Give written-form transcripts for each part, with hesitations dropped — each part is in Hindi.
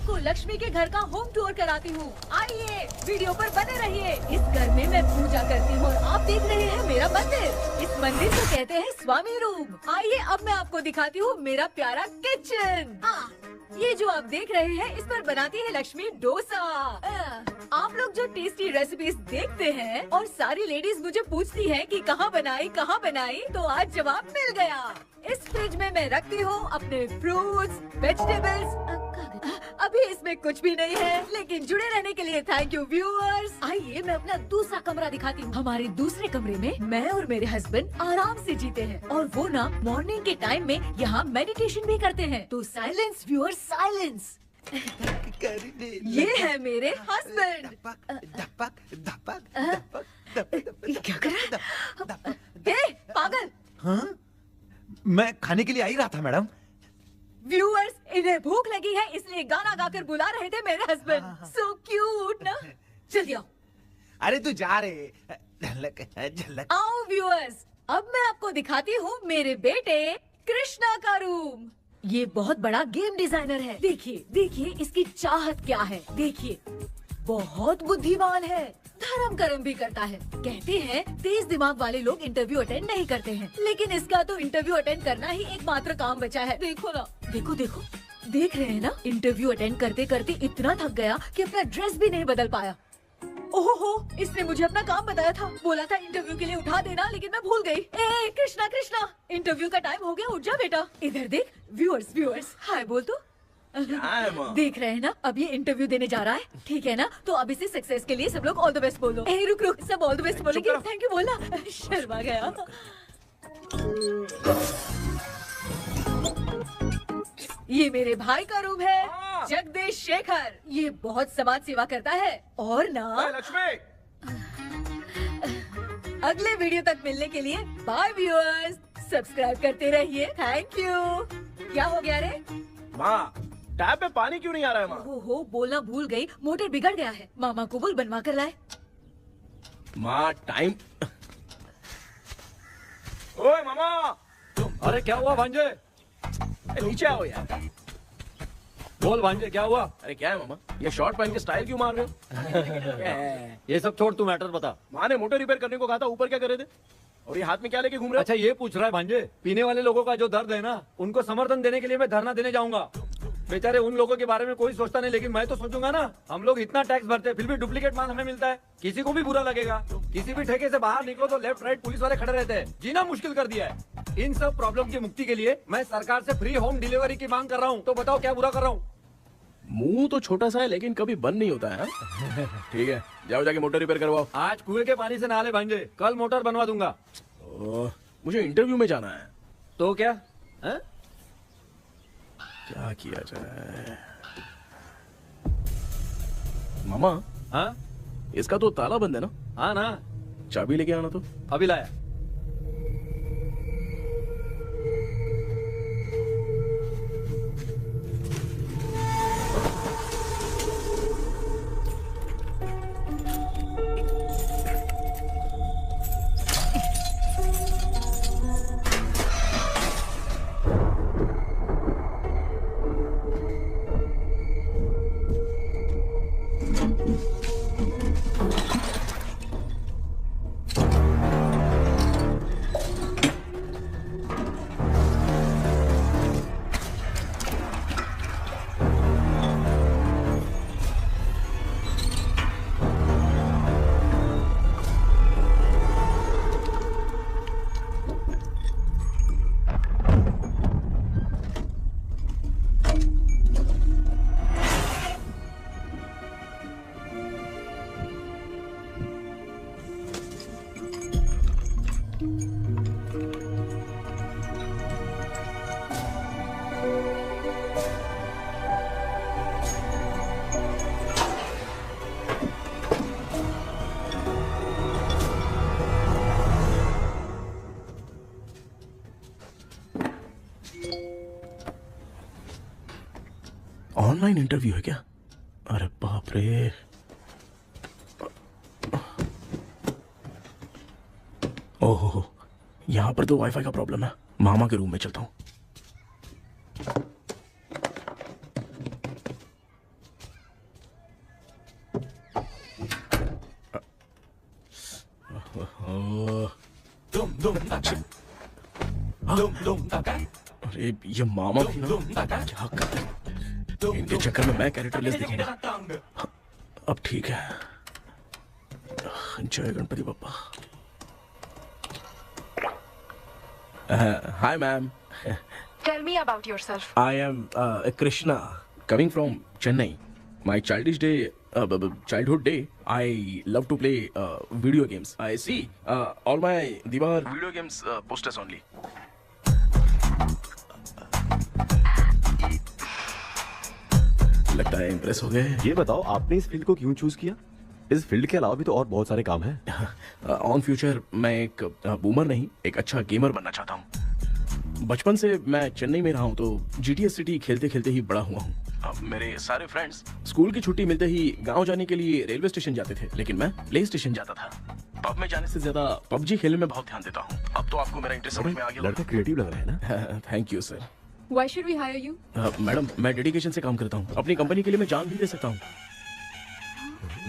आपको लक्ष्मी के घर का होम टूर कराती हूँ। आइए वीडियो पर बने रहिए। इस घर में मैं पूजा करती हूँ और आप देख रहे हैं मेरा मंदिर। इस मंदिर को कहते हैं स्वामी रूम। आइए अब मैं आपको दिखाती हूँ मेरा प्यारा किचन। ये जो आप देख रहे हैं इस पर बनाती है लक्ष्मी डोसा। आप लोग जो टेस्टी रेसिपीज देखते हैं और सारी लेडीज मुझे पूछती हैं कि कहाँ बनाई, तो आज जवाब मिल गया। इस फ्रिज में मैं रखती हूँ अपने फ्रूट्स, वेजिटेबल्स। अभी इसमें कुछ भी नहीं है, लेकिन जुड़े रहने के लिए थैंक यू व्यूअर्स। आइए मैं अपना दूसरा कमरा दिखाती हूँ। हमारे दूसरे कमरे में मैं और मेरे हस्बैंड आराम से जीते हैं और वो ना मॉर्निंग के टाइम में यहाँ मेडिटेशन भी करते हैं। तो साइलेंस व्यूअर्स, साइलेंस। ये है मेरे हस्बैंड। क्या कर रहा है? पागल। हाँ? मैं खाने के लिए आ ही रहा था मैडम। व्यूअर्स, इन्हें भूख लगी है इसलिए गाना गाकर बुला रहे थे मेरे हस्बैंड। सो क्यूट ना। जल्दी आओ। अरे तू जा रे। झलक। आओ व्यूअर्स, अब मैं आपको दिखाती हूँ मेरे बेटे कृष्णा का रूम। ये बहुत बड़ा गेम डिजाइनर है। देखिए देखिए इसकी चाहत क्या है। देखिए बहुत बुद्धिमान है, धर्म कर्म भी करता है। कहते हैं तेज दिमाग वाले लोग इंटरव्यू अटेंड नहीं करते हैं, लेकिन इसका तो इंटरव्यू अटेंड करना ही एकमात्र काम बचा है। देखो ना, देखो देखो, देख रहे हैं ना, इंटरव्यू अटेंड करते करते इतना थक गया कि अपना ड्रेस भी नहीं बदल पाया। ओहो, इसने मुझे अपना काम बताया था, बोला था इंटरव्यू के लिए उठा देना, लेकिन मैं भूल गई। ए कृष्णा कृष्णा, इंटरव्यू का टाइम हो गया, उठ जा बेटा। इधर देख। व्यूअर्स व्यूअर्स, हाय बोल तो। देख रहे हैं ना, अब ये इंटरव्यू देने जा रहा है, ठीक है ना? तो अब इसे सक्सेस के लिए सब लोग ऑल द बेस्ट बोलो। ए रुक रुक, सब ऑल द बेस्ट बोलेंगे। थैंक यू बोलना। शर्मा गया। ये मेरे भाई का रूम है, जगदीश शेखर। ये बहुत समाज सेवा करता है और ना लक्ष्मी। अगले वीडियो तक मिलने के लिए बाय व्यूअर्स, सब्सक्राइब करते रहिए। Thank you. क्या हो गया रे? माँ, टैप में पानी क्यों नहीं आ रहा है माँ? हो बोलना भूल गई, मोटर बिगड़ गया है। मामा को बोल बनवा कर लाए। माँ टाइम। ओए मामा। अरे क्या हुआ भांजे? नीचे आओ यार। बोल भांजे क्या हुआ? अरे क्या है मामा, ये शॉर्ट पहन के स्टाइल क्यों मार रहे हो? ये सब छोड़, तू मैटर बता। माँ ने मोटर रिपेयर करने को कहा था, ऊपर क्या कर रहे थे? और ये हाथ में क्या लेके घूम रहे हो? अच्छा ये पूछ रहा है भांजे, पीने वाले लोगों का जो दर्द है ना, उनको समर्थन देने के लिए मैं धरना देने जाऊंगा। बेचारे उन लोगों के बारे में कोई सोचता नहीं, लेकिन मैं तो सोचूंगा ना। हम लोग इतना टैक्स भरते हैं, फिर भी डुप्लीकेट माल हमें मिलता है। किसी को भी बुरा लगेगा। किसी भी ठेके से बाहर निकलो तो लेफ्ट राइट पुलिस वाले खड़े रहते हैं। जीना मुश्किल कर दिया है। इन सब प्रॉब्लम की मुक्ति के लिए मैं सरकार से फ्री होम डिलीवरी की मांग कर रहा हूँ। तो बताओ क्या बुरा कर रहा हूँ? मुंह तो छोटा सा है लेकिन कभी बंद नहीं होता है। ठीक है, जाओ जाके मोटर रिपेयर करवाओ। आज कुएं के पानी से नहा ले भांजे, कल मोटर बनवा दूंगा। मुझे इंटरव्यू में जाना है। तो क्या है? क्या किया जाए? मामा। हाँ इसका तो ताला बंद है ना? हाँ ना। चाबी लेके आना तो। अभी लाया। ऑनलाइन इंटरव्यू है क्या? अरे बाप रे। ओहो, यहाँ पर तो वाईफाई का प्रॉब्लम है। मामा के रूम में चलता हूँ। अरे ये मामा भी ना क्या करते हैं? इनके चक्कर में मैं कैरेक्टरलेस दिखूंगा। हाँ, अब ठीक है। जय Ganpati Bappa. Hi ma'am. Tell me about yourself. I am Krishna, coming from Chennai. My childhood day, I love to play video games. I see all my Diwar video games posters only. लगता है इम्प्रेस हो गए। ये बताओ आपने इस फील्ड को क्यों चूज किया? इस फील्ड के अलावा भी तो और बहुत सारे काम हैं। ऑन फ्यूचर मैं एक बूमर नहीं, एक अच्छा गेमर बनना चाहता हूँ। बचपन से मैं चेन्नई में रहा हूँ तो GTA सिटी खेलते खेलते ही बड़ा हुआ हूँ। मेरे सारे फ्रेंड्स स्कूल की छुट्टी मिलते ही गांव जाने के लिए रेलवे स्टेशन जाते थे, लेकिन मैं प्ले स्टेशन जाता था। पब में जाने से ज्यादा PUBG खेलने में बहुत ध्यान देता हूँ। अब तो आपको मेरा इंटरेस्ट समझ में आ गया। लड़का क्रिएटिव लग रहा है ना। Thank you sir. Why should we hire you? Madam मैं डेडिकेशन से काम करता हूँ, अपनी कंपनी के लिए मैं जान भी दे सकता हूँ।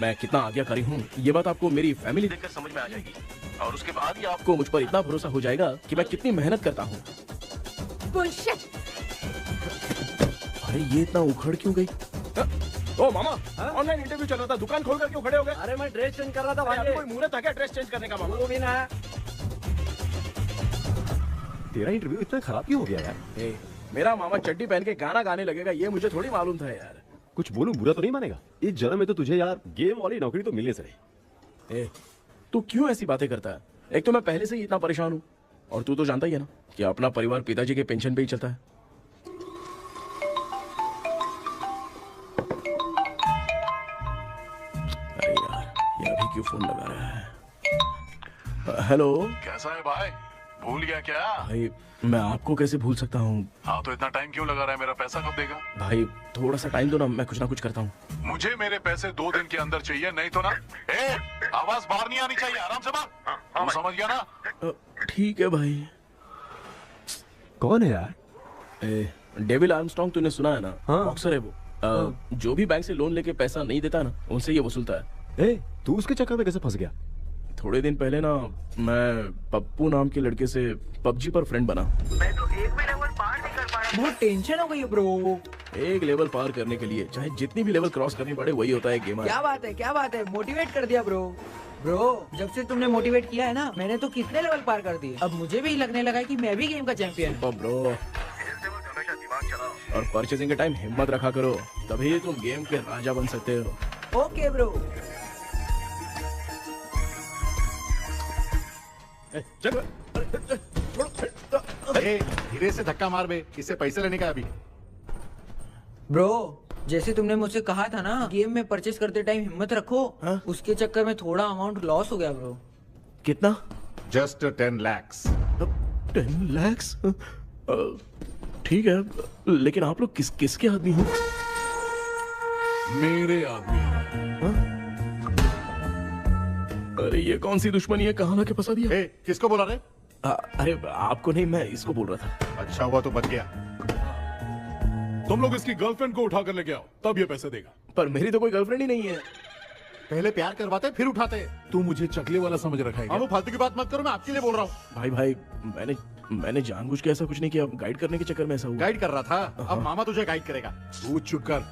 मैं कितना आज्ञाकारी हूँ ये बात आपको मेरी फैमिली देखकर समझ में आ जाएगी, और उसके बाद ही आपको मुझ पर इतना भरोसा हो जाएगा कि मैं कितनी मेहनत करता हूँ। Bullshit! अरे ये इतना उखड़ क्यों गई? ओ मामा, ऑनलाइन इंटरव्यू चल रहा था, दुकान खोलकर क्यों खड़े हो गए? अरे मैं ड्रेस चेंज कर रहा था अरे भाई। कोई मुहूर्त था क्या ड्रेस चेंज करने का मामा? वो भी ना है। तेरा इंटरव्यू इतना खराब क्यों हो गया यार? ए, मेरा मामा चड्डी पहन के गाना गाने लगेगा ये मुझे थोड़ी मालूम था यार। कुछ बोलूं बुरा तो नहीं मानेगा? इस जन्म में तो तुझे यार गेम वाली नौकरी तो मिलने से रही। ए, तू क्यों ऐसी बातें करता है? एक तो मैं पहले से ही इतना परेशान हूँ, और तू तो जानता ही है ना कि अपना परिवार पिताजी के पेंशन पे ही चलता है। अरे यार ये अभी क्यों फोन लगा रहा है? हेलो कैसा है भाई? भूल गया क्या? भाई, मैं आपको कैसे भूल सकता हूँ? हाँ तो इतना टाइम क्यों लगा रहा है? मेरा पैसा कब देगा? भाई थोड़ा सा टाइम दो ना, मैं कुछ ना कुछ करता हूँ। मुझे मेरे पैसे 2 दिन के अंदर चाहिए, नहीं तो ना आवाज बाहर नहीं आनी चाहिए। आराम से बात, तू समझ गया ना? ठीक है भाई। कौन है यार? डेविल आर्मस्ट्रॉन्ग तूने सुना है ना? हाँ। बॉक्सर है वो। जो भी बैंक से लोन लेके पैसा नहीं देता ना, उनसे ये वसूलता है। तू उसके चक्कर में कैसे फंस गया? थोड़े दिन पहले ना मैं पप्पू नाम के लड़के से PUBG पर फ्रेंड बना। मैं तो एक भी लेवल पार नहीं कर पा रहा। बहुत टेंशन हो गई है ब्रो। एक लेवल पार करने के लिए चाहे जितनी भी लेवल क्रॉस करनी पड़े, वही होता है गेमर। क्या बात है, मोटिवेट कर दिया ब्रो। ब्रो जब से तुमने मोटिवेट किया है ना, मैंने तो कितने लेवल पार कर दिए। अब मुझे भी लगने लगा है कि मैं भी गेम का चैंपियन हूँ। ब्रो, और परचेजिंग के टाइम हिम्मत रखा करो, तभी तुम गेम के राजा बन सकते हो। Okay bro. अरे धीरे से धक्का मार बे, इससे पैसे लेने का अभी। ब्रो जैसे तुमने मुझसे कहा था ना, गेम में परचेस करते टाइम हिम्मत रखो। हाँ? उसके चक्कर में थोड़ा अमाउंट लॉस हो गया ब्रो। कितना? Just 10 lakhs। 10 lakhs? ठीक है, लेकिन आप लोग किसके आदमी हो? मेरे आदमी। अरे ये कौन सी दुश्मनी है, कहाँ लाके फंसा दिया? किसको बोला रे? अरे आपको नहीं, मैं इसको बोल रहा था। अच्छा हुआ तो बच गया। तुम लोग इसकी गर्लफ्रेंड को उठा कर लेके आओ, तब ये पैसे देगा। पर मेरी तो कोई गर्लफ्रेंड ही नहीं है। पहले प्यार करवाते फिर उठाते। तू मुझे चकले वाला समझ रखा है क्या? अब वो फालतू की बात मत करो, मैं आपके लिए बोल रहा हूँ। भाई मैंने जानबूझ के ऐसा कुछ नहीं किया, गाइड करने के चक्कर में ऐसा हुआ। गाइड कर रहा था, अब मामा तुझे गाइड करेगा। तू चुप कर।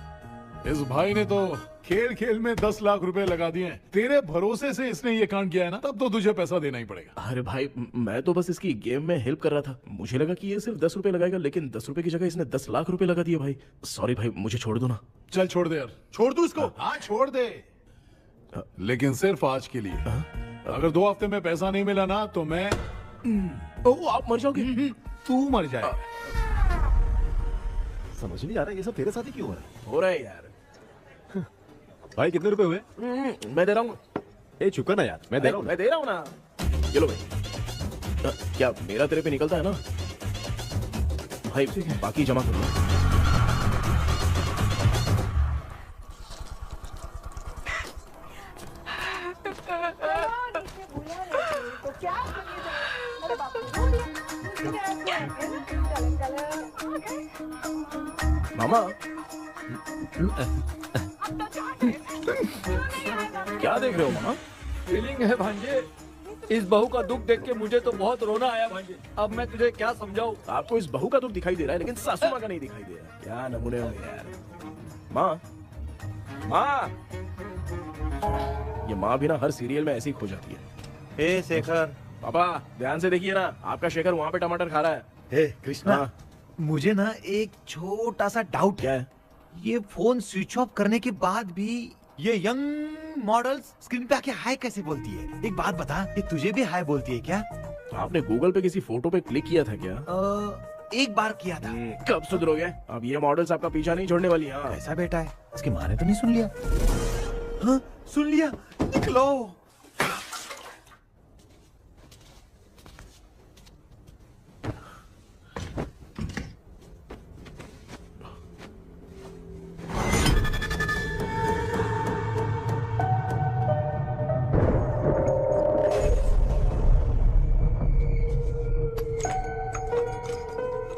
इस भाई ने तो खेल खेल में 10 लाख रुपए लगा दिए हैं। तेरे भरोसे से इसने ये कांड किया है ना, तब तो तुझे पैसा देना ही पड़ेगा। अरे भाई, मैं तो बस इसकी गेम में हेल्प कर रहा था। मुझे लगा कि ये सिर्फ 10 रुपए लगाएगा, लेकिन 10 रुपए की जगह इसने 10 लाख रुपए लगा दिए। भाई सॉरी भाई, मुझे छोड़ दो ना। चल छोड़ दे यार। छोड़ दूं इसको? हाँ छोड़ दे, लेकिन सिर्फ आज के लिए। अगर 2 हफ्ते में पैसा नहीं मिला ना तो मैं ओह, आप मर जाओगे। तू मर जाएगा। समझ नहीं आ रहा ये सब तेरे साथ ही क्यों हो रहा है? यार भाई कितने रुपए हुए? मैं दे रहा हूँ। चुका ना यार, मैं दे रहा हूँ। मैं दे रहा हूँ ना। चलो भाई, क्या मेरा तेरे पे निकलता है ना भाई? बाकी जमा कर लो। मामा क्या देख रहे हो मामा? फीलिंग है भांजे। इस बहू का दुख देख के मुझे तो बहुत रोना आया भाई। अब मैं तुझे क्या समझाऊं? आपको इस बहू का दुख दिखाई दे रहा है लेकिन सासू माँ का नहीं दिखाई दे रहा है। क्या नमूने हो यार। माँ, माँ, ये माँ भी ना हर सीरियल में ऐसी ही खो जाती है। ए शेखर। पापा ध्यान से देखिए ना, आपका शेखर वहाँ पे टमाटर खा रहा है। ए कृष्णा, हाँ। मुझे ना एक छोटा सा डाउट क्या है। है? ये फोन स्विच ऑफ करने के बाद भी ये यंग मॉडल्स स्क्रीन पे आके हाय कैसे बोलती है? एक बात बता, ये तुझे भी हाय बोलती है क्या? आपने गूगल पे किसी फोटो पे क्लिक किया था क्या? एक बार किया था। कब सुधरोगे? अब ये मॉडल्स आपका पीछा नहीं छोड़ने वाली। हाँ। ऐसा बेटा है, इसकी माँ ने तो नहीं सुन लिया? हाँ, सुन लिया। निकलो।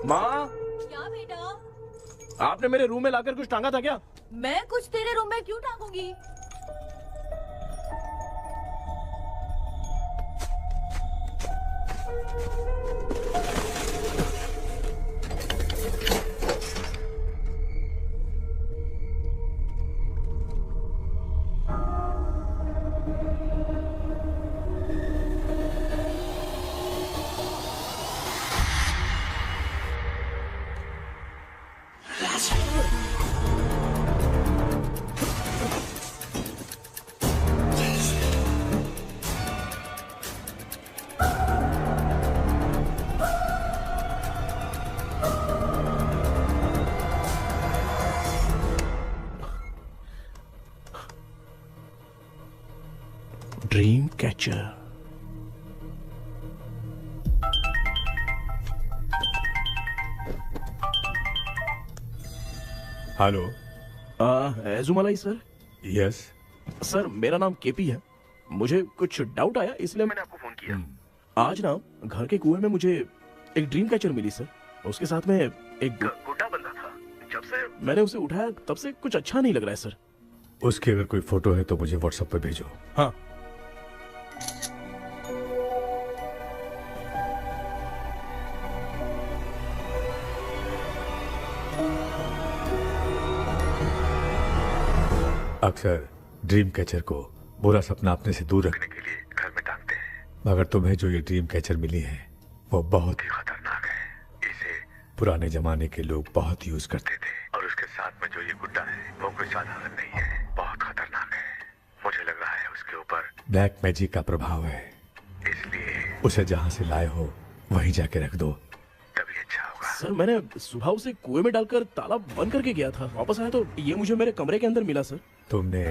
माँ, क्या बेटा? आपने मेरे रूम में लाकर कुछ टांगा था क्या? मैं कुछ तेरे रूम में क्यों टांगूंगी? Dream catcher. Hello. Ezhumalai sir. Yes. Sir मेरा नाम केपी है। मुझे कुछ डाउट आया इसलिए मैंने आपको फोन किया। आज ना घर के कुएं में मुझे एक ड्रीम कैचर मिली सर। उसके साथ में एक गुड्डा बंदा था। जब से मैंने उसे उठाया तब से कुछ अच्छा नहीं लग रहा है सर। उसकी अगर कोई फोटो है तो मुझे व्हाट्सएप पे भेजो। हाँ। अक्सर ड्रीम कैचर को बुरा सपना अपने से दूर रखने के लिए घर में टांगते हैं, मगर तुम्हें जो ये ड्रीम कैचर मिली है वो बहुत ही खतरनाक है। इसे पुराने जमाने के लोग बहुत यूज करते थे और उसके साथ में जो ये गुड्डा है वो कोई साधारण नहीं है, बहुत खतरनाक है। मुझे लग रहा है उसके ऊपर ब्लैक मैजिक का प्रभाव है, इसलिए उसे जहाँ से लाए हो वहीं जाके रख दो, तभी अच्छा होगा। सर मैंने सुबह उसे कुएं में डालकर ताला बंद करके गया था। वापस आया तो ये मुझे मेरे कमरे के अंदर मिला सर। तुमने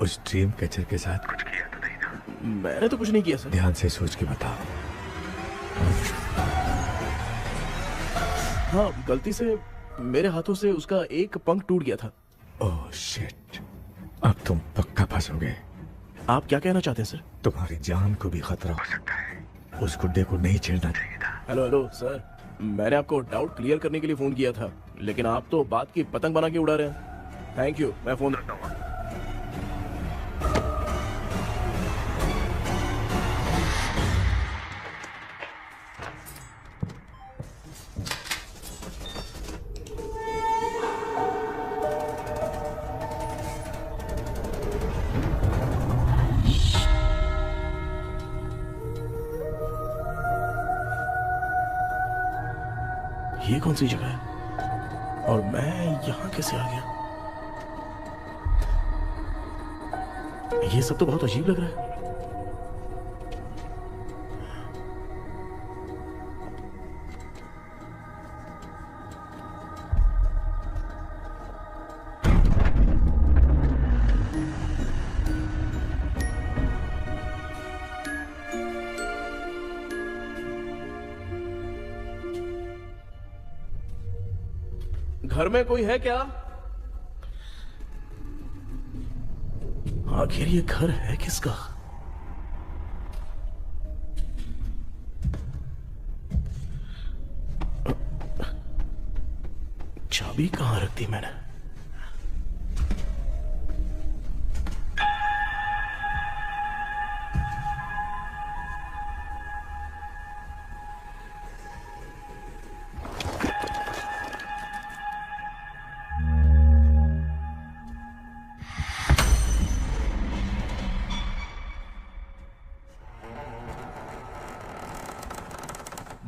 उस ड्रीम कैचर के साथ कुछ किया तो नहीं ना? मैंने तो कुछ नहीं किया सर। ध्यान से सोच के बताओ। हाँ, गलती से मेरे हाथों से उसका एक पंख टूट गया था। ओह शिट, अब तुम पक्का फंसोगे। आप क्या कहना चाहते हैं सर? तुम्हारी जान को भी खतरा हो सकता है। उस गुड्डे को नहीं छेड़ना चाहिए था। हेलो हेलो सर, मैंने आपको डाउट क्लियर करने के लिए फोन किया था, लेकिन आप तो बात की पतंग बना के उड़ा रहे हैं। थैंक यू, मैं फोन रखता हूँ। ये कौन सी जगह है और मैं यहाँ कैसे आ गया? ये सब तो बहुत अजीब लग रहा है। घर में कोई है क्या? आखिर ये घर है किसका? चाबी कहां रख दी मैंने?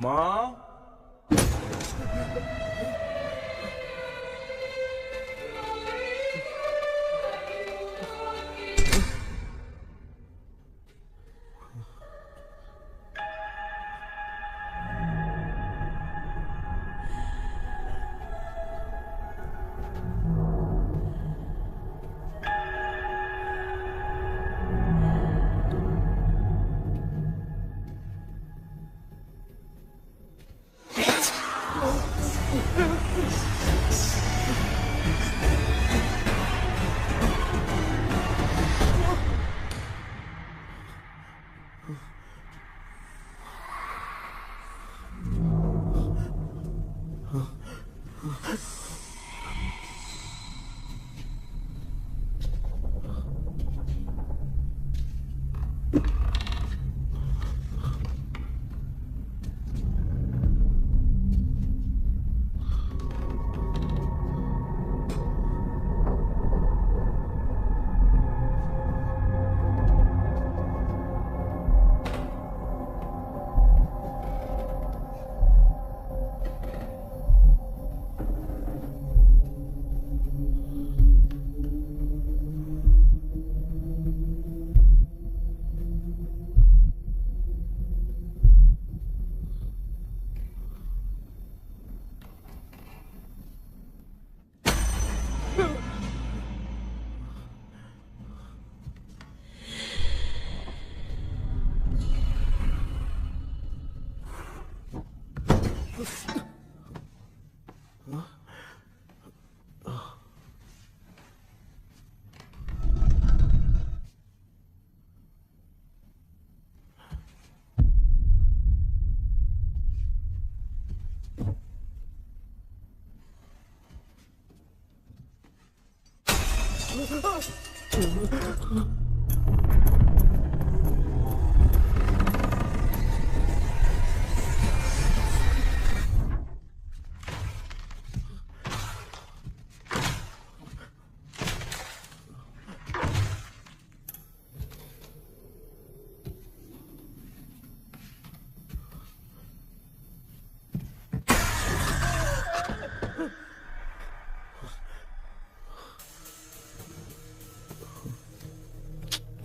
माँ।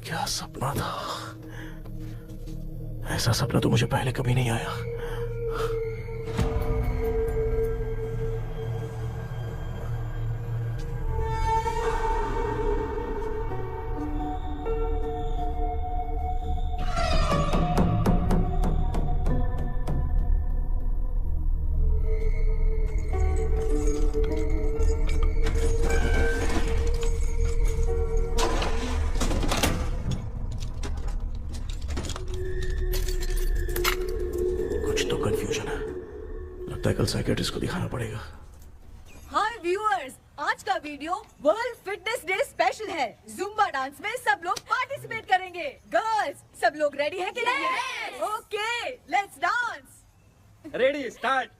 क्या सपना था? ऐसा सपना तो मुझे पहले कभी नहीं आया। कल साइकियाट्रिस्ट को दिखाना पड़ेगा। हाय व्यूअर्स, आज का video world fitness day special है। जुम्बा डांस में सब लोग पार्टिसिपेट करेंगे। गर्ल्स, सब लोग रेडी हैं कि नहीं? Okay, let's dance. Ready, start.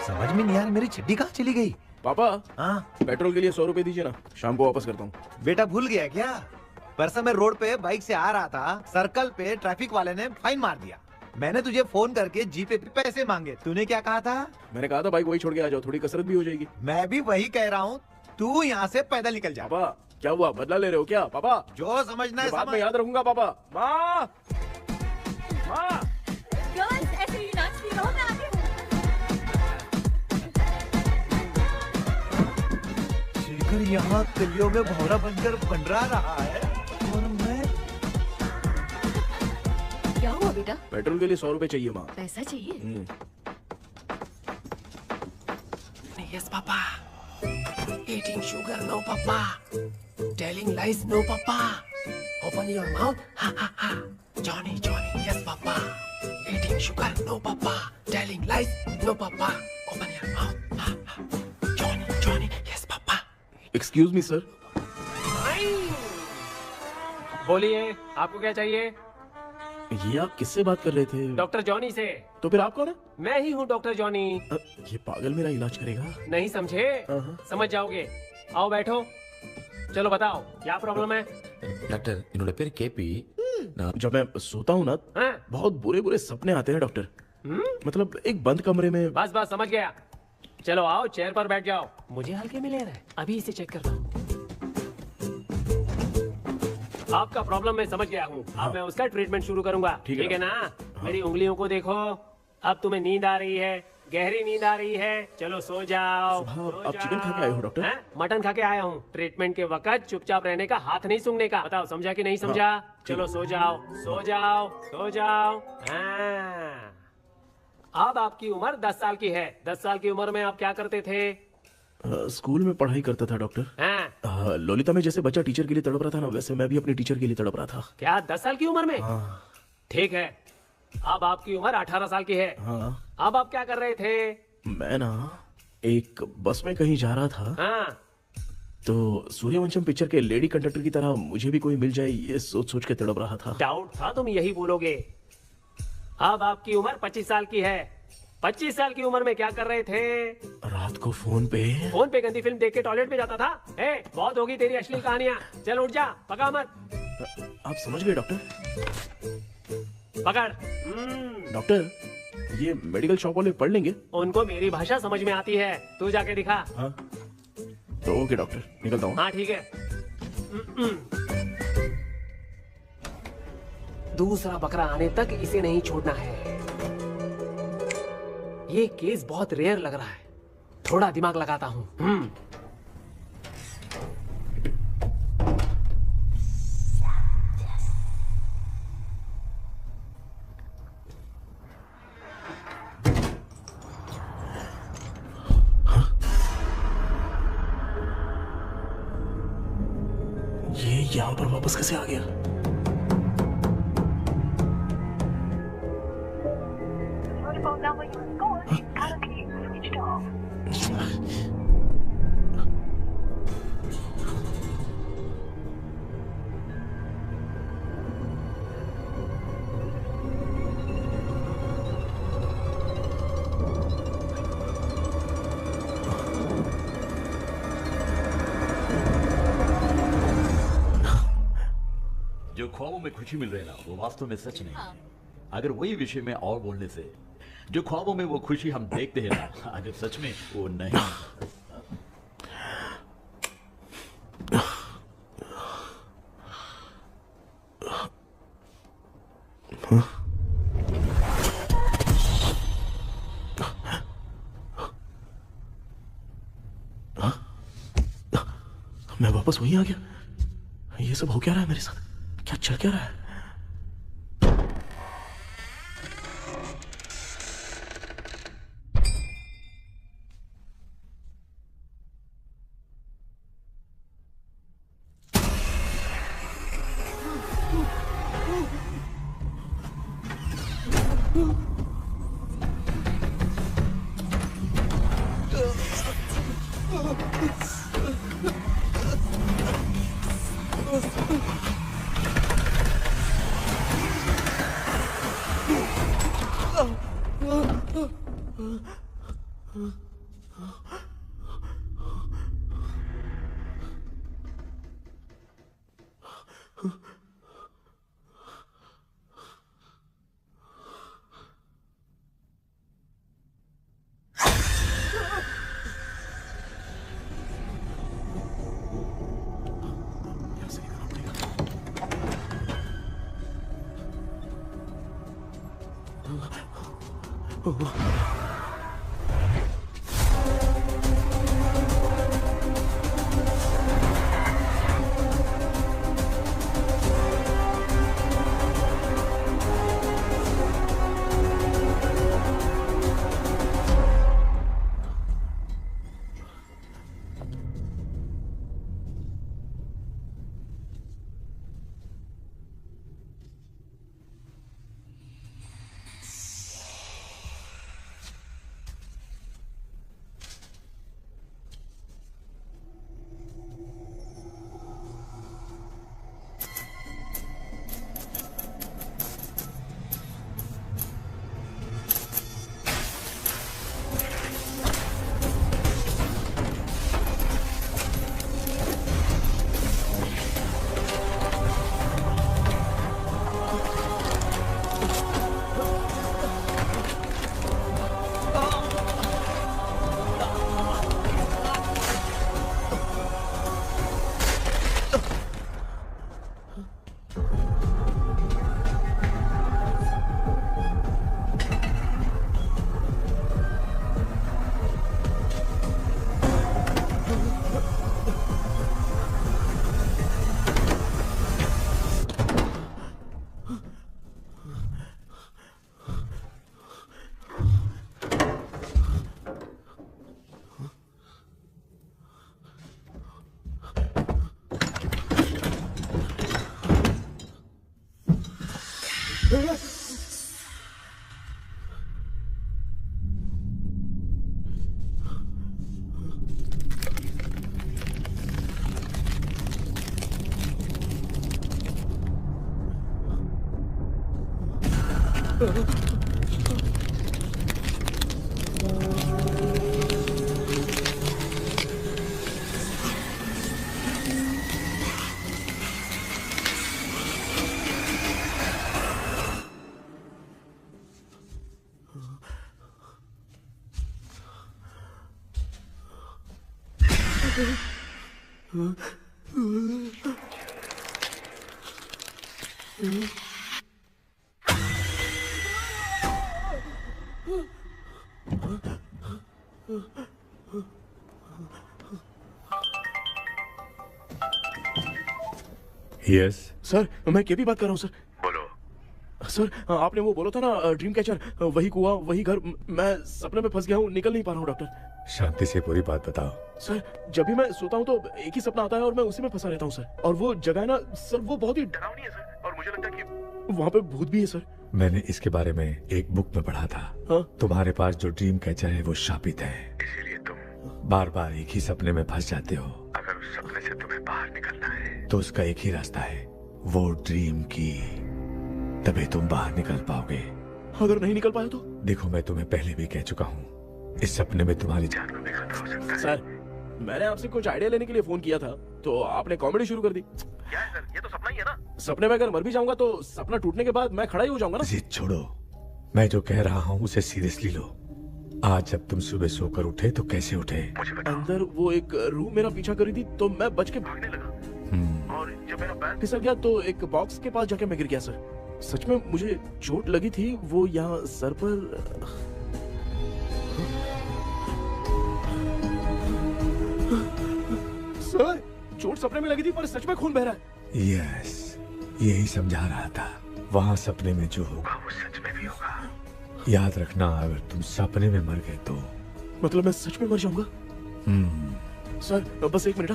समझ में नहीं यार, मेरी चड्डी कहाँ चली गई? पापा, हाँ पेट्रोल के लिए 100 रुपए दीजिए ना, शाम को वापस करता हूँ। बेटा भूल गया क्या? परसों मैं रोड पे बाइक से आ रहा था, सर्कल पे ट्रैफिक वाले ने फाइन मार दिया। मैंने तुझे फोन करके जीपे पे पैसे मांगे, तूने क्या कहा था? मैंने कहा था बाइक वही छोड़ के आ जाओ, थोड़ी कसरत भी हो जाएगी। मैं भी वही कह रहा हूँ, तू यहाँ से पैदल निकल जा। पापा, क्या हुआ? बदला ले रहे हो क्या? पापा, जो समझना है बात समझ। में याद रखूंगा। पापा, माँ, माँ। गर्ल्स, ऐसे ही नाचती रहो, मैं आती हूँ। शेखर यहाँ गलियों में भौरा बनकर बंडरा रहा है और मैं। क्या हुआ बेटा? पेट्रोल के लिए 100 रुपए चाहिए माँ। पैसा चाहिए? Yes, Papa. Eating sugar, no, Papa. Telling lies, no, Papa. Open your mouth, ha ha ha. Johnny, Johnny, yes, Papa. Eating sugar, no, Papa. Telling lies, no, Papa. Open your mouth, ha ha. Johnny, Johnny, yes, Papa. Excuse me sir. बोलिए, आपको क्या चाहिए? ये आप किससे बात कर रहे थे? डॉक्टर जॉनी से। तो फिर आप कौन है? मैं ही हूँ डॉक्टर जॉनी। ये पागल मेरा इलाज करेगा? नहीं समझे? समझ जाओगे। आओ बैठो। चलो बताओ, क्या प्रॉब्लम है? డాక్టర్ என்னோட பேர் கேபி ना जब मैं सोता हूँ ना हाँ? बहुत बुरे बुरे सपने आते हैं डॉक्टर। मतलब एक बंद कमरे में। बस बस समझ गया। चलो आओ चेयर पर बैठ जाओ। मुझे हल्के में ले रहा है, अभी इसे चेक करता हूँ। आपका प्रॉब्लम मैं समझ गया हूँ। अब मैं उसका ट्रीटमेंट शुरू करूंगा। ठीक है है ना? मेरी उंगलियों को देखो। अब तुम्हें नींद आ रही है, गहरी नींद आ रही है। चलो सो जाओ। सुबह आप चिकन खा के आए हो डॉक्टर? हैं? मटन खा के आया हूँ। ट्रीटमेंट के वक्त चुपचाप रहने का, हाथ नहीं सूंघने का। बताओ समझा कि नहीं समझा? चलो सो जाओ, सो जाओ, सो जाओ। हाँ। अब आपकी उम्र 10 साल की है। 10 साल की उम्र में आप क्या करते थे? स्कूल में पढ़ाई करता था डॉक्टर। हाँ। लोलिता में जैसे बच्चा टीचर के लिए तड़प रहा था ना, वैसे मैं भी अपने टीचर के लिए तड़प रहा था। क्या 10 साल की उम्र में? ठीक है। अब आपकी उम्र 18 साल की है। हाँ। अब आप क्या कर रहे थे? मैं ना एक बस में कहीं जा रहा था। हाँ। तो सूर्यवंशम पिक्चर के लेडी कंडक्टर की तरह मुझे भी कोई मिल जाए, ये सोच सोच के तड़प रहा था। डाउट था तुम यही बोलोगे। अब आपकी उम्र 25 साल की है। 25 साल की उम्र में क्या कर रहे थे? रात को फोन पे गंदी फिल्म देख के टॉयलेट में जाता था। बहुत होगी तेरी अश्लील कहानियां। चल उठ जा, पका मत। आप समझ गए डॉक्टर? पकड़। डॉक्टर ये मेडिकल शॉप वाले पढ़ लेंगे? उनको मेरी भाषा समझ में आती है। तू जाके दिखा। हाँ तो ओके डॉक्टर, निकलता हूँ। हाँ ठीक है। दूसरा बकरा आने तक इसे नहीं छोड़ना है। ये केस बहुत रेयर लग रहा है, थोड़ा दिमाग लगाता हूँ। ये यहाँ पर वापस कैसे आ गया? जो ख्वाबों में खुशी मिल रही है ना, वो वास्तव में सच नहीं है। अगर वही विषय में और बोलने से, जो ख्वाबों में वो खुशी हम देखते हैं ना, अगर सच में वो नहीं। मैं वापस वहीं आ गया। ये सब हो क्या रहा है मेरे साथ? क्या चल क्या रहा है? यस सर मैं केपी बात कर रहा हूँ सर। बोलो। सर आपने वो बोला था ना ड्रीम कैचर, वही कुआं वही घर, मैं सपने में फंस गया हूँ, निकल नहीं पा रहा हूँ डॉक्टर। शांति से पूरी बात बताओ। सर जब भी मैं सोता हूँ तो एक ही सपना आता है और मैं उसी में फंसा रहता हूँ सर। और वो जगह है ना सर, वो बहुत ही डरावनी है सर, और मुझे लगता है कि वहाँ पे भूत भी है सर। मैंने इसके बारे में एक बुक में पढ़ा था। हाँ? तुम्हारे पास जो ड्रीम कैचर है वो शापित है, इसीलिए तुम बार बार एक ही सपने में फंस जाते हो। अगर उस सपने से तुम्हें बाहर निकलना है तो उसका एक ही रास्ता है, वो ड्रीम की, तभी तुम बाहर निकल पाओगे। अगर नहीं निकल पाया तो? देखो मैं तुम्हें पहले भी कह चुका हूँ, इस सपने में तुम्हारी जान को भी खतरा हो सकता है। सर मैंने आपसे कुछ आइडिया लेने के लिए फोन किया था तो आपने कॉमेडी शुरू कर दी। क्या है सर, ये तो सपना ही है ना। सपने में अगर मर भी जाऊंगा तो सपना टूटने के बाद मैं खड़ा ही हो जाऊंगा ना। जिद छोड़ो, मैं जो कह रहा हूँ उसे सीरियसली लो। आज जब तुम सुबह सोकर उठे तो कैसे उठे? अंदर वो एक रूह मेरा पीछा करी थी तो मैं बच के भागने लगा, और जब मेरा पैर फिसल गया तो एक बॉक्स के पास जाके मैं गिर गया सर। सच में मुझे चोट लगी थी, वो यहाँ सर पर। सर चोट सपने में लगी थी पर सच में खून बह रहा है। यस, यही समझा रहा था, वहाँ सपने में जो होगा वो सच में भी होगा। याद रखना, अगर तुम सपने में मर गए तो मतलब मैं सच में मर जाऊंगा। सर बस एक मिनट।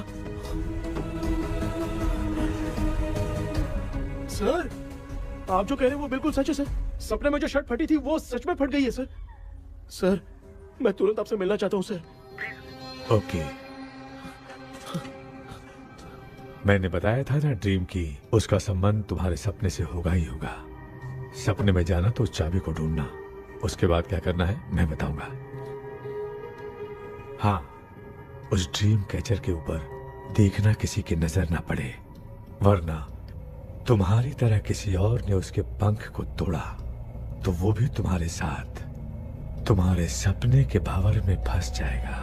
सर आप जो कह रहे हैं वो बिल्कुल सच है सर। सपने में जो शर्ट फटी थी वो सच में फट गई है सर। सर मैं तुरंत आपसे मिलना चाहता हूँ सर। ओके, मैंने बताया था ना ड्रीम की, उसका संबंध तुम्हारे सपने से होगा ही होगा। सपने में जाना तो उस चाबी को ढूंढना, उसके बाद क्या करना है मैं बताऊंगा। हाँ, उस ड्रीम कैचर के ऊपर देखना किसी की नजर ना पड़े, वरना तुम्हारी तरह किसी और ने उसके पंख को तोड़ा तो वो भी तुम्हारे साथ तुम्हारे सपने के भावर में फंस जाएगा।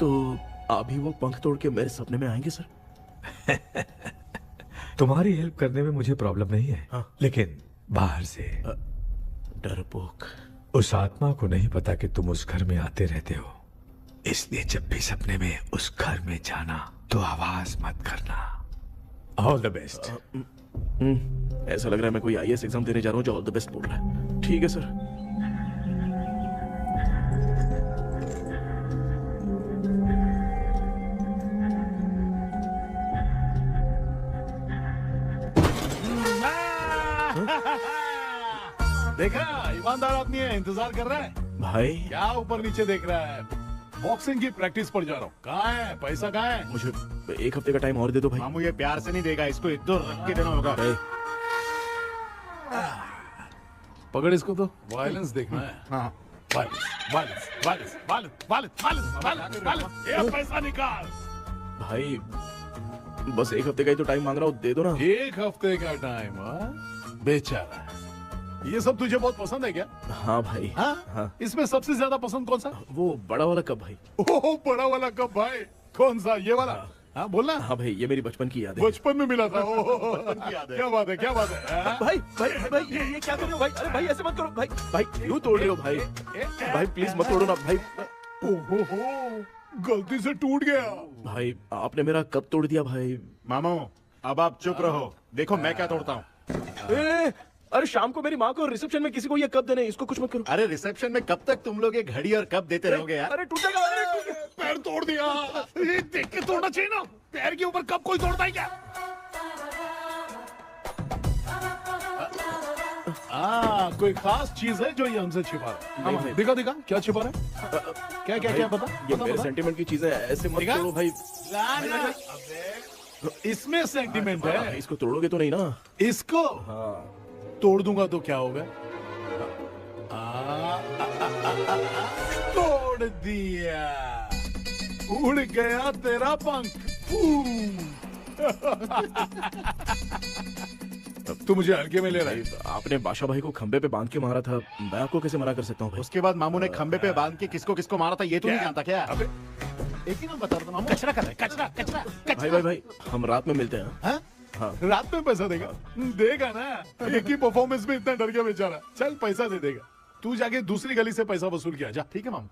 तो अभी वो पंख तोड़ के मेरे सपने में आएंगे सर? तुम्हारी हेल्प करने में मुझे प्रॉब्लम नहीं है। हाँ? लेकिन बाहर से डरपोक। उस आत्मा को नहीं पता कि तुम उस घर में आते रहते हो, इसलिए जब भी सपने में उस घर में जाना तो आवाज मत करना। All the best. ऐसा लग रहा है मैं कोई आईएएस एग्जाम देने जा रहा हूँ जो ऑल द बेस्ट बोल रहा है। ठीक है सर। देखा, ईमानदार आदमी है, इंतजार कर रहा है। भाई क्या ऊपर नीचे देख रहा है? बॉक्सिंग की प्रैक्टिस पर जा रहा हूँ। कहाँ है पैसा, कहाँ है? मुझे एक हफ्ते का टाइम और दे दो भाई। मामू ये प्यार से नहीं देगा, इसको एक दो रख के देना होगा। पकड़ इसको, तो वायलेंस देखना है। हाँ, violence violence violence violence violence violence violence, ये पैसा निकाल। भाई बस एक हफ्ते का ही तो टाइम मांग रहा हूँ, दे दो ना। एक हफ्ते का टाइम? बेचारा, ये सब तुझे बहुत पसंद है क्या? हाँ भाई। हाँ? इसमें सबसे ज्यादा पसंद कौन सा? वो बड़ा वाला कप भाई। ओह, बड़ा वाला कप भाई। कौन सा, ये वाला? हाँ बोलना। हाँ भाई, ये मेरी बचपन की याद है। बचपन में मिला था। क्या बात है, क्या बात है। भाई भाई भाई ये क्या कर रहे हो भाई? अरे भाई ऐसे मत करो भाई। भाई क्यों तोड़ रहे हो भाई? भाई प्लीज मत तोड़ो ना भाई। ओहो, गलती से टूट गया। भाई आपने मेरा कप तोड़ दिया भाई। मामू अब आप चुप रहो, देखो मैं क्या तोड़ता हूँ। अरे शाम को मेरी माँ को रिसेप्शन में किसी को ये कप देने, इसको कुछ मत करो। अरे रिसेप्शन में कब तक तुम लोग ये घड़ी और कप देते रहोगे यार? अरे टूटेगा। पैर तोड़ दिया। ये देख के तोड़ना चाहिए ना, पैर के ऊपर कब कोई तोड़ता है क्या? कोई खास चीज है जो ये हमसे छिपा रहा है? दिखा दिखा, क्या छिपा रहा है? क्या क्या क्या पता? ये मेरे सेंटीमेंट की चीजें ऐसे मत तोड़ो भाई। इसमें सेंटीमेंट है। इसको तोड़ोगे तो नहीं ना? इसको तोड़ दूंगा तो क्या होगा? तोड़ दिया, उड़ गया तेरा पंख। तू मुझे हल्के में ले रहा है। आपने बादशाह भाई को खंबे पे बांध के मारा था, मैं आपको कैसे मना कर सकता हूँ भाई? उसके बाद मामू ने खंबे पे बांध के किसको किसको मारा था ये तो नहीं जानता क्या? अबे एक ही नाम बता रहा था मामू। कचरा कर रहा है, कचरा कचरा भाई भाई भाई, हम रात में मिलते हैं। हाँ? हाँ। रात में पैसा देगा? देगा ना, एक ही परफॉर्मेंस में इतना डर गया बेचारा। चल पैसा दे देगा, तू जाके दूसरी गली से पैसा वसूल किया जा। ठीक है मामू।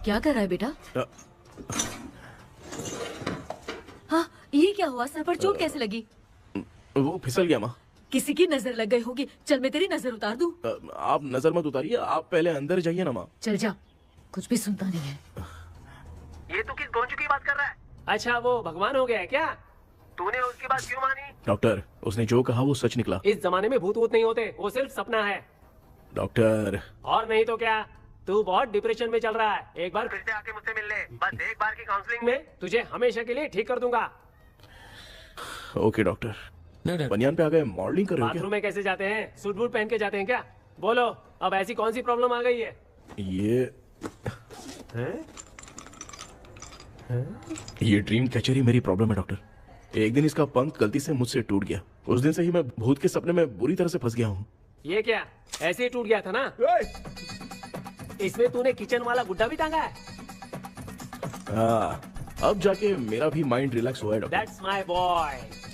क्या कर रहा है बेटा? हाँ, ये क्या हुआ? सर पर चोट कैसे लगी? वो फिसल गया माँ। किसी की नजर लग गई होगी। चल मैं तेरी नजर उतार दूं। आप नजर मत उतारिए, आप पहले अंदर जाइए ना माँ। चल जा, कुछ भी सुनता नहीं है। ये तू किस गोंचू की बात कर रहा है? अच्छा वो भगवान हो गया है क्या? तूने उसकी बात क्यों मानी? डॉक्टर, उसने जो कहा वो सच निकला। इस जमाने में भूत वूत नहीं होते, वो सिर्फ सपना है। डॉक्टर। और नहीं तो क्या, तू बहुत डिप्रेशन में चल रहा है। एक बार फिर से आके मुझसे मिल ले, बस एक बार की काउंसलिंग में तुझे हमेशा के लिए ठीक कर दूंगा। Okay doctor. बनियान पे आ गए, मॉडलिंग कर रहे हो क्या? बाथरूम में कैसे जाते हैं? सूट बूट पहन के जाते हैं क्या? बोलो, अब ऐसी कौन सी प्रॉब्लम आ गई है? ये ड्रीम कैचर ही मेरी प्रॉब्लम है डॉक्टर। एक दिन इसका पंख गलती से मुझसे टूट गया। उस दिन से ही मैं भूत के सपने में बुरी तरह से फंस गया हूँ। ये क्या ऐसे ही टूट गया था ना? इसमें तूने किचन वाला गुड्डा भी टांगा है? अब जाके मेरा भी माइंड रिलैक्स हुआ है doctor. That's my boy.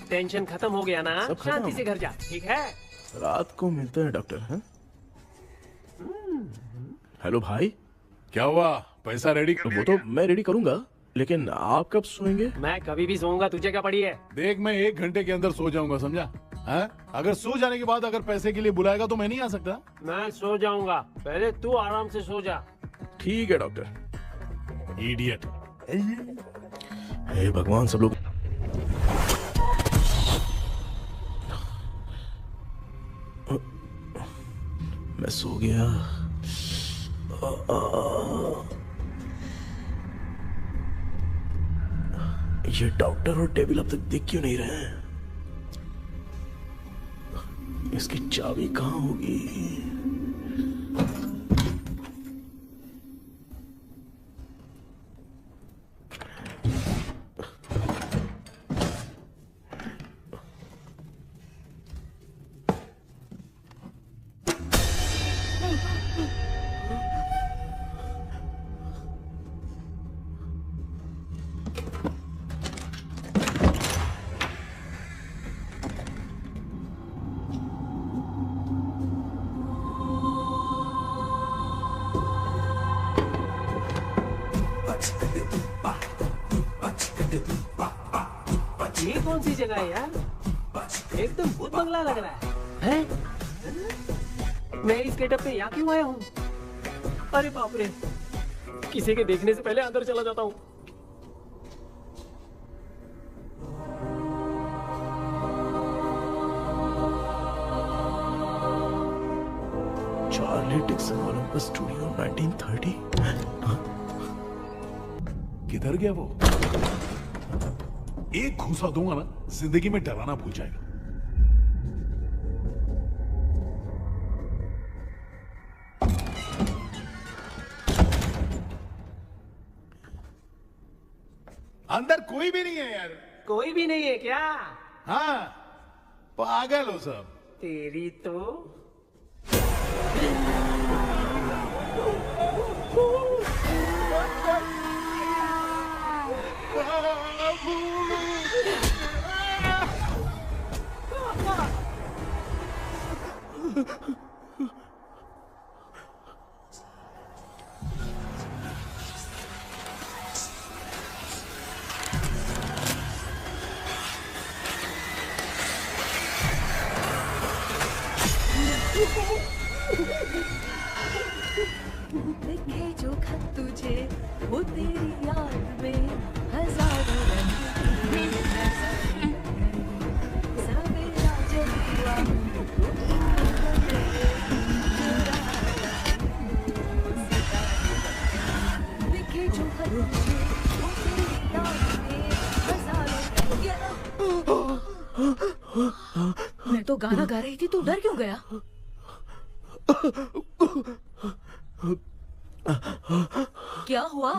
Tension खत्म हो गया ना? शांति से घर जा, ठीक है? रात को मिलते हैं डॉक्टर। हाँ? हेलो भाई, क्या हुआ? पैसा रेडी? वो तो मैं रेडी करूंगा, लेकिन आप कब सोएंगे? मैं कभी भी सोऊंगा, तुझे क्या पड़ी है? देख, मैं 1 घंटे के अंदर सो जाऊंगा, समझा? अगर सो जाने के बाद अगर पैसे के लिए बुलाएगा तो मैं नहीं आ सकता। मैं सो जाऊंगा, पहले तू आराम से सो जा। ठीक है डॉक्टर। इडियट। हे भगवान, सब लोग मैं सो गया। ये डॉक्टर और टेबल अब तक दिख क्यों नहीं रहे हैं? इसकी चाबी कहाँ होगी? ये कौन सी जगह है यार? एकदम भूत बंगला लग रहा है। मैं इस गेटअप पे यहाँ क्यों आया हूँ? अरे बाप रे, किसी के देखने से पहले अंदर चला जाता हूँ। Charlie Dixon Olympus studio 1930। किधर गया वो? एक घूसा दूंगा ना, जिंदगी में डराना भूल जाएगा। अंदर कोई भी नहीं है यार। कोई भी नहीं है क्या? हाँ, पागल हो सब। तेरी तो लिखे जो खत तुझे वो तेरी याद में हजारों रंग की सवेरा जब हुआ लिखे जो खत तुझे वो तेरी याद में हजारों रंग मैं तो गाना गा रही थी, तू डर क्यों गया? क्या हुआ?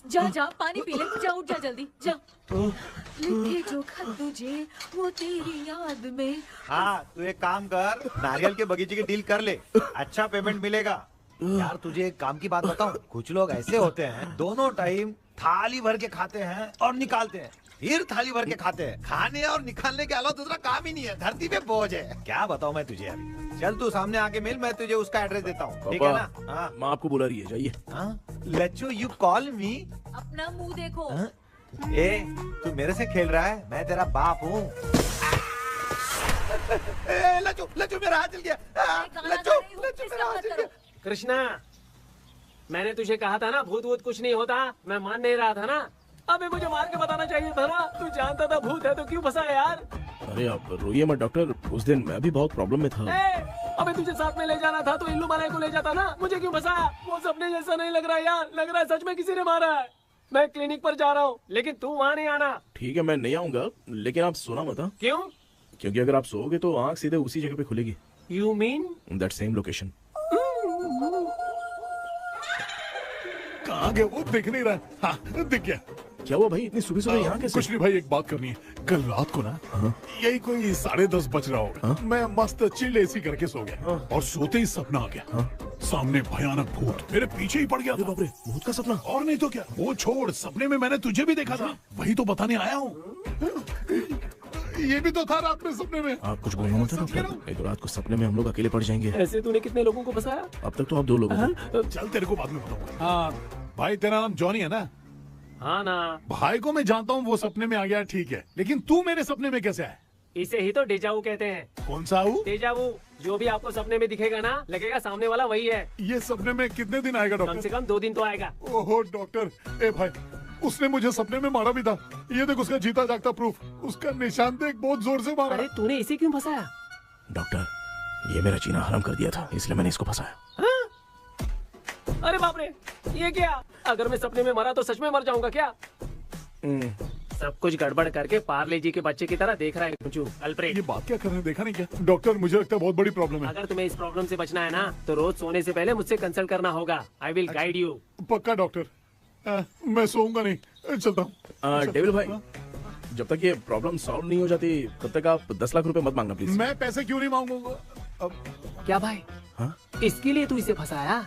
जा जा पानी पी ले, जा उठ जा जल्दी जा। लिखे जो खत तुझे वो तेरी याद में। हाँ तू एक काम कर, नारियल के बगीचे की डील कर ले, अच्छा पेमेंट मिलेगा। यार तुझे एक काम की बात बताऊं, कुछ लोग ऐसे होते हैं दोनों टाइम थाली भर के खाते हैं और निकालते हैं, फिर थाली भर के खाते हैं। खाने और निकालने के अलावा दूसरा काम ही नहीं है, धरती पे बोझ है। क्या बताऊं मैं तुझे अभी। चल तू सामने आके मिल, मैं तुझे उसका एड्रेस देता हूँ, ठीक है ना? हाँ माँ आपको बुला रही है, जाइए। लच्चू यू कॉल मी? अपना मुंह देखो। ए तू मेरे से खेल रहा है? मैं तेरा बाप हूँ। लच्चू लच्चू मेरा हाथ जल गया। लच्चू लच्चू मेरा हाथ जल गया। कृष्णा, मैंने तुझे कहा था ना भूत वूत कुछ नहीं होता, मैं मान नहीं रहा था ना। अबे मुझे मार के बताना चाहिए था ना, तू जानता था भूत है तो क्यों फंसा यार? अरे आप रोइए मत डॉक्टर, उस दिन मैं भी बहुत प्रॉब्लम में था। अबे तुझे साथ में ले जाना था तो इल्लू मलाई को ले जाता ना, मुझे क्यों फंसाया? वो सपने जैसा नहीं लग रहा यार, लग रहा है सच में किसी ने मारा है। मैं क्लिनिक पर जा रहा हूँ, लेकिन तू वहाँ नहीं आना। ठीक है मैं नहीं आऊंगा, लेकिन आप सोना मत। क्यों? क्योंकि अगर आप सोओगे तो आंख सीधे उसी जगह पे खुलेगी। You mean that same location. कहाँ गया वो, दिख नहीं रहा। हाँ दिख गया। क्या हुआ भाई, इतनी सुबह सुबह यहाँ कैसे? कुछ नहीं भाई, एक बात करनी है। कल रात को ना यही कोई 10:30 बज रहा होगा, मैं मस्त चिल एसी करके सो गया और सोते ही सपना आ गया, सामने भयानक भूत मेरे पीछे ही पड़ गया। बाप रे, भूत का सपना? और नहीं तो क्या, वो छोड़, सपने में मैंने तुझे भी देखा था, वही तो बताने आया हूँ। ये भी तो था रात में सपने में। आप कुछ बोलना मत डॉक्टर, एक रात को सपने में हम लोग अकेले पड़ जाएंगे। ऐसे तूने कितने लोगों को फंसाया? अब तक तो आप 2 लोगों को। चल तेरे को बाद में बताऊंगा। हाँ भाई, तेरा नाम जॉनी है ना? हाँ ना। भाई को मैं जानता हूँ, वो सपने में आ गया, ठीक है, लेकिन तू मेरे सपने में कैसे आया? इसे ही तो डेजावू कहते हैं। कौन सा हूँ? डेजावू, जो भी आपको सपने में दिखेगा ना, लगेगा सामने वाला वही है। ये सपने में कितने दिन आएगा डॉक्टर? कम से कम 2 दिन तो आएगा। ओहो डॉक्टर, ए भाई, उसने मुझे सपने में मारा भी था, ये देख उसका जीता जागता प्रूफ, उसका निशान देख, बहुत जोर से मारा। अरे तूने इसे क्यों फंसाया? डॉक्टर, ये मेरा जीना हराम कर दिया था, इसलिए मैंने इसको फंसाया। अरे बाप रे, ये क्या? अगर मैं सपने में मरा तो सच में मर जाऊंगा क्या? सब कुछ गड़बड़ करके पार्ले जी के बच्चे की तरह देख रहा है कुछ अल्फ्रेड। ये बात क्या कर रहे हैं, देखा नहीं क्या? डॉक्टर मुझे लगता है बहुत बड़ी प्रॉब्लम है। अगर तुम्हें इस प्रॉब्लम से बचना है ना, तो रोज सोने से पहले मुझसे कंसल्ट करना होगा। I will guide you. पक्का डॉक्टर, मैं सोऊंगा नहीं, चलता हूँ। डेविल भाई, जब तक ये प्रॉब्लम सॉल्व नहीं हो जाती तब तक आप 10 लाख रुपए मत मांगना प्लीज। मैं पैसे क्यों नहीं मांगूंगा? क्या भाई? हाँ? इसके लिए तू इसे फंसाया?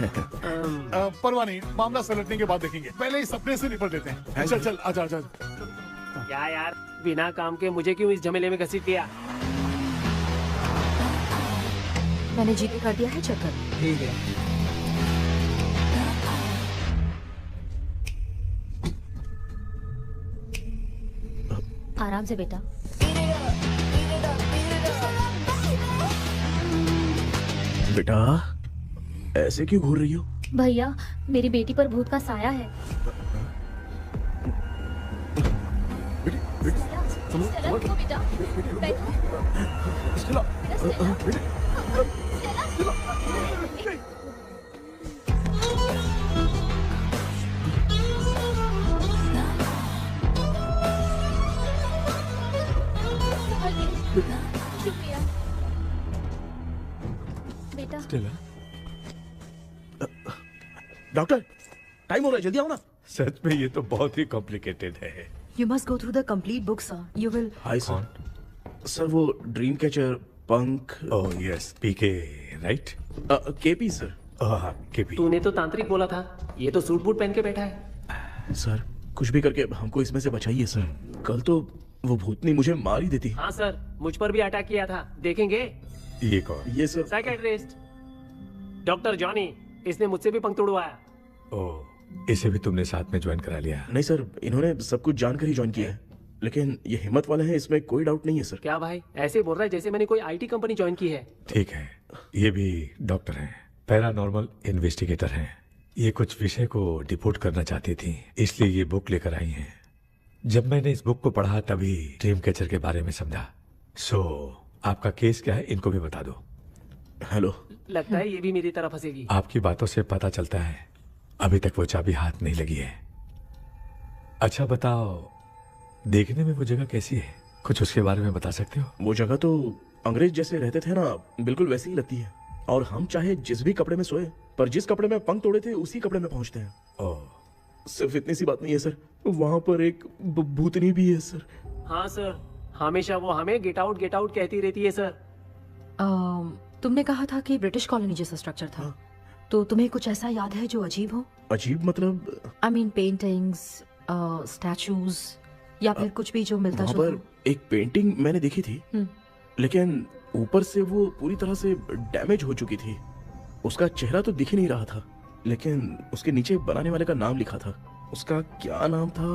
परवाह नहीं, मामला सलटने के बाद देखेंगे, पहले इस सपने से निपट लेते हैं। चल चल, आजा आजा। क्या यार, बिना काम के मुझे क्यों इस झमेले में घसीट दिया? मैंने जीपे कर दिया है, चेक कर। ठीक है। आराम से बेटा। बेटा ऐसे क्यों घूर रही हो? भैया, मेरी बेटी पर भूत का साया है। स्टेला, उठो बेटा, बैठो। शुक्रिया बेटा। डॉक्टर, टाइम हो रहा है, जल्दी आओ ना। सच में ये तो बहुत ही कॉम्प्लिकेटेड है। You must go through the complete book, sir. You will. Hi sir. Sir वो ड्रीम कैचर, पंख। ओह यस, पीके राइट? KP sir. हाँ केपी। तूने तो तांत्रिक बोला था, ये तो सूट बूट पहन के बैठा है। सर कुछ भी करके हमको इसमें से बचाइए सर, कल तो वो भूतनी मुझे मार ही देती। हाँ सर, मुझ पर भी अटैक किया था, देखेंगे? ये कौन? ये सर साइकियाट्रिस्ट डॉक्टर जॉनी, इसने मुझसे भी पंख तोड़वाया। ओह, इसे भी तुमने साथ में ज्वाइन करा लिया? नहीं सर, इन्होंने सब कुछ जानकर ही ज्वाइन किया है, लेकिन ये हिम्मत वाले हैं, इसमें कोई डाउट नहीं है सर। क्या भाई, ऐसे बोल रहा है जैसे मैंने कोई आईटी कंपनी ज्वाइन की है। ठीक है, ये भी डॉक्टर हैं, पैरानॉर्मल इन्वेस्टिगेटर हैं। ये कुछ विषय को डिपोर्ट करना चाहती थी, इसलिए ये बुक लेकर आई हैं। जब मैंने इस बुक को पढ़ा तभी ड्रीम कैचर के बारे में समझा। सो आपका केस क्या है, इनको भी बता दो। हेलो। लगता है ये भी मेरी तरह फंसेगी। आपकी बातों से पता चलता है अभी तक वो चाबी हाथ नहीं लगी है। अच्छा बताओ, देखने में वो जगह कैसी है? कुछ उसके बारे में बता सकते हो? वो जगह तो अंग्रेज जैसे रहते थे ना, बिल्कुल वैसी ही लगती है। और हम चाहे जिस भी कपड़े में सोए, पर जिस कपड़े में पंख तोड़े थे उसी कपड़े में पहुंचते हैं। ओह, सिर्फ इतनी सी बात नहीं है सर, वहां पर एक भूतनी भी है सर। हाँ सर, हमेशा वो हमें गेट आउट कहती रहती है सर। तुमने कहा था कि ब्रिटिश कॉलोनी जैसा स्ट्रक्चर था, तो तुम्हें कुछ ऐसा याद है जो अजीब हो? अजीब मतलब? आई मीन पेंटिंग्स, स्टैचूज या फिर कुछ भी जो मिलता वहाँ जुलता पर एक पेंटिंग मैंने देखी थी, लेकिन ऊपर से वो पूरी तरह से डैमेज हो चुकी थी। उसका चेहरा तो दिख ही नहीं रहा था, लेकिन उसके नीचे बनाने वाले का नाम लिखा था। उसका क्या नाम था?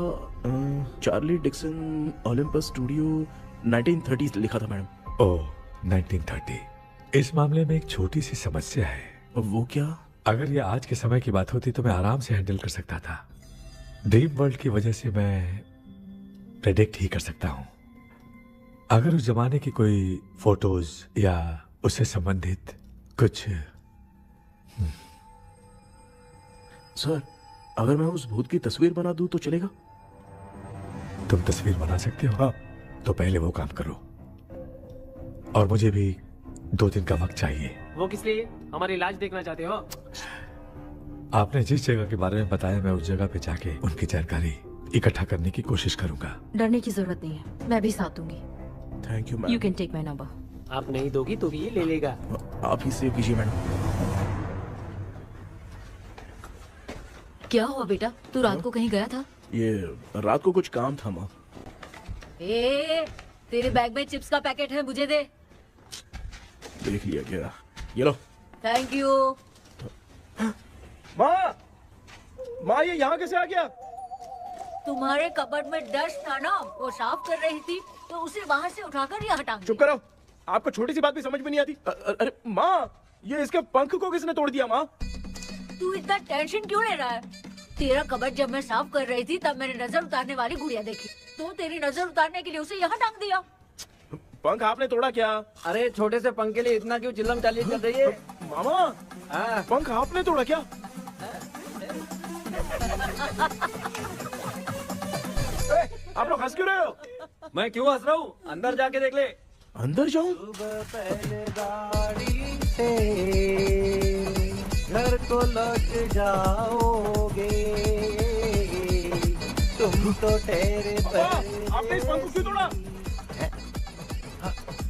चार्ली डिक्सन ओलंपस स्टूडियो 1930 लिखा था मैडम। ओह, 1930। इस मामले में एक छोटी सी समस्या है। वो क्या? अगर ये आज के समय की बात होती तो मैं आराम से हैंडल कर सकता था। ड्रीम वर्ल्ड की वजह से मैं प्रेडिक्ट ही कर सकता हूँ। अगर उस जमाने की कोई फोटोज या उससे संबंधित कुछ। सर, अगर मैं उस भूत की तस्वीर बना दूं तो चलेगा? तुम तस्वीर बना सकते हो? हाँ। तो पहले वो काम करो, और मुझे भी 2 दिन का वक्त चाहिए। वो किस लिए? हमारी इलाज देखना चाहते हो? आपने जिस जगह के बारे में बताया, मैं उस जगह पे जाके उनकी जानकारी इकट्ठा करने की कोशिश करूंगा। डरने की जरूरत नहीं है, मैं भी साथ दूंगी। Thank you ma'am. You can take my number. आप नहीं दोगी तो भी ये ले लेगा। आप ही सेव कीजिए मैडम। क्या हुआ बेटा, तू रात को कहीं गया था? ये रात को कुछ काम था माँ। तेरे बैग में चिप्स का पैकेट है, मुझे दे। देख लिया क्या? ये लो। Thank you. माँ ये यहाँ कैसे आ गया? तुम्हारे कबर्ड में डस्ट था ना, वो साफ कर रही थी तो उसे वहाँ से उठाकर यहाँ टांग। चुप करो, आपको छोटी सी बात भी समझ में नहीं आती। अरे माँ, ये इसके पंख को किसने तोड़ दिया? माँ तू इतना टेंशन क्यों ले रहा है? तेरा कबर्ड जब मैं साफ कर रही थी तब मैंने नजर उतारने वाली गुड़िया देखी, तो तेरी नजर उतारने के लिए उसे यहाँ टांग दिया। पंख आपने तोड़ा क्या? अरे छोटे से पंख के लिए इतना क्यों चिल्लम चाली चल रही है? मामा, पंख आपने तोड़ा क्या? आप लोग हंस क्यों रहे हो? मैं क्यों हंस रहा हूँ? अंदर जाके देख ले। अंदर जाऊं? घर को लौट जाओगे तुम तो ठहरे। आपने इस पंख को क्यों तोड़ा?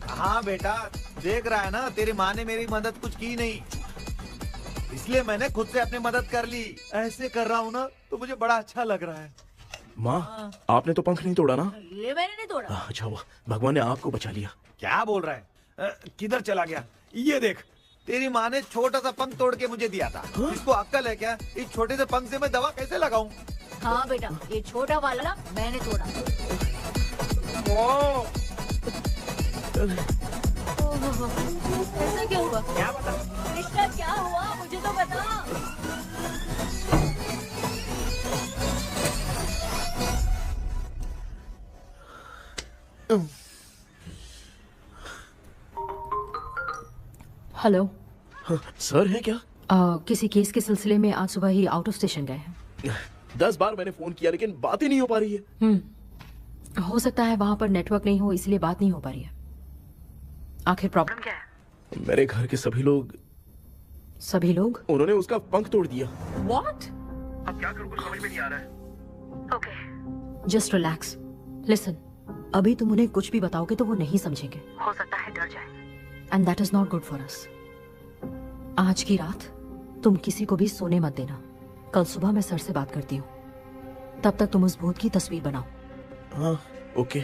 हाँ बेटा, देख रहा है ना, तेरी माँ ने मेरी मदद कुछ की नहीं, इसलिए मैंने खुद से अपनी मदद कर ली। ऐसे कर रहा हूँ ना तो मुझे बड़ा अच्छा लग रहा है। माँ, आपने तो पंख नहीं तोड़ा ना? ये मैंने नहीं तोड़ा। अच्छा हुआ, भगवान ने आपको बचा लिया। क्या बोल रहा है? किधर चला गया? ये देख, तेरी माँ ने छोटा सा पंख तोड़ के मुझे दिया था। इसको अक्ल है क्या? इस छोटे से पंख से मैं दवा कैसे लगाऊं? हाँ बेटा, ये छोटा वाला मैंने तोड़ा। ऐसा क्या हुआ? क्या पता? रिश्ता क्या हुआ, मुझे तो बता। हेलो सर है क्या? किसी केस के सिलसिले में आज सुबह ही आउट ऑफ स्टेशन गए हैं। 10 बार मैंने फोन किया लेकिन बात ही नहीं हो पा रही है। हो सकता है वहां पर नेटवर्क नहीं हो, इसलिए बात नहीं हो पा रही है। आखिर प्रॉब्लम क्या है? मेरे घर के सभी लोग उन्होंने उसका पंख तोड़ दिया। What? अब क्या करूं, कुछ समझ में नहीं आ रहा है। Okay, just relax. लिसन, अभी तुम उन्हें कुछ भी बताओगे तो वो नहीं समझेंगे, हो सकता है डर जाए। And that is not good for us. आज की रात तुम किसी को भी सोने मत देना। कल सुबह मैं सर से बात करती हूँ, तब तक तुम उस भूत की तस्वीर बनाओ। हाँ, ओके।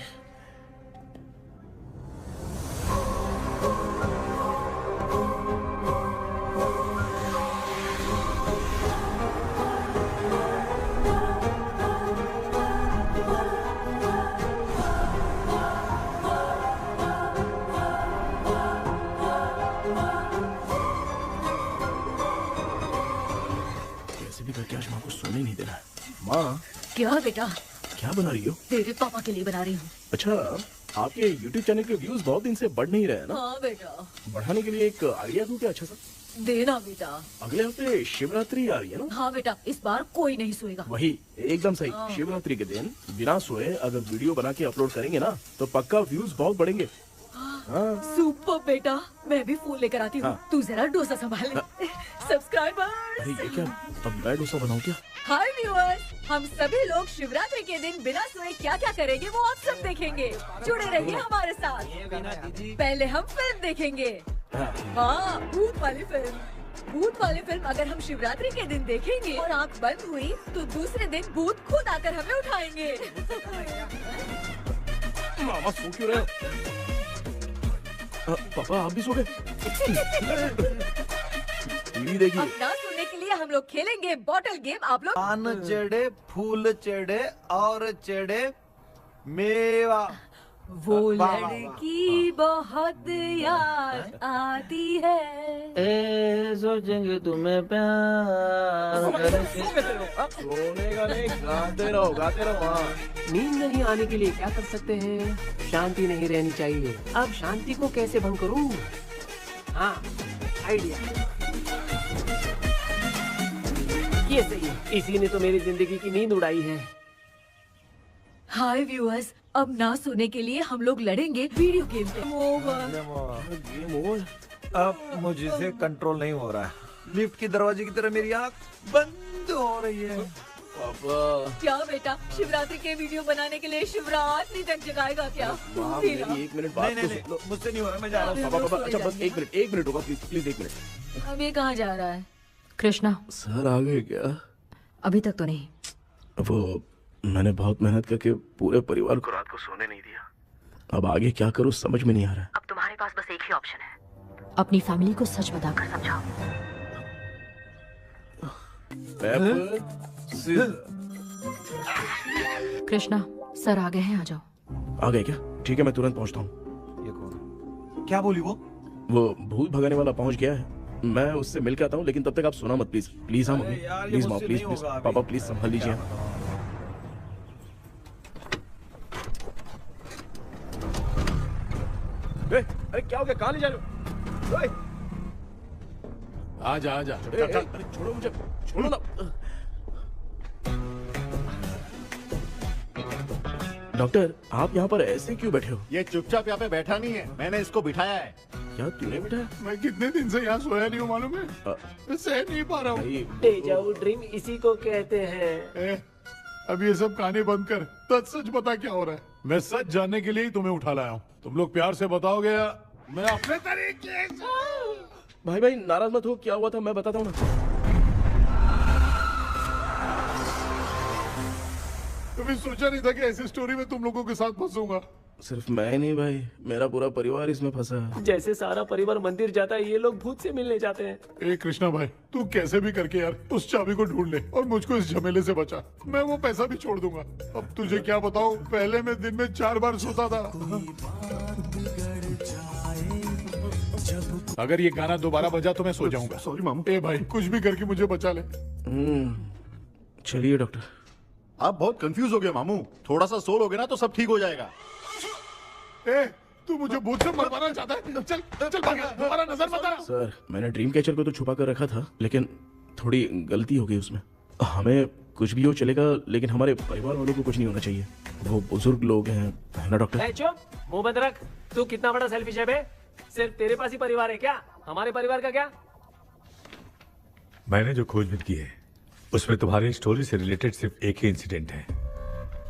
करके आज माँ को सोने नहीं देना है। माँ, क्या बेटा? क्या बना रही हो? तेरे पापा के लिए बना रही हूँ। अच्छा, आपके YouTube चैनल के व्यूज बहुत दिन से बढ़ नहीं रहे हैं ना? हाँ बेटा। बढ़ाने के लिए एक आइडिया दूं क्या अच्छा सा? देना बेटा। अगले हफ्ते शिवरात्रि आ रही है ना? हाँ बेटा, इस बार कोई नहीं सोएगा। वही, एकदम सही। हाँ। शिवरात्रि के दिन बिना सोए अगर वीडियो बना के अपलोड करेंगे ना तो पक्का व्यूज बहुत बढ़ेंगे। हाँ। सुपर बेटा, मैं भी फोन लेकर आती हूँ। हाँ। तू जरा डोसा संभाल ले। सब्सक्राइबर्स। अरे ये क्या, अब मैं डोसा बनाऊं क्या? हाय व्यूअर्स, हम सभी लोग शिवरात्रि के दिन बिना सोए क्या क्या करेंगे वो आप सब देखेंगे। जुड़े रहिए हमारे साथ। पहले हम फिल्म देखेंगे। हाँ, भूत वाली फिल्म। भूत वाली फिल्म अगर हम शिवरात्रि के दिन देखेंगे और आंख बंद हुई तो दूसरे दिन भूत खुद आकर हमें उठाएंगे। मामा सो क्यों रहे हो? पापा आप भी सो गए? टीवी देखिए। अब ना सुनने के लिए हम लोग खेलेंगे बॉटल गेम। आप लोग पान चढ़े, फूल चढ़े और चढ़े मेवा। वो वाह, वाह, वाह। लड़की बहुत याद आती है। ए सोचेंगे तुम्हें प्यार करके। सोने का नहीं, गाते रहो गाते रहो। हाँ। नींद नहीं आने के लिए क्या कर सकते हैं? शांति नहीं रहनी चाहिए। अब शांति को कैसे भंग करूं? हाँ, आइडिया। ये सही है, इसी ने तो मेरी जिंदगी की नींद उड़ाई है। हाय व्यूअर्स, अब ना सोने के लिए हम लोग लड़ेंगे वीडियो गेम पे। Game over. अब मुझसे कंट्रोल नहीं हो रहा है। लिफ्ट की दरवाजे की तरह मेरी आँख बंद हो रही है। पापा क्या बेटा, शिवरात्रि के वीडियो बनाने के लिए शिवरात्रि तक जगाएगा क्या? माँ, मेरी 1 मिनट बात तो सुन लो। मुझसे नहीं हो रहा, मैं जा रहा हूँ। पापा पापा, अच्छा बस 1 मिनट होगा, प्लीज प्लीज 1 मिनट। अब ये कहाँ जा रहा है? कृष्णा, सर आ गए क्या? अभी तक तो नहीं। वो मैंने बहुत मेहनत करके पूरे परिवार को रात को सोने नहीं दिया। अब आगे क्या करूँ समझ में नहीं आ रहा है। अब तुम्हारे पास बस एक ही ऑप्शन है। अपनी फैमिली को सच बताकर समझाओ। कृष्णा, सर आ गए हैं, आ जाओ। आ गए क्या? ठीक है, मैं तुरंत पहुंचता हूँ। ये कौन? क्या बोली वो? भूत भगाने वाला पहुंच गया है। मैं उससे मिल के आता हूँ, लेकिन तब तक आप सोना मत प्लीज। प्लीज हाँ मम्मी, प्लीज माँ, प्लीज प्लीज। पापा प्लीज संभाल लीजिए। अरे क्या हो गया, कहाँ ले जा रहे हो? आजा आजा। अरे छोड़ो मुझे, छोड़ो ना। डॉक्टर, आप यहाँ पर ऐसे क्यों बैठे हो? ये चुपचाप यहाँ पे बैठा नहीं है, मैंने इसको बिठाया है। क्या तूने बिठाया? मैं कितने दिन से यहाँ सोया नहीं हूँ मालूम है? मैं सह नहीं पा रहा हूँ। डेजा वू ड्रीम इसी को कहते हैं। अब ये सब कहानी बंद कर, सच बता क्या हो रहा है। मैं सच जानने के लिए ही तुम्हें उठा लाया हूँ। तुम लोग प्यार से बताओगे या मैं अपने तरीके से? भाई नाराज मत हो, क्या हुआ था मैं बताता हूँ ना। कभी सोचा नहीं था कि ऐसी स्टोरी में तुम लोगों के साथ फंसूंगा। सिर्फ मैं नहीं भाई, मेरा पूरा परिवार इसमें फंसा है। जैसे सारा परिवार मंदिर जाता है, ये लोग भूत से मिलने जाते हैं। ए कृष्णा भाई, तू कैसे भी करके यार उस चाबी को ढूंढ ले और मुझको इस झमेले से बचा। मैं वो पैसा भी छोड़ दूंगा। अब तुझे क्या बताऊं, पहले मैं दिन में 4 बार सोता था। अगर ये गाना दोबारा बजा तो मैं सो जाऊंगा। सॉरी मामू। ए भाई, कुछ भी करके मुझे बचा ले। चलिए डॉक्टर। आप बहुत कंफ्यूज हो गए मामू, थोड़ा सा सो लोगे ना तो सब ठीक हो जाएगा। ए, तू मुझे भूत से मरवाना चाहता है? चल चल भाग, दोबारा नजर मत आना। सर, मैंने ड्रीम कैचर को तो छुपा कर रखा था, लेकिन थोड़ी गलती हो गई उसमें। हमें कुछ भी हो चलेगा, लेकिन हमारे परिवार वालों को कुछ नहीं होना चाहिए। वो बुजुर्ग लोग हैं, है ना डॉक्टर? चुप, मुंह बंद रख। तू कितना बड़ा सेल्फिश है बे? सिर्फ तेरे पास ही परिवार है क्या? हमारे परिवार का क्या? मैंने जो खोजबीन की है उसमें तुम्हारी स्टोरी से रिलेटेड सिर्फ एक ही इंसिडेंट है।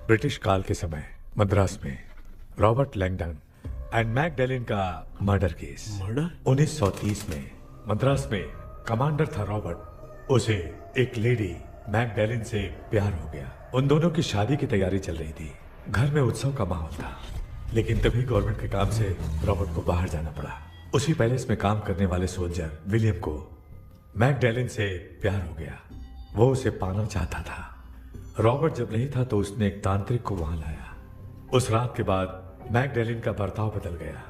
ब्रिटिश काल के समय मद्रास में रॉबर्ट लैंगडन एंड मैकडैलिन का मर्डर केस। मर्डर? 1930 में मद्रास में कमांडर था रॉबर्ट, उसे एक लेडी मैकडैलिन से प्यार हो गया। उन दोनों की शादी की तैयारी चल रही थी, घर में उत्सव का माहौल था, लेकिन तभी गवर्नमेंट के काम से रॉबर्ट को बाहर जाना पड़ा। उसी पैलेस में काम करने वाले सोल्जर विलियम को मैकडैलिन से प्यार हो गया, वो उसे पाना चाहता था। रॉबर्ट जब नहीं था तो उसने एक तांत्रिक को वहां लाया। उस रात के बाद मैकडैलिन का बर्ताव बदल गया।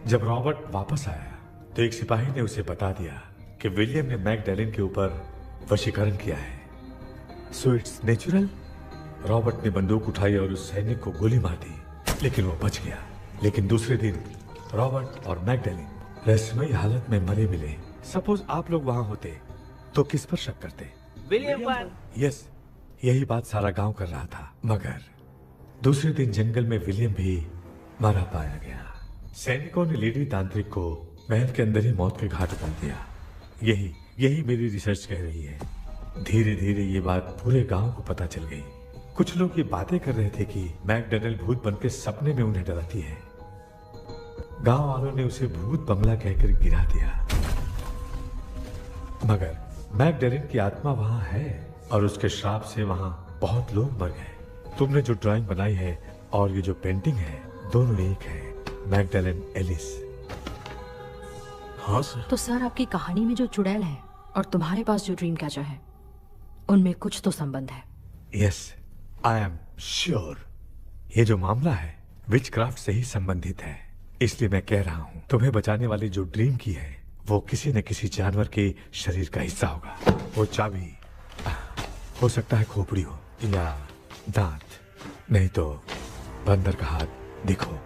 जब रॉबर्ट वापस आया तो एक सिपाही ने उसे बता दिया कि विलियम ने मैकडैलिन के ऊपर वशीकरण किया है। So it's natural. रॉबर्ट ने बंदूक उठाई और उस सैनिक को गोली मार दी, लेकिन वो बच गया। लेकिन दूसरे दिन रॉबर्ट और मैकडैलिन रहस्यमयी हालत में मरे मिले। सपोज आप लोग वहां होते तो किस पर शक करते? विलियम पर। यस, यही बात सारा गांव कर रहा था, मगर दूसरे दिन जंगल में विलियम भी मारा पाया गया। सैनिकों ने लेडी तांत्रिक को महल के अंदर ही मौत के घाट उतार दिया। यही मेरी रिसर्च कह रही है। धीरे धीरे ये बात पूरे गांव को पता चल गई। कुछ लोग ये बातें कर रहे थे कि मैकडर्नल भूत बनकर सपने में उन्हें डराती है। गांव वालों ने उसे भूत बंगला कहकर गिरा दिया, मगर मैकडर्नल की आत्मा वहां है और उसके श्राप से वहां बहुत लोग मर गए। तुमने जो ड्राइंग बनाई है और ये जो पेंटिंग है, दोनों एक है, मैकडर्नल एलिस। हाँ सर। तो सर, आपकी कहानी में जो चुड़ैल है और तुम्हारे पास जो ड्रीम कैचर है, उनमें कुछ तो संबंध है। Yes, I am sure. ये जो मामला है विचक्राफ्ट से ही संबंधित है। इसलिए मैं कह रहा हूँ, तुम्हें बचाने वाली जो ड्रीम की है वो किसी न किसी जानवर के शरीर का हिस्सा होगा। वो चाबी हो सकता है खोपड़ी हो या दांत, नहीं तो बंदर का हाथ। देखो,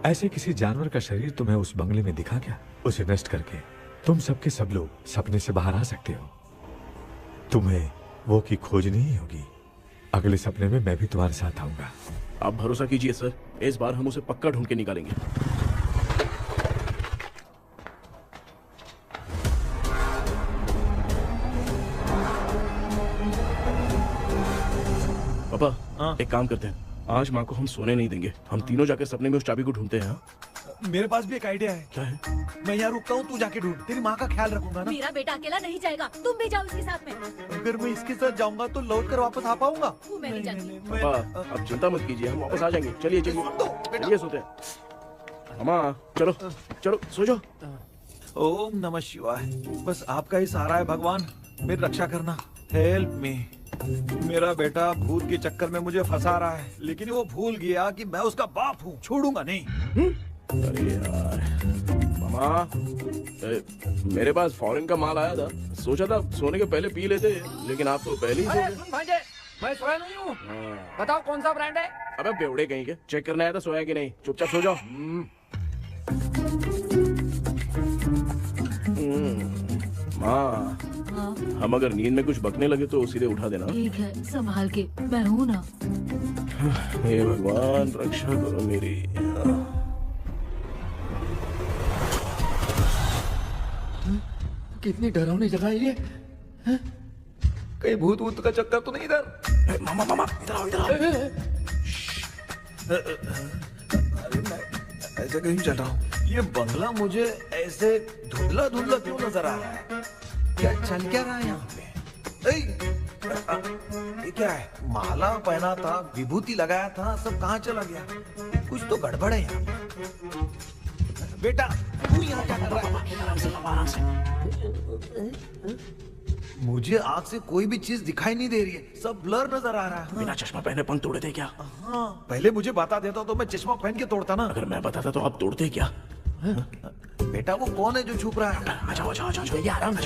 ऐसे किसी जानवर का शरीर तुम्हें उस बंगले में दिखा क्या? उसे नष्ट करके तुम सबके सब लोग सपने से बाहर आ सकते हो। तुम्हें वो की खोजनी ही होगी। अगले सपने में मैं भी तुम्हारे साथ आऊंगा। आप भरोसा कीजिए सर, इस बार हम उसे पक्का ढूंढ के निकालेंगे। पापा, एक काम करते हैं, आज माँ को हम सोने नहीं देंगे। हम तीनों जाकर सपने में उस चाबी को ढूंढते हैं। मेरे पास भी एक आइडिया है। क्या है? मैं यहाँ रुकता हूँ, तू जाके ढूंढ। तेरी माँ का ख्याल रखूंगा ना। मेरा बेटा अकेला नहीं जाएगा, तुम भी जाओ इसके साथ में। अगर मैं इसके साथ जाऊंगा तो लौट कर वापस आ पाऊंगा? वो मैं नहीं जानती। पापा, अब चिंता मत कीजिए, हम वापस आ जाएंगे। चलिए चलिए सोते हैं। अम्मा, चलो चलो सो जाओ। ओम नमः शिवाय। बस आपका ही सहारा है भगवान, मेरी रक्षा करना। Help me. मेरा बेटा भूत के चक्कर में मुझे फंसा रहा है, लेकिन वो भूल गया कि मैं उसका बाप हूँ। छोड़ूंगा नहीं। अरे यार मामा, मेरे पास फॉरेन का माल आया था, सोचा था सोने के पहले पी लेते, लेकिन आप तो पहले ही सो गए। सुन भांजे, मैं सोया नहीं हूँ। बताओ कौन सा ब्रांड है? अबे बेवड़े कहीं के, चेक करना आया था सोया कि नहीं। चुपचाप सो जाओ। माँ, हम अगर नींद में कुछ बकने लगे तो सीधे उठा देना। ठीक है, संभाल के, मैं हूँ ना। हे भगवान, रक्षा करो मेरी। कितनी डरावनी जगह है ये। कहीं भूत वूत का चक्कर तो नहीं इधर? मामा मामा, इधर आओ, इधर आओ। अरे मैं ऐसे कहीं चल रहा हूँ। ये बंगला मुझे ऐसे धुंधला धुंधला क्यों नजर आ रहा है? क्या चल क्या रहा है यहाँ पे? ये क्या है? माला पहना था, विभूति लगाया था, सब कहाँ चला गया? कुछ तो गड़बड़ है यहाँ पे। बेटा, तू यहाँ क्या कर रहा है? मुझे आँख से कोई भी चीज दिखाई नहीं दे रही है, सब ब्लर नजर आ रहा है। बिना चश्मा पहने पंख तोड़ते क्या? हाँ, पहले मुझे बता देता तो मैं चश्मा पहन के तोड़ता ना। अगर मैं बताता तो आप तोड़ते क्या? बेटा, वो कौन है जो छुप रहा है? आ जाओ, आ जाओ, आ जाओ, आराम से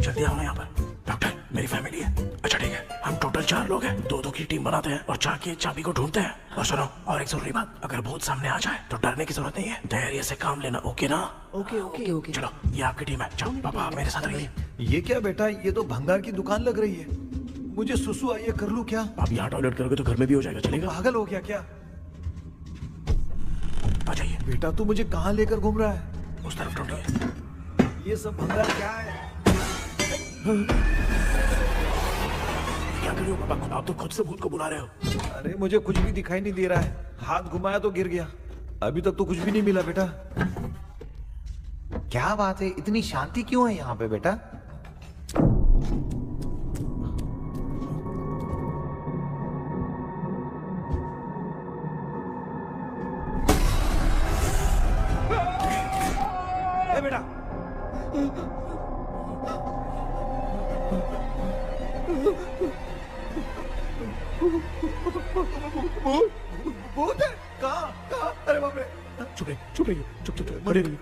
जल्दी आओ ना यहाँ पर। डॉक्टर, मेरी फैमिली है। अच्छा ठीक है, हम टोटल 4 लोग हैं। 2-2 की टीम बनाते हैं और जाके चाबी को ढूंढते हैं। और सुनो, और एक जरूरी बात, अगर भूत सामने आ जाए तो डरने की जरूरत नहीं है, धैर्य से काम लेना। ओके ना? Okay okay okay. चलो, ये आपकी टीम है। चलो पापा, आप मेरे साथ रहिए। ये क्या बेटा, ये तो भंगार की दुकान लग रही है। मुझे सुसु आई है, कर लूं क्या? आप यहाँ टॉयलेट करोगे तो घर में भी हो जाएगा, चलेगा? पागल हो गया क्या? आ जाइए। बेटा, तू मुझे कहाँ लेकर घूम रहा है? उस तरफ ढूंढिए। ये सब भंगार क्या है? क्या कर रहे हो पापा? आप तो खुद से भूत को बुला रहे हो। अरे मुझे कुछ भी दिखाई नहीं दे रहा है, हाथ घुमाया तो गिर गया। अभी तक तो कुछ भी नहीं मिला बेटा। क्या बात है, इतनी शांति क्यों है यहाँ पे बेटा? ए बेटा, भूत है? कहाँ? अरे बाप रे! चुप रहिए, चुप रहिए, चुप चुप खड़े रहिए।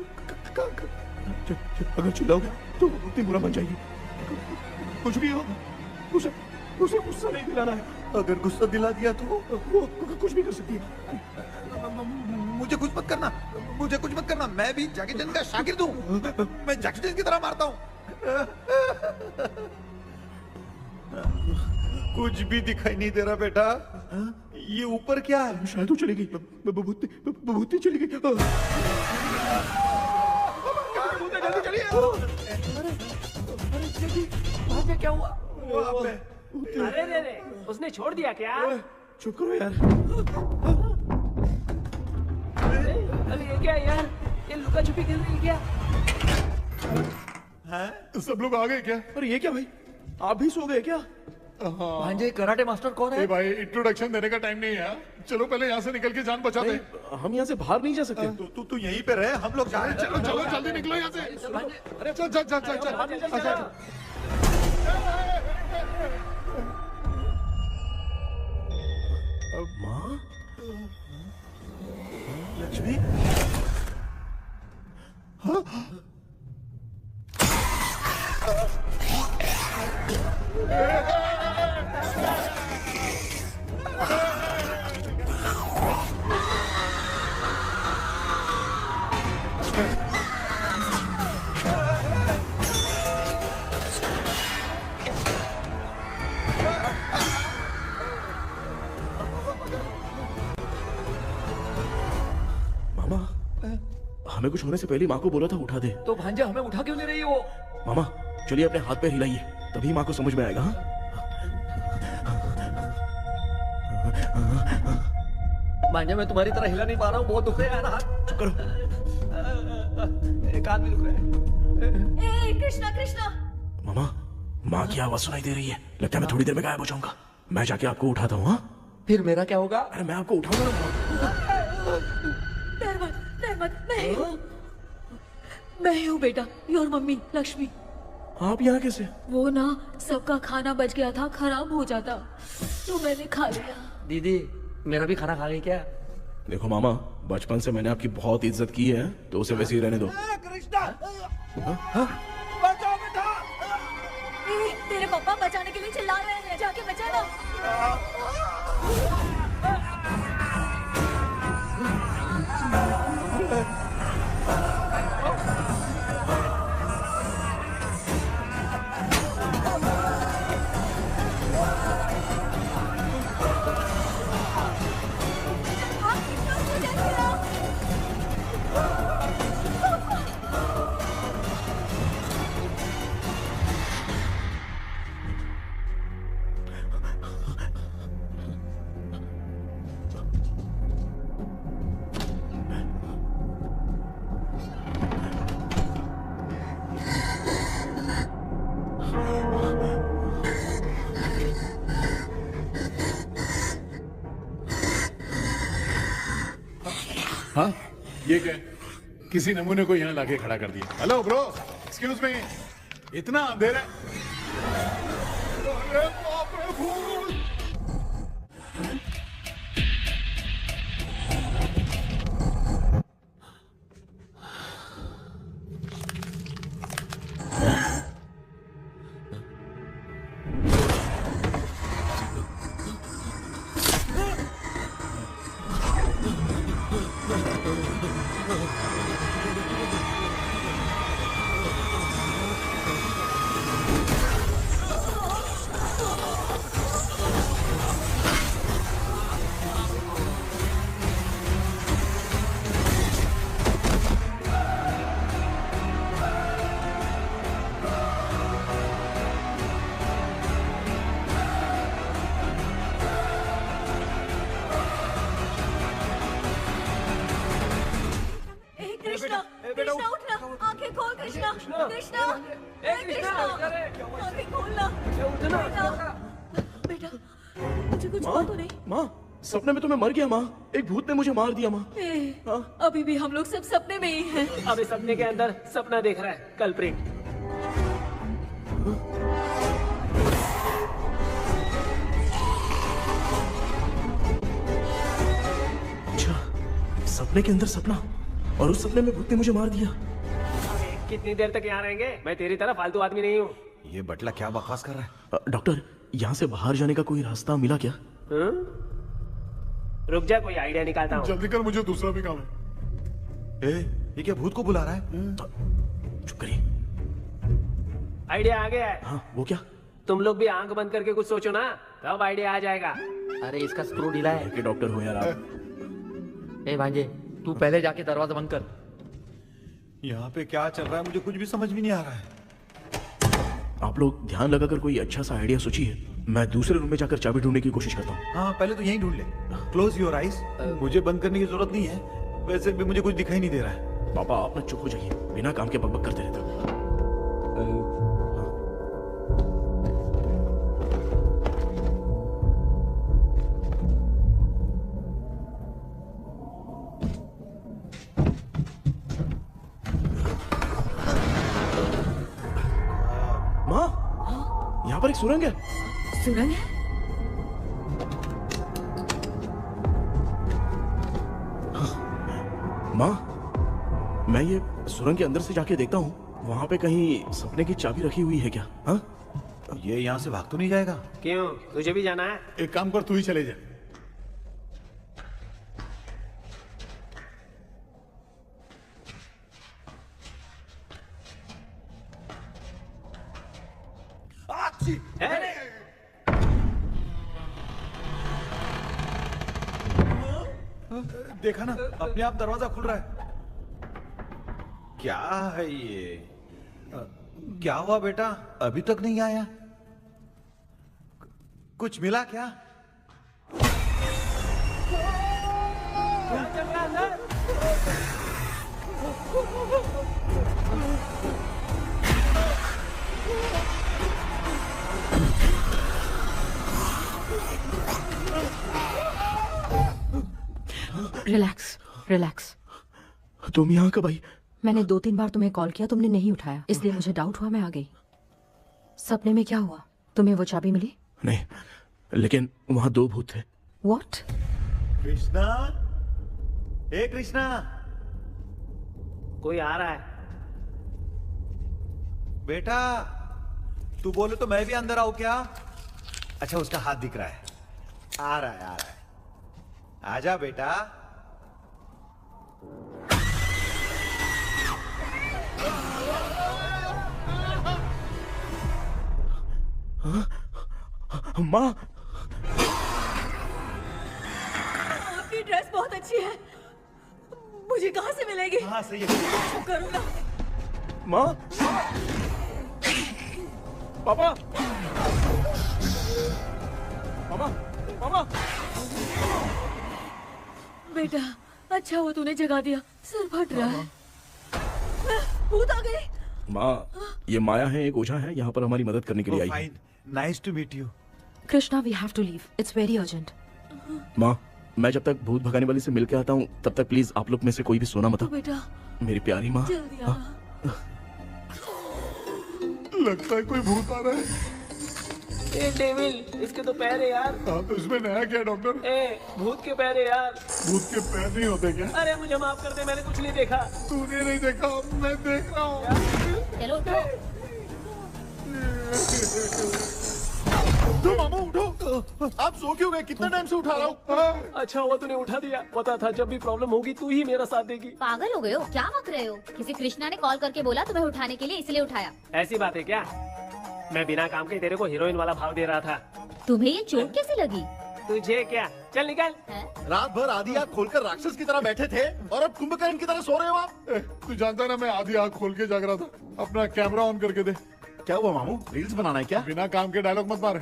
अगर चिल्लाओगे तो इतनी बुरा बन जाएगी। कुछ भी हो, उसे गुस्सा नहीं दिलाना है। अगर गुस्सा दिला दिया तो वो कुछ भी कर सकती है। मुझे कुछ मत करना, मुझे कुछ मत करना। मैं भी जैकी चैन का शागिर्द हूँ। मैं जैकी चैन की तरह मारता हूँ। कुछ भी दिखाई नहीं दे रहा बेटा। ये ऊपर क्या है? शायद वो चली गई, भूती चली गई। जल्दी चलिए। वहाँ पे क्या हुआ? अरे रे रे, उसने छोड़ दिया क्या? चुप करो यार। अरे ये क्या यार? ये लुका छुपी खेल रही है क्या? सब लोग आ गए क्या? अरे ये क्या भाई, आप भी सो गए क्या? भांजे कराटे मास्टर कौन है? भाई इंट्रोडक्शन देने का टाइम नहीं है। चलो पहले यहाँ से निकल के जान बचा दे। हम यहाँ से बाहर नहीं जा सकते। तू यहीं पे रहे, हम लोग जा रहे हैं। चलो चलो जल्दी निकलो यहाँ से। अरे चल चल चल चल चल। माँ, लक्ष्मी, मामा, हमें कुछ होने से पहले माँ को बोला था उठा दे। तो भांजे हमें उठा क्यों ले रही है वो? मामा चलिए अपने हाथ पैर हिलाइए, तभी माँ को समझ में आएगा। हाँ? भांजे मैं तुम्हारी तरह हिला नहीं पा रहा हूँ, बहुत दुख है यार हाथ। चुप करो। एक आदमी रुक रहा है। कृष्णा कृष्णा। मामा, माँ की आवाज सुनाई दे रही है, लगता है मैं थोड़ी देर में गायब हो जाऊंगा। मैं जाके आपको उठाता हूँ। हाँ, फिर मेरा क्या होगा? अरे मैं आपको उठाऊंगा। डर मत, मैं हूँ बेटा, योर मम्मी लक्ष्मी। आप यहाँ कैसे? वो ना सबका खाना बच गया था, खराब हो जाता तो मैंने खा लिया। दीदी मेरा भी खाना खा गई क्या? देखो मामा, बचपन से मैंने आपकी बहुत इज्जत की है, तो उसे वैसे ही रहने दो। कृष्णा, बचाओ बेटा। तेरे पापा बचाने के लिए चिल्ला रहे हैं, जाके बचाना। हाँ, ये क्या? किसी नमूने को यहाँ लाके खड़ा कर दिया। हेलो ब्रो, एक्सक्यूज मी, इतना अंधेरा। अरे बाप रे, भूत! कृष्णा उठना, आंखें खोल कृष्णा, कृष्णा, आंखें खोलना। बेटा, मुझे कुछ हुआ तो नहीं? माँ, सपने में तो मैं मर गया माँ, एक भूत ने मुझे मार दिया माँ। अभी भी हम लोग सब सपने में ही हैं। अभी सपने के अंदर सपना देख रहा है कल्प्रिट। अच्छा, सपने के अंदर सपना, और उस सपने में भूत ने मुझे मार दिया। कितनी देर तक यहाँ रहेंगे? मैं तेरी तरह फालतू आदमी नहीं हूँ। ये बटला क्या बकवास कर रहा है? डॉक्टर, यहाँ से बाहर जाने का कोई रास्ता मिला क्या? रुक जा, कोई आइडिया निकालता हूँ। जल्दी कर, मुझे दूसरा भी काम है। ये क्या भूत को बुला रहा है? चुप करिए। आइडिया आ गया है। हाँ, वो क्या? तुम लोग भी आंख बंद करके कुछ सोचो ना, तब आइडिया आ जाएगा। अरे इसका स्क्रू ढीला है। के डॉक्टर हो यार आप। ए भांजे, तू पहले जाके दरवाजा बंद कर। यहाँ पे क्या चल रहा है मुझे कुछ भी समझ में नहीं आ रहा है। आप लोग ध्यान लगाकर कोई अच्छा सा आइडिया सोचिए। मैं दूसरे रूम में जाकर चाबी ढूंढने की कोशिश करता हूँ। हाँ, पहले तो यहीं ढूंढ ले। Close your eyes. मुझे बंद करने की जरूरत नहीं है, वैसे भी मुझे कुछ दिखाई नहीं दे रहा है। पापा आप ना चुप हो जाइए, बिना काम के बकबक करते रहते हो। माँ, यहाँ पर एक सुरंग है। सुरंग है? माँ, मैं ये सुरंग के अंदर से जाके देखता हूँ, वहाँ पे कहीं सपने की चाबी रखी हुई है क्या? हाँ? ये यहाँ से भाग तो नहीं जाएगा? क्यों, तुझे भी जाना है? एक काम कर, तू ही चले जा। देखा ना, अपने आप दरवाजा खुल रहा है। क्या है ये? क्या हुआ बेटा, अभी तक नहीं आया? कुछ मिला क्या? Relax relax. तुम यहाँ कब आई? मैंने 2-3 बार तुम्हें कॉल किया, तुमने नहीं उठाया, इसलिए मुझे डाउट हुआ, मैं आ गई। सपने में क्या हुआ? तुम्हें वो चाबी मिली? नहीं, लेकिन वहाँ 2 भूत थे। What? कृष्णा, हे कृष्णा। कोई आ रहा है। बेटा, तू बोले तो मैं भी अंदर आऊं क्या? अच्छा, उसका हाथ दिख रहा है। आ रहा है, आ रहा है। आजा बेटा। माँ, आपकी ड्रेस बहुत अच्छी है, मुझे कहाँ से मिलेगी? हाँ, सही है। करूँगा। माँ, पापा, मामा, मामा। बेटा, अच्छा वो तूने जगा दिया, सर फट रहा है। भूत आ गई। माँ, ये माया है, एक ओझा है, यहाँ पर हमारी मदद करने के लिए आई है। Nice to meet you. Krishna, we have to leave, it's very urgent. माँ, मैं जब तक भूत भगाने वाली से मिल के आता हूँ, तब तक प्लीज आप लोग में से कोई भी सोना मत। बेटा, मेरी प्यारी माँ। जल्दी आना। लगता है कोई भूत आ रहा है। ए डेविल, इसके तो पैर है यार। हाँ, तो इसमें नया क्या डॉक्टर? ए, भूत के पैर है यार। भूत के पैर नहीं होते क्या? अरे मुझे माफ कर दे, मैंने कुछ नहीं देखा। तूने नहीं देखा, मैं देख रहा हूँ। चलो उठो। उठो मामू, उठो। आप सो क्यों गए? कितना टाइम से उठा रहा हूँ। अच्छा हुआ तूने उठा दिया, पता था जब भी प्रॉब्लम होगी तू ही मेरा साथ देगी। पागल हो गए हो क्या? बक रहे हो? किसी कृष्णा ने कॉल करके बोला तुम्हें उठाने के लिए, इसलिए उठाया। ऐसी बात है क्या? मैं बिना काम के तेरे को हीरोइन वाला भाव दे रहा था। तुम्हें ये चोट कैसे लगी? तुझे क्या? चल निकल। रात भर आधी आँख खोलकर राक्षस की तरह बैठे थे और अब कुंभकर्ण की तरह सो रहे हो आप। तू जानता ना, मैं आधी आँख खोल के जाग रहा था। अपना कैमरा ऑन करके दे। क्या हुआ मामू, रील्स बनाना है क्या? बिना काम के डायलॉग मत मार।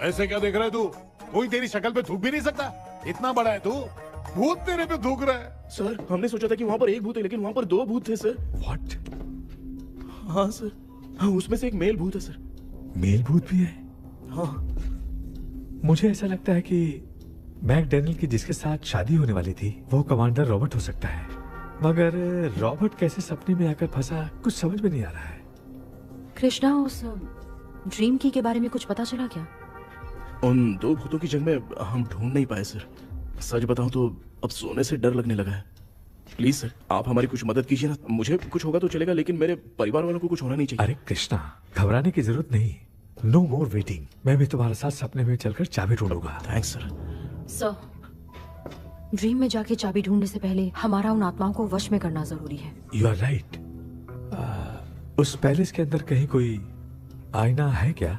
ऐसे क्या देख रहा है तू? कोई तेरी शक्ल पे थूक भी नहीं सकता, इतना बड़ा है तू। भूत तेरे पे थूक रहा है। सर, हमने सोचा था कि वहाँ पर एक भूत है, लेकिन वहाँ पर 2 भूत थे सर। व्हाट? हाँ सर, हाँ, उसमें से एक मेल भूत है सर। मेल भूत भी है? हाँ। मुझे ऐसा लगता है कि मैकडैनियल की जिसके साथ शादी होने वाली थी वो कमांडर रॉबर्ट हो सकता है, मगर रॉबर्ट कैसे सपने में आकर फंसा कुछ समझ में नहीं आ रहा है। कृष्णा, उस ड्रीम की के बारे में कुछ पता चला क्या? उन 2 भूतों की जंग में हम ढूंढ नहीं पाए सर। सच बताऊं तो अब सोने से डर लगने लगा है। प्लीज सर, आप हमारी कुछ मदद कीजिए ना। मुझे कुछ होगा तो चलेगा, लेकिन मेरे परिवार वालों को कुछ होना नहीं चाहिए। अरे कृष्णा, घबराने की जरूरत नहीं। No more waiting. मैं भी तुम्हारे साथ सपने में चलकर चाबी ढूंढूंगा। Thanks sir. सर, ड्रीम में जाके चाबी ढूंढने से पहले हमारा उन आत्माओं को वश में करना जरूरी है। You are right. उस पैलेस के अंदर कहीं कोई आईना है क्या?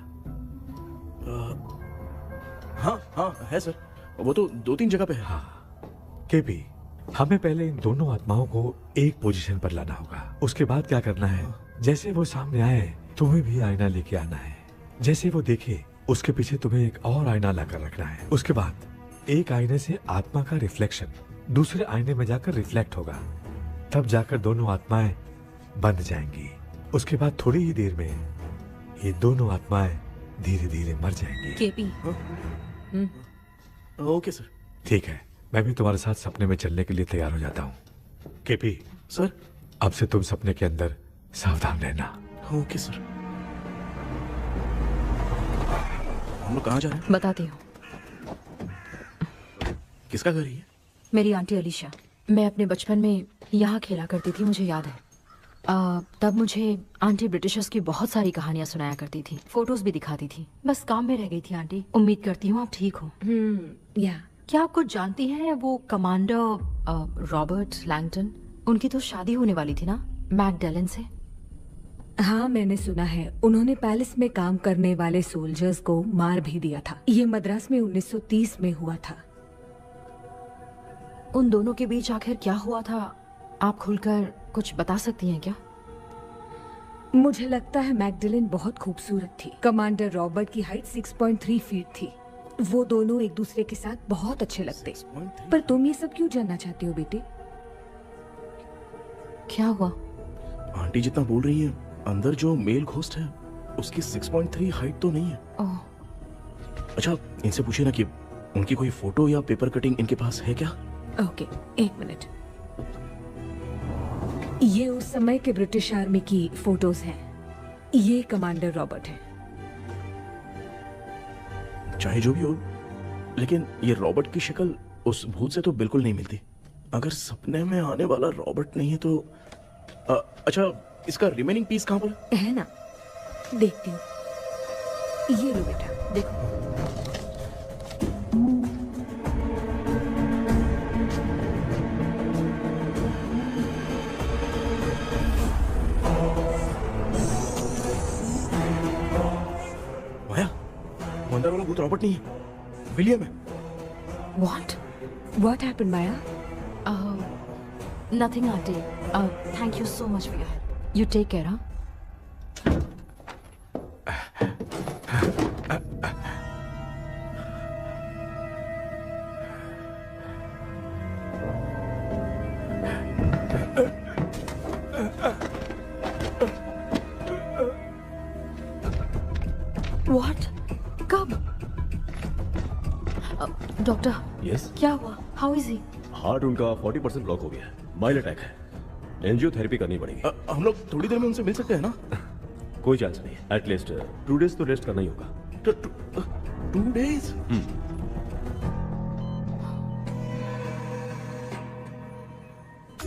हाँ हाँ है सर, वो तो 2-3 जगह पे है। हाँ केपी, हमें पहले इन दोनों आत्माओं को एक पोजीशन पर लाना होगा। उसके बाद क्या करना है, जैसे वो सामने आए तुम्हें भी आईना लेके आना है। जैसे वो देखे उसके पीछे तुम्हें एक और आईना लाकर रखना है। उसके बाद एक आईने से आत्मा का रिफ्लेक्शन दूसरे आईने में जाकर रिफ्लेक्ट होगा, तब जाकर दोनों आत्माएं बंध जाएंगी। उसके बाद थोड़ी ही देर में ये दोनों आत्माएं धीरे धीरे मर जाएंगी। केपी। Okay sir. ठीक है, मैं भी तुम्हारे साथ सपने में चलने के लिए तैयार हो जाता हूँ। केपी सर, अब से तुम सपने के अंदर सावधान रहना। Okay sir. हम लोग कहाँ जा रहे हैं? बताती हूँ। किसका घर है ये? मेरी आंटी अलीशा। मैं अपने बचपन में यहाँ खेला करती थी, मुझे याद है। तब मुझे आंटी ब्रिटिशर्स की बहुत सारी कहानियाँ सुनाया करती थी, फोटोज भी दिखाती थी। बस काम में रह गई थी आंटी। उम्मीद करती हूँ आप ठीक हो। या क्या आप कुछ जानती हैं वो कमांडर रॉबर्ट लैंगटन? उनकी तो शादी होने वाली थी ना मैकडलेन से। हाँ, मैंने सुना है उन्होंने पैलेस में काम करने वाले सोल्जर्स को मार भी दिया था। ये मद्रास में 1930 में हुआ था। उन दोनों के बीच आखिर क्या हुआ था, आप खुलकर कुछ बता सकती हैं क्या? मुझे लगता है मैकडलेन बहुत खूबसूरत थी। कमांडर रॉबर्ट की हाइट 6.3 फीट थी। वो दोनों एक दूसरे के साथ बहुत अच्छे लगते। पर तुम ये सब क्यों जानना चाहते हो बेटे? क्या हुआ? आंटी जितना बोल रही है, अंदर जो मेल घोस्ट है उसकी 6.3 हाइट तो नहीं है। अच्छा, इनसे पूछिए ना कि उनकी कोई फोटो या पेपर कटिंग इनके पास है क्या? ओके, एक मिनट। ये उस समय के ब्रिटिश आर्मी की फोटोज हैं। ये कमांडर रॉबर्ट है। चाहे जो भी हो, लेकिन ये रॉबर्ट की शक्ल उस भूत से तो बिल्कुल नहीं मिलती। अगर सपने में आने वाला रॉबर्ट नहीं है तो अच्छा, इसका रिमेनिंग पीस कहाँ पर है? ना, देखती हूँ। ये लो बेटा, देखो। अंदर वाला भूत रॉबर्ट नहीं है, विलियम है। What happened, Maya? Nothing, auntie. Thank you so much for your help. You take care, huh? What? कब? डॉक्टर। यस। क्या हुआ? How is he? हार्ट उनका 40% ब्लॉक हो गया है। माइल्ड अटैक है। एंजियोथेरेपी करनी पड़ेगी। हम लोग थोड़ी देर में उनसे मिल सकते हैं ना? कोई चांस नहीं है। एटलीस्ट 2 डेज तो रेस्ट करना ही होगा। 2 डेज?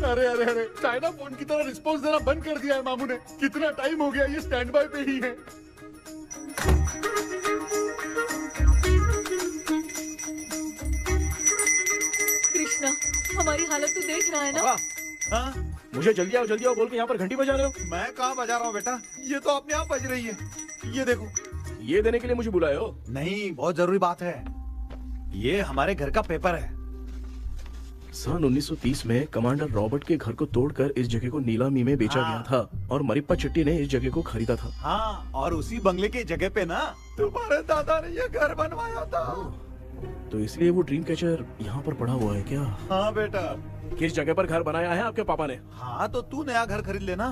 अरे अरे अरे, चाइना फोन की तरह रिस्पॉन्स देना बंद कर दिया है मामू ने। कितना टाइम हो गया, ये स्टैंड बाय पे ही है। कृष्णा, हमारी हालत तो देख रहा है ना? हाँ? मुझे जल्दी आओ बोल के यहाँ पर घंटी बजा रहे हो। मैं कहाँ बजा रहा हूँ बेटा, ये तो अपने आप बज रही है। ये देखो। ये देने के लिए मुझे बुलाए हो? नहीं, बहुत जरूरी बात है। ये हमारे घर का पेपर है। सन 1930 में कमांडर रॉबर्ट के घर को तोड़कर इस जगह को नीलामी में बेचा गया था और मरिप्पा चिट्टी ने इस जगह को खरीदा था। हाँ, और उसी बंगले की जगह पे ना तुम्हारे दादा ने ये घर बनवाया था। तो इसलिए वो ड्रीम कैचर यहाँ पर पड़ा हुआ है क्या? हाँ बेटा। किस जगह पर घर बनाया है आपके पापा ने? हाँ, तो तू नया घर खरीद लेना।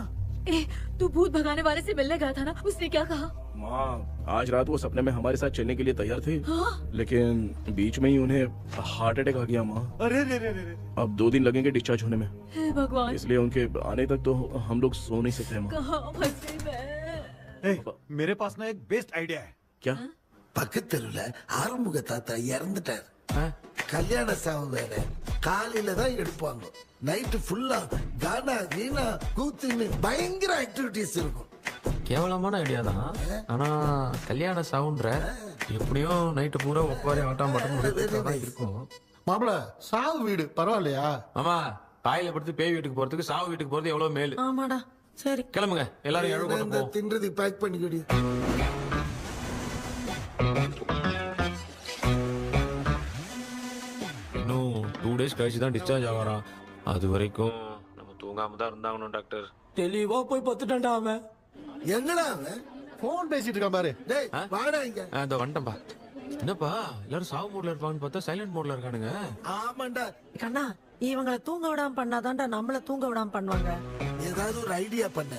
तू भूत भगाने वाले से मिलने गया था ना, उसने क्या कहा? माँ, आज रात वो सपने में हमारे साथ चलने के लिए तैयार थे। हाँ? लेकिन बीच में ही उन्हें हार्ट अटैक आ गया माँ। अरे रे रे रे। अब 2 दिन लगेंगे डिस्चार्ज होने में। हे भगवान। इसलिए उनके आने तक तो हम लोग सो नहीं सकते माँ। कहाँ फंसे मैं? मेरे पास ना एक बेस्ट आइडिया है। क्या? பக்கத்தெருவுல ஆறுமுக தாத்தா இறந்துட்டார். கல்யாண சாவு வேற. காலையில தான் எடுப்பாங்க. நைட் ஃபுல்லா கானா வீணா கூத்துன்னு பயங்கர ஆக்டிவிட்டிஸ் இருக்கும். கேவலமான ஐடியா தான். ஆனா கல்யாண சாவுன்ற எப்படியோ நைட்டு பூரா ஒப்பாரி ஆட்டம் பாட்டம் இருக்கும். மாப்பிள, சாவு வீடு பரவாயில்லையா? மாமா, காயில படுத்து பேய் வீட்டுக்கு போறதுக்கு சாவு வீட்டுக்கு போறது எவ்வளவு மேல். ஆமாடா, சரி கிளம்புங்க எல்லாரும் எழு கொண்டு போ தின்றது பேக் பண்ணிக்கடி. இன்னும் 2 days கழிச்சு தான் டிஸ்சார்ஜ் ஆவாராம். அது வரைக்கும் நம்ம தூங்காம தான் இருந்தாங்கணும் டாக்டர். தெளிவா போய் பத்துட்டான்டா அவன். எங்கடா அவன்? போன் பேசிட்டு இருக்கான் பாரு. டேய் வாடா இங்க. இந்த வந்துட்டேன்பா. என்னப்பா எல்லாரும் சாவு மோட்ல இருப்பாங்கன்னு பார்த்தா சைலண்ட் மோட்ல இருக்கானுங்க. ஆமாண்டா. கண்ணா இவங்கள தூங்க விடாம பண்ணாதான்டா நம்மள தூங்க விடாம பண்ணுவாங்க. ஏதாவது ஒரு ஐடியா பண்ண.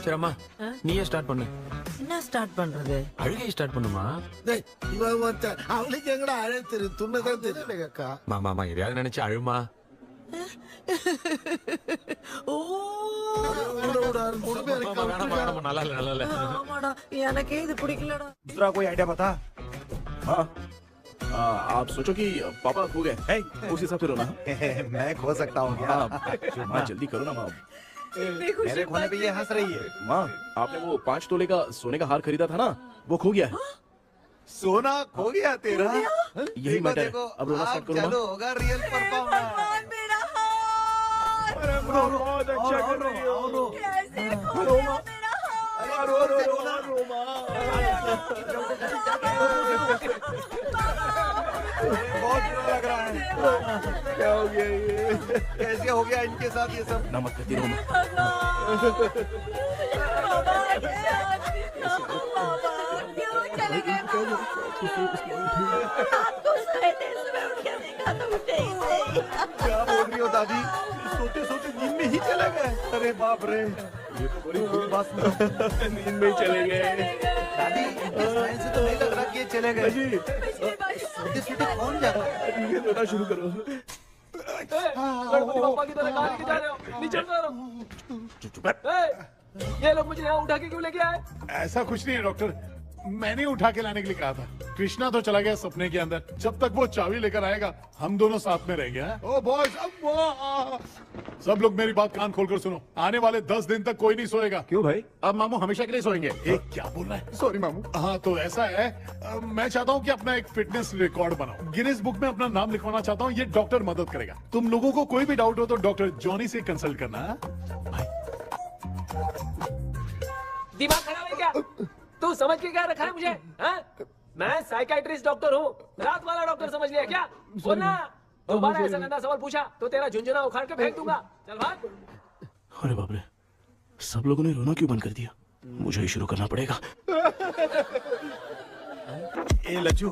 சரி அம்மா நீயே ஸ்டார்ட் பண்ணு. என்ன ஸ்டார்ட் பண்றது? அழுகை ஸ்டார்ட் பண்ணுமா? டேய் இவன் ஒருத்தன் அவளுக்கு எங்கடா அழ தெரியும், துண்ணதான் தெரியும் அக்கா. மாமா எதையாவது நினைச்சு அழுமா. ஓ நல்லா இல்ல ஆமாடா எனக்கே இது பிடிக்கலடா. दूसरा कोई आइडिया बता। हाँ आप सोचो कि पापा खो गए उस हिसाब से रोना। मैं खो सकता हूँ क्या? माँ जल्दी करो ना माँ। मेरे खोने पे ये हंस रही है। माँ आपने वो 5 तोले का सोने का हार खरीदा था ना, वो खो गया है। सोना खो गया तेरा? यही मैटर है। अब रोना स्टार्ट करो चलो होगा रियल परफॉर्मेंस। बहुत अच्छा कर रही हो। कैसे खो गया मेरा हार? रो बहुत बुरा लग रहा है। क्या हो गया ये? कैसे हो गया इनके साथ ये सब? नमक करती रहो। क्यों चले गए? आपको सोए थे, सुबह उठ के देखा तो उठे ही नहीं। क्या बोल रही हो दादी? सोते सोते नींद में ही चले गए? अरे बाप रे, ये तो बड़ी बुरी बात। नींद में ही चले गए। दादी इनके साइन से तो नहीं लग रहा कि ये चले गए। सोते सोते कौन जाता है? रोना शुरू करो। पापा की तरह कहाँ लेके जा रहे हो? नीचे उतारो। ये लोग मुझे यहाँ उठा के क्यों लेके आए? ऐसा कुछ नहीं है डॉक्टर, मैंने उठा के लाने के लिए कहा था। कृष्णा तो चला गया सपने के अंदर, जब तक वो चाबी लेकर आएगा हम दोनों साथ में रहेंगे। ओ बॉयज, सब लोग मेरी बात कान खोलकर सुनो, आने वाले 10 दिन तक कोई नहीं सोएगा। क्यों भाई? अब मामू हमेशा के लिए सोएंगे। क्या बोल रहा है? सॉरी मामू। हाँ तो ऐसा है, मैं चाहता हूँ कि अपना एक फिटनेस रिकॉर्ड बनाओ, गिनीज बुक में अपना नाम लिखवाना चाहता हूँ। ये डॉक्टर मदद करेगा। तुम लोगों को कोई भी डाउट हो तो डॉक्टर जॉनी से कंसल्ट करना। दिमाग खराब है क्या? तू समझ के क्या रखा है मुझे? हाँ? मैं साइकाइट्रिस्ट डॉक्टर हूँ, रात वाला डॉक्टर समझ लिया क्या? बोलना, दोबारा ऐसा गंदा सवाल पूछा तो तेरा झुंझुना उखाड़ के फेंक दूंगा। चल भाग। अरे बाप रे, सब लोगों ने रोना क्यों बंद कर दिया? मुझे ही शुरू करना पड़ेगा। ए लज्जू,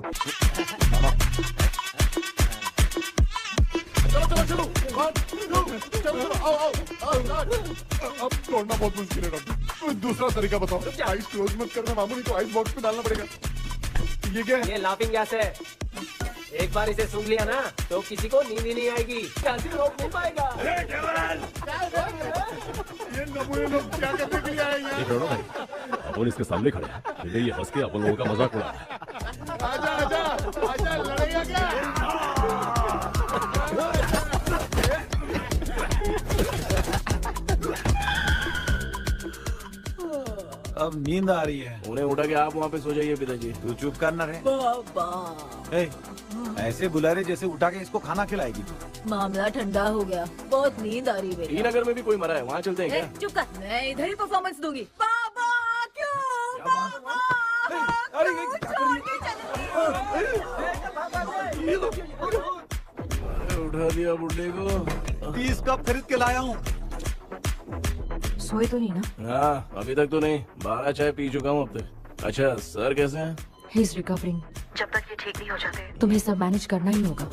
चलो अब तोड़ना बहुत मुश्किल है डॉक्टर, दूसरा तरीका बताओ। आइस क्लोज मत करना मामू, नहीं तो आइस बॉक्स में डालना पड़ेगा। ये क्या है? ये लाफिंग गैस है, एक बार इसे सूंघ लिया ना तो किसी को नींद ही नहीं आएगी, हंसी रोक नहीं पाएगा। ये नमूने लोग क्या करने के लिए आए हैं? भाई अपन इसके सामने खड़े हैं, ये हंस के अपन लोगों का मजाक उड़ा रहा है। आजा आजा आजा, लड़ेगा क्या? अब नींद आ रही है। उन्हें उठा के आप वहाँ पे सो जाइए पिताजी। तू चुप करना रे। बाबा ऐसे बुला रहे जैसे उठा के इसको खाना खिलाएगी। मामला ठंडा हो गया, बहुत नींद आ रही है। श्रीनगर में भी कोई मरा है, वहाँ चलते हैं क्या? चुप कर, मैं इधर ही परफॉर्मेंस दूंगी। पापा क्यों? पापा उठा दिया बुड्ढे को। 30 कप खरीद के लाया हूँ। सोए तो नहीं ना? हाँ अभी तक तो नहीं, 12 चाय पी चुका हूँ अब तक। अच्छा सर कैसे हैं? He is recovering. जब तक ये ठीक नहीं हो जाते तुम्हें सब मैनेज करना ही होगा।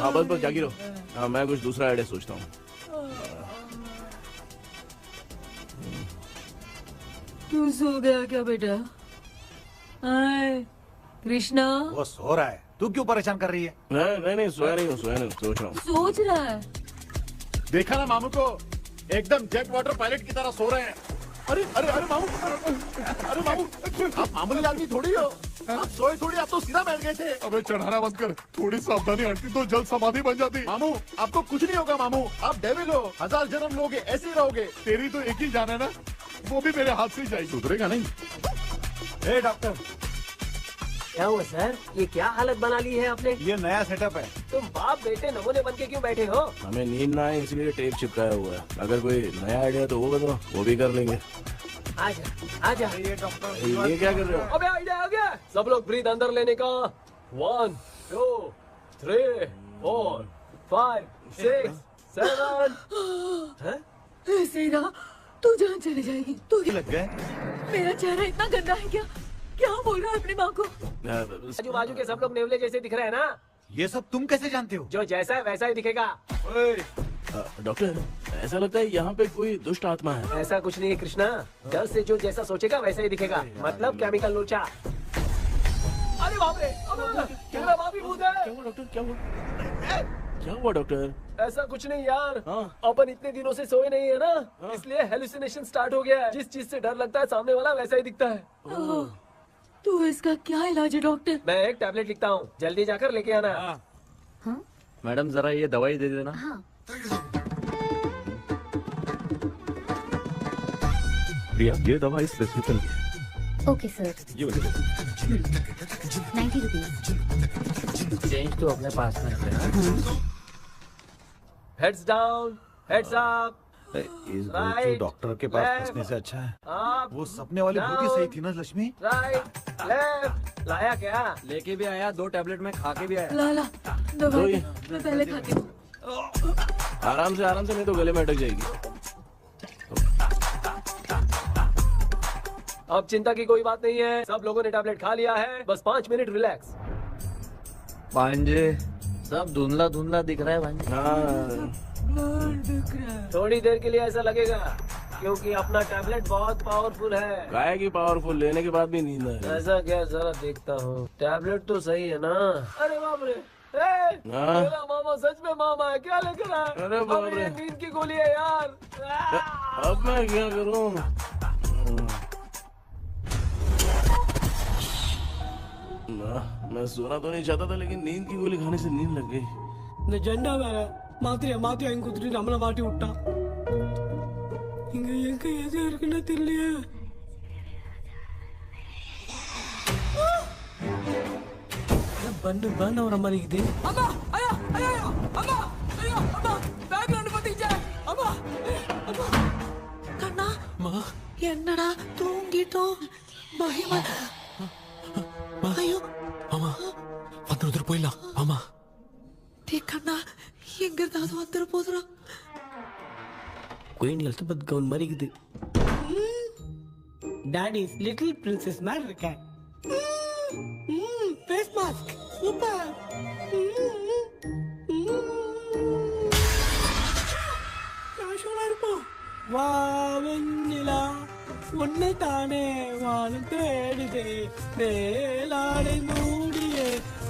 हाँ बस बस जागी रहो। हाँ मैं कुछ दूसरा आइडिया सोचता हूँ। तू सो गया क्या बेटा? कृष्णा वो सो रहा है, तू क्यों परेशान कर रही है? नहीं सोया नहीं हूँ, सोच रहा हूँ। सोच रहा है। देखा ना मामू को, एकदम जेट वाटर पायलट की तरह सो रहे हैं। अरे अरे अरे मामू, अरे मामू, आप मामूली आदमी थोड़ी हो, आप सोए थोड़ी, आप तो सीधा बैठ गए थे। अबे चढ़ाना बंद कर, थोड़ी सावधानी हटती तो जल्द समाधि बन जाती। मामू आपको कुछ नहीं होगा मामू, आप डेविल हो, 1000 जन्म लोगे ऐसे ही रहोगे। तेरी तो एक ही जान है ना, वो भी मेरे हाथ से ही जाएगी। सुधरेगा नहीं। ए डॉक्टर, क्या हुआ सर? ये क्या हालत बना ली है आपने? ये नया सेटअप है। तुम बाप बेटे नमूने बन के क्यों बैठे हो? हमें नींद ना आए इसलिए टेप चिपकाया हुआ है। अगर कोई नया आइडिया तो वो बताओ, वो भी कर लेंगे। आजा आजा। ये डॉक्टर ये क्या कर रहे हो? अबे आइडिया आ गया। सब लोग ब्रीथ अंदर लेने का। 1 2 3 4 5 6 7। ऐसे ही रहा तू जान चली जाएगी। तू लग गए। मेरा चेहरा इतना गंदा है क्या? क्या बोल रहा है अपनी माँ को? आजू बाजू के सब लोग नेवले जैसे दिख रहे हैं ना? ये सब तुम कैसे जानते हो? जो जैसा है वैसा ही दिखेगा। डॉक्टर, ऐसा लगता है यहाँ पे कोई दुष्ट आत्मा है। ऐसा कुछ नहीं है कृष्णा, डर से जो जैसा सोचेगा वैसा ही दिखेगा। मतलब केमिकल लोचा। अरे बाप रे, मेरा बाप ही भूत है। क्या हुआ डॉक्टर? क्या हुआ डॉक्टर? ऐसा कुछ नहीं यार, अपन इतने दिनों से सोए नहीं है ना, इसलिए हेलुसिनेशन स्टार्ट हो गया है। जिस चीज से डर लगता है सामने वाला वैसा ही दिखता है। तो इसका क्या इलाज है डॉक्टर? मैं एक टैबलेट लिखता हूँ, जल्दी जाकर लेके आना। मैडम जरा ये दवाई दे देना। प्रिया, ये दवा इस प्रिस्क्रिप्शन की है। Okay sir. ये वाली। 90 रुपीज। चेंज तो अपने पास में है। Heads down, heads up. इस भूत डॉक्टर के पास फंसने से अच्छा है वो सपने वाली भूत ही सही थी ना लक्ष्मी। Right left. लाया क्या? लेके भी आया, 2 टैबलेट में खा के भी आया। ला दवाई मैं पहले खाती हूँ। आराम से नहीं तो गले में अटक जाएगी। अब चिंता की कोई बात नहीं है, सब लोगों ने टैबलेट खा लिया है। बस 5 मिनट रिलैक्स। भांजे सब धुंधला धुंधला दिख रहा है भांजे। थोड़ी देर के लिए ऐसा लगेगा क्योंकि अपना टैबलेट बहुत पावरफुल है। गाय की पावरफुल लेने के बाद भी नींद है। ऐसा क्या? जरा देखता हूँ। टैबलेट तो सही है ना? अरे बाप रे, मेरा मामा सच में मामा है। क्या लेकर आया? अरे बाप रे, नींद की गोली है यार। अब मैं क्या करूँ? मैं सोना तो नहीं चाहता था, लेकिन नींद की गोली खाने से नींद लग गई। நிஜண்டா வேற மாத்திரை வாங்கி கொடுத்துட்டு நம்மள மாட்டி விட்டான். இங்க எங்க எது இருக்குன்னு தெரியலையே. பண்ண வர மாதிரி இருக்குது. அம்மா ஐயா ஐயா அம்மா ஐயா அம்மா பேக்ரவுண்ட் பத்திச்சே அம்மா அம்மா கண்ணா அம்மா என்னடா தூங்கிட்டோம் பயமா ஐயோ அம்மா வந்து போயிடலாம் அம்மா கண்ணா எங்க இருந்தாவது வந்துட போதுரா குயின் எலிசபெத் கவுன் மாதிரி இருக்குது டாடி லிட்டில் பிரின்சஸ் மாதிரி இருக்கேன் ஃபேஸ் மாஸ்க் சூப்பர் கேஷுவலா இருப்போம் வா வெண்ணிலா உன்னை தானே வானம் தேடுதே மேலாடை மூடியே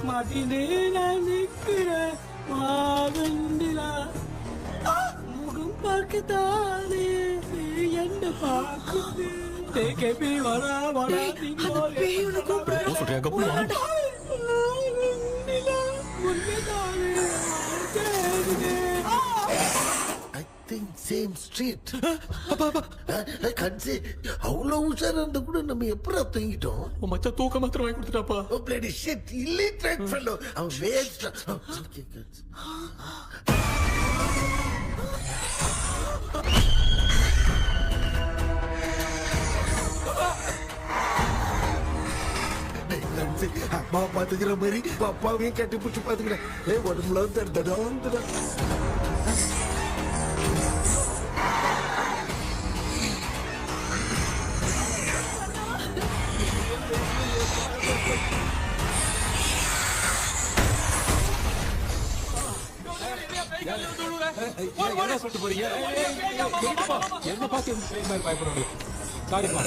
மாட்டினே நான் நிற்கிறேன் வா வெண்ணிலா முகம் பார்க்கத்தானே என்ன பார்க்குது தேக்கே வரா வரா நீங்க கூப்பிடுறேன் சேம் ஸ்ட்ரீட் கன்சி அவ்வளவு உஷாரா இருந்தா கூட நம்ம எப்படா தூங்கிட்டோம் மச்சா தூக்க மாத்திரம் வாங்கி கொடுத்துட்டாப்பா பிளடி ஷிட் இல்லிட்ரேட் ஃபெல்லோ அவன் வேஸ்ட் அம்மா பாத்துக்கிற மாதிரி அப்பாவையும் கட்டி பிடிச்சி பாத்துக்கிறேன் உடம்புல தடா என்ன சொல்லிட்டு போறீங்க என்ன பார்த்து பயப்படுறீங்க சாரிப்பா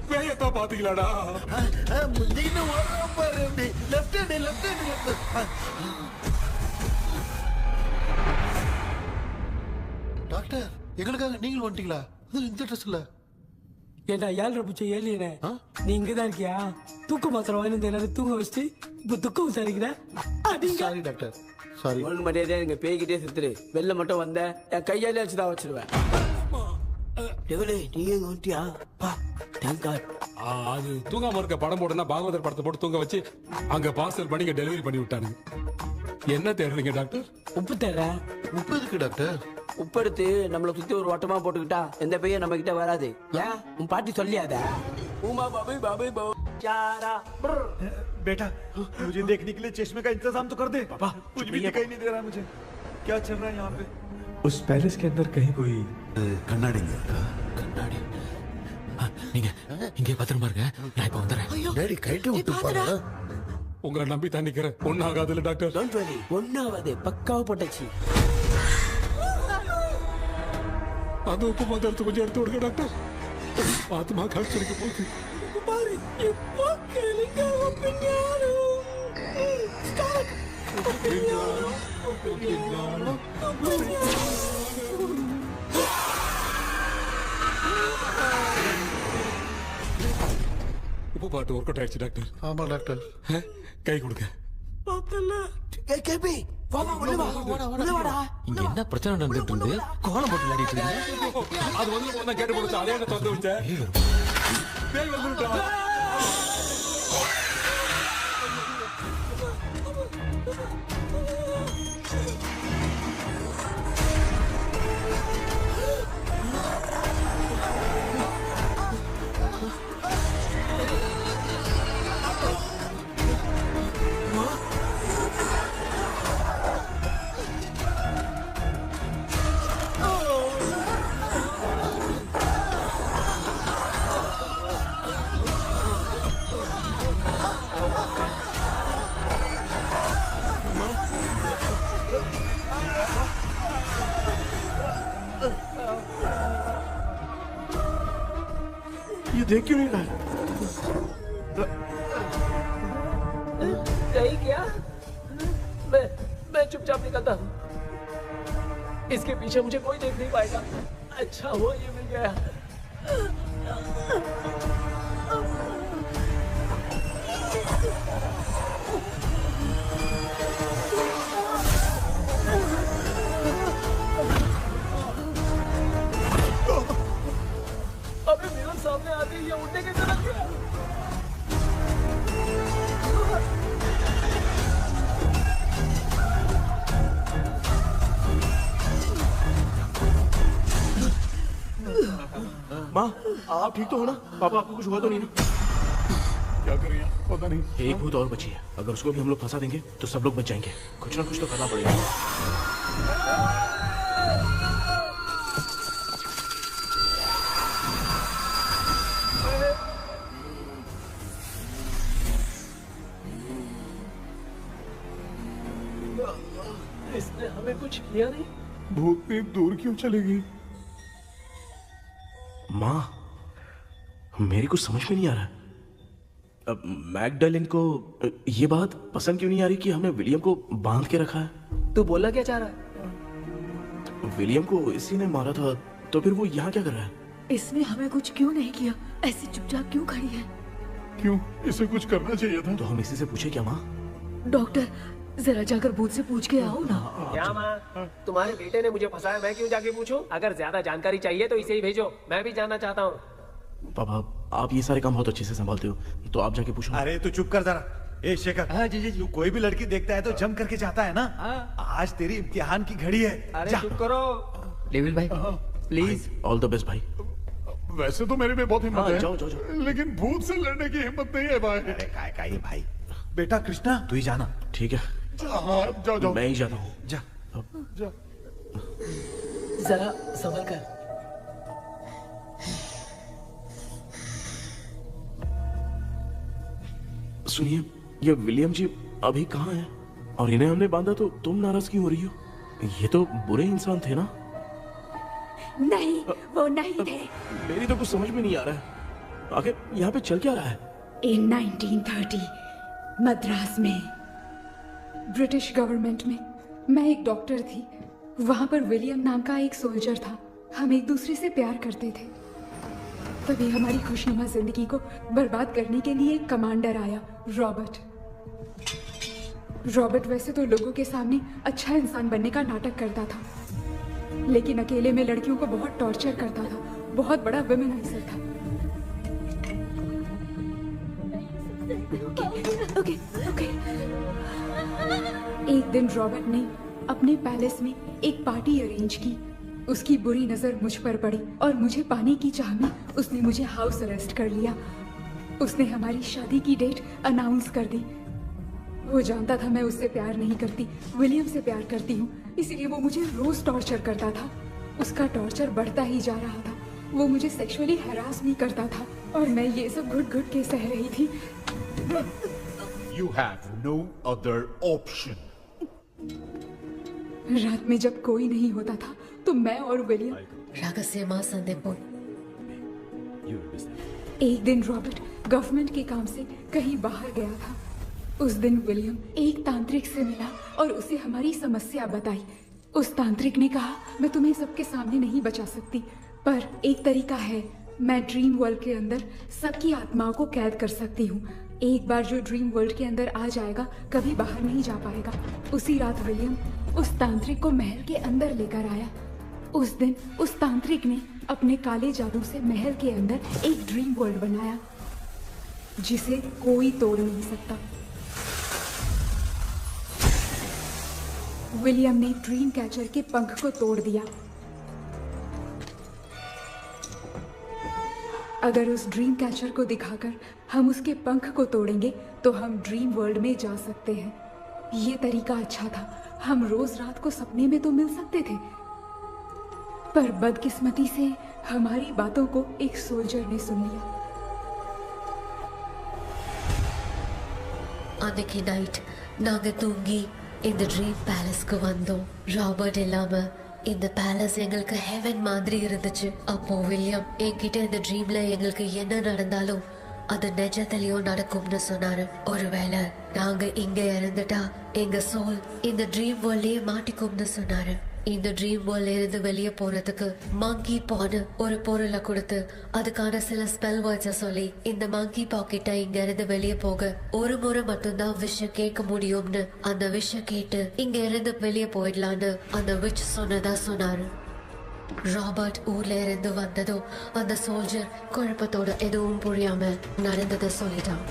பேயத்தான் பாத்தீங்களாடா முந்தின ஓரம் பாரு லெஃப்ட் ஹேண்ட் டாக்டர் எங்களுக்காக நீங்களும் வந்துட்டீங்களா இந்த ட்ரெஸ்ல ஏண்டா 7 பூச்சி ஏலியனே நீ இங்கதான் இருக்கியா தூக்க மாத்திரம் வாங்கி எல்லாரும் தூங்க வச்சுட்டு இப்ப துக்கம் விசாரிக்கிற சாரி டாக்டர் சாரி ஒழுங்கு மரியாதையா நீங்க பேய்கிட்டே செத்துரு வெளில மட்டும் வந்த என் கையாலே வச்சுதான் வச்சிருவேன் எவ்வளவு நீ எங்க வந்துட்டியா பா தேங்க் காட் அது தூங்காம இருக்க படம் போடுனா பாகவதர் படத்தை போட்டு தூங்க வச்சு அங்க பார்சல் பண்ணி இங்க டெலிவரி பண்ணி விட்டானுங்க. என்ன தேடுறீங்க டாக்டர்? உப்பு தேவை. உப்பு இருக்கு டாக்டர். உப்பு எடுத்து நம்மளை சுத்தி ஒரு வட்டமா போட்டுக்கிட்டா எந்த பையன் நம்ம கிட்ட வராது. ஏன் உன் பாட்டி சொல்லியாத? உமா பாபு பாபு பாபு चारा बेटा मुझे देखने के लिए चश्मे का इंतजाम तो कर दे। पापा कुछ भी दिखाई नहीं दे रहा मुझे, क्या चल रहा है यहाँ पे? उस पैलेस के अंदर कहीं कोई கண்ணாடி கண்ணாடி நீங்க இங்கே பத்திரமா இருங்க, நான் இப்ப வந்துடுறேன். டேடி கைட்டு விட்டு பாரு. உங்களை நம்பி தான் நிக்கிறேன். ஒன்னாகாதுல டாக்டர். டோன்ட் வரி, ஒன்னாவது பக்காவா போட்டாச்சு. அது உப்பு மாத்திரத்தை கொஞ்சம் எடுத்து விடுங்க டாக்டர். ஆத்மா காய்ச்சலுக்கு போகுது. பாரு இப்போ கேளுங்க ஒப்பினியானோ. உப்பு பாட்டு ஒர்க் அவுட் ஆயிடுச்சு டாக்டர். ஆமா டாக்டர். கை கொடுங்க. கேபி வா வா உள்ள வா உள்ள வாடா. இங்க என்ன பிரச்சனை நடந்துட்டு இருந்து கோலம் போட்டு விளையாடிட்டு இருக்கீங்க? அது வந்து போனா கேட்டு போடுச்சு. அதே என்ன தொந்து வச்சேன். பேய் வந்துட்டா. ये देख क्यों नहीं रहा? नहीं क्या? मैं चुपचाप निकलता हूँ। इसके पीछे मुझे कोई देख नहीं पाएगा। अच्छा हुआ ये मिल गया। अबे मेरे सामने आते ही ये उड़ने की तरह गया। माँ आप ठीक तो हो ना? पापा आपको कुछ हुआ तो नहीं ना? क्या करें पता नहीं। एक भूत और बची है, अगर उसको भी हम लोग फंसा देंगे तो सब लोग बच जाएंगे। कुछ ना कुछ तो करना पड़ेगा। इसने हमें कुछ किया नहीं। भूतनी दूर क्यों चली गई? माँ मेरी कुछ समझ में नहीं आ रहा। अब मैगडालिन को ये बात पसंद क्यों नहीं आ रही कि हमने विलियम को बांध के रखा है? तू बोलना क्या चाह रहा है? विलियम को इसी ने मारा था, तो फिर वो यहाँ क्या कर रहा है? इसने हमें कुछ क्यों नहीं किया? ऐसी चुपचाप क्यों खड़ी है? क्यों इसे कुछ करना चाहिए था। तो हम इसी से पूछे क्या माँ? डॉक्टर जरा जाकर भूत से पूछ के आओ ना। क्या माँ, तुम्हारे बेटे ने मुझे फंसाया, मैं क्यों जाके पूछूं? अगर ज्यादा जानकारी चाहिए तो इसे ही भेजो, मैं भी जानना चाहता हूँ। पापा आप ये सारे काम बहुत अच्छे से संभालते हो, तो आप जाके पूछो। अरे तू चुप कर जरा। ए शेखर, हाँ जी। तू कोई भी लड़की देखता है तो जम करके जाता है ना। आज तेरी इम्तिहान की घड़ी है। अरे चुप करो लेविल भाई, प्लीज। ऑल द बेस्ट भाई। वैसे तो मेरे में बहुत हिम्मत है, जाओ। लेकिन भूत से लड़ने की हिम्मत नहीं है भाई। अरे काय का ये भाई। बेटा कृष्णा तू ही जाना। ठीक है हाँ जाओ। मैं ही जाता हूँ। जा। जरा संभल कर। सुनिए, ये विलियम जी अभी कहाँ हैं? और इन्हें हमने बांधा तो तुम नाराज क्यों हो रही हो? ये तो बुरे इंसान थे ना? नहीं वो नहीं थे। मेरी तो कुछ समझ में नहीं आ रहा है। आखिर यहाँ पे चल क्या रहा है? In 1930 मद्रास में ब्रिटिश गवर्नमेंट में मैं एक डॉक्टर थी। वहाँ पर विलियम नाम का एक सोल्जर था। हम एक दूसरे से प्यार करते थे। तभी हमारी खुशनुमा जिंदगी को बर्बाद करने के लिए एक कमांडर आया, रॉबर्ट। रॉबर्ट वैसे तो लोगों के सामने अच्छा इंसान बनने का नाटक करता था, लेकिन अकेले में लड़कियों को बहुत टॉर्चर करता था। बहुत बड़ा वुमेनाइजर था। Okay okay. एक दिन रॉबर्ट ने अपने पैलेस में एक पार्टी अरेंज की। उसकी बुरी नजर मुझ पर पड़ी और मुझे पाने की चाह में उसने मुझे हाउस अरेस्ट कर लिया। उसने हमारी शादी की डेट अनाउंस कर दी। वो जानता था मैं उससे प्यार नहीं करती, विलियम से प्यार करती हूँ, इसीलिए वो मुझे रोज टॉर्चर करता था। उसका टॉर्चर बढ़ता ही जा रहा था। वो मुझे सेक्सुअली हैरास भी करता था और मैं ये सब घुट घुट के सह रही थी। You have no other option. रात में जब कोई नहीं होता था तो मैं और विलियम एक दिन रॉबर्ट गवर्नमेंट के काम से कहीं बाहर गया था। उस दिन विलियम एक तांत्रिक से मिला और उसे हमारी समस्या बताई। उस तांत्रिक ने कहा, मैं तुम्हें सबके सामने नहीं बचा सकती, पर एक तरीका है। मैं ड्रीम वर्ल्ड के अंदर सबकी आत्माओं को कैद कर सकती हूँ। एक बार जो ड्रीम वर्ल्ड के अंदर आ जाएगा कभी बाहर नहीं जा पाएगा। उसी रात विलियम उस तांत्रिक को महल के अंदर लेकर आया। उस दिन उस तांत्रिक ने अपने काले जादू से महल के अंदर एक ड्रीम वर्ल्ड बनाया जिसे कोई तोड़ नहीं सकता। विलियम ने ड्रीम कैचर के पंख को तोड़ दिया। अगर उस ड्रीम कैचर को दिखाकर हम उसके पंख को तोड़ेंगे तो हम ड्रीम वर्ल्ड में जा सकते हैं। ये तरीका अच्छा था। हम रोज रात को सपने में तो मिल सकते थे, पर बदकिस्मती से हमारी बातों को एक सोल्जर ने सुन लिया। அன்னைக்கு நைட் நாங்க தூங்கி இந்த ட்ரீம் பேலஸ்க்கு வந்தோம். ராபர்ட் இல்லாம இந்த பேலஸ் எங்களுக்கு ஹெவன் மாதிரி இருந்துச்சு. அப்போ வில்லியம் என்கிட்ட இந்த ட்ரீம்ல எங்களுக்கு என்ன நடந்தாலும் அது நிஜத்திலயும் நடக்கும்னு சொன்னாரு. ஒருவேளை நாங்க இங்க இறந்துட்டா எங்க சோல் இந்த ட்ரீம் வேர்ல்ட்லயே மாட்டிக்கும்னு சொன்னாரு. இந்த ட்ரீம் வேர்ல்ட்ல இருந்து வெளியே போறதுக்கு மங்கி பான்னு ஒரு பொருளை கொடுத்து அதுக்கான சில ஸ்பெல் வேர்ட்ஸை சொல்லி இந்த மங்கி பாக்கெட்டை இங்க இருந்து வெளியே போக ஒரு முறை மட்டும்தான் விஷயம் கேட்க முடியும்னு அந்த விஷயம் கேட்டு இங்க இருந்து வெளியே போயிடலான்னு அந்த விச் சொன்னதா சொன்னாரு. ராபர்ட் ஊர்ல இருந்து வந்ததும் அந்த சோல்ஜர் குழப்பத்தோட எதுவும் புரியாம நடந்ததை சொல்லிட்டான்.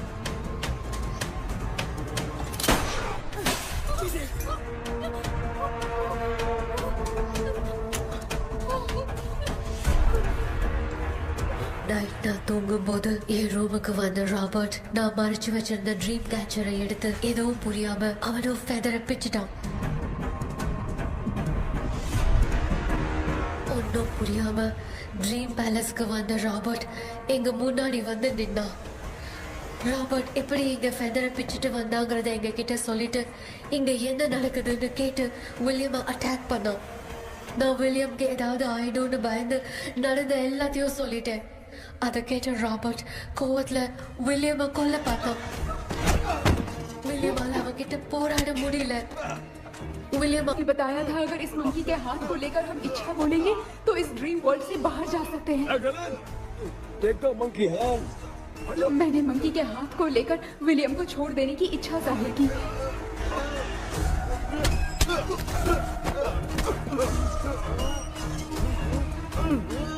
நைட் நான் தூங்கும் போது என் ரூமுக்கு வந்த ராபர்ட் நான் மறைச்சு வச்சிருந்த ட்ரீம் கேச்சரை எடுத்து எதுவும் புரியாம அவனும் ஃபெதரை பிச்சுட்டான். ஒன்னும் புரியாம ட்ரீம் பேலஸ்க்கு வந்த ராபர்ட் எங்க முன்னாடி வந்து நின்னான். ராபர்ட் எப்படி இங்க ஃபெதரை பிச்சுட்டு வந்தாங்கிறத எங்க கிட்ட சொல்லிட்டு இங்க என்ன நடக்குதுன்னு கேட்டு வில்லியமை அட்டாக் பண்ணான். நான் வில்லியம்க்கு ஏதாவது ஆயிடும்னு பயந்து நடந்த எல்லாத்தையும் சொல்லிட்டேன். அதை கேட்ட ராபர்ட் கோவத்துல வில்லியமை கொல்ல பார்த்தான். வில்லியமால அவன்கிட்ட போராட முடியல. विलियम ने बताया था अगर इस मंकी के हाथ को लेकर हम इच्छा बोलेंगे तो इस ड्रीम वर्ल्ड से बाहर जा सकते हैं. मंकी मैंने मंकी के हाथ को लेकर विलियम को छोड़ देने की इच्छा जाहिर की.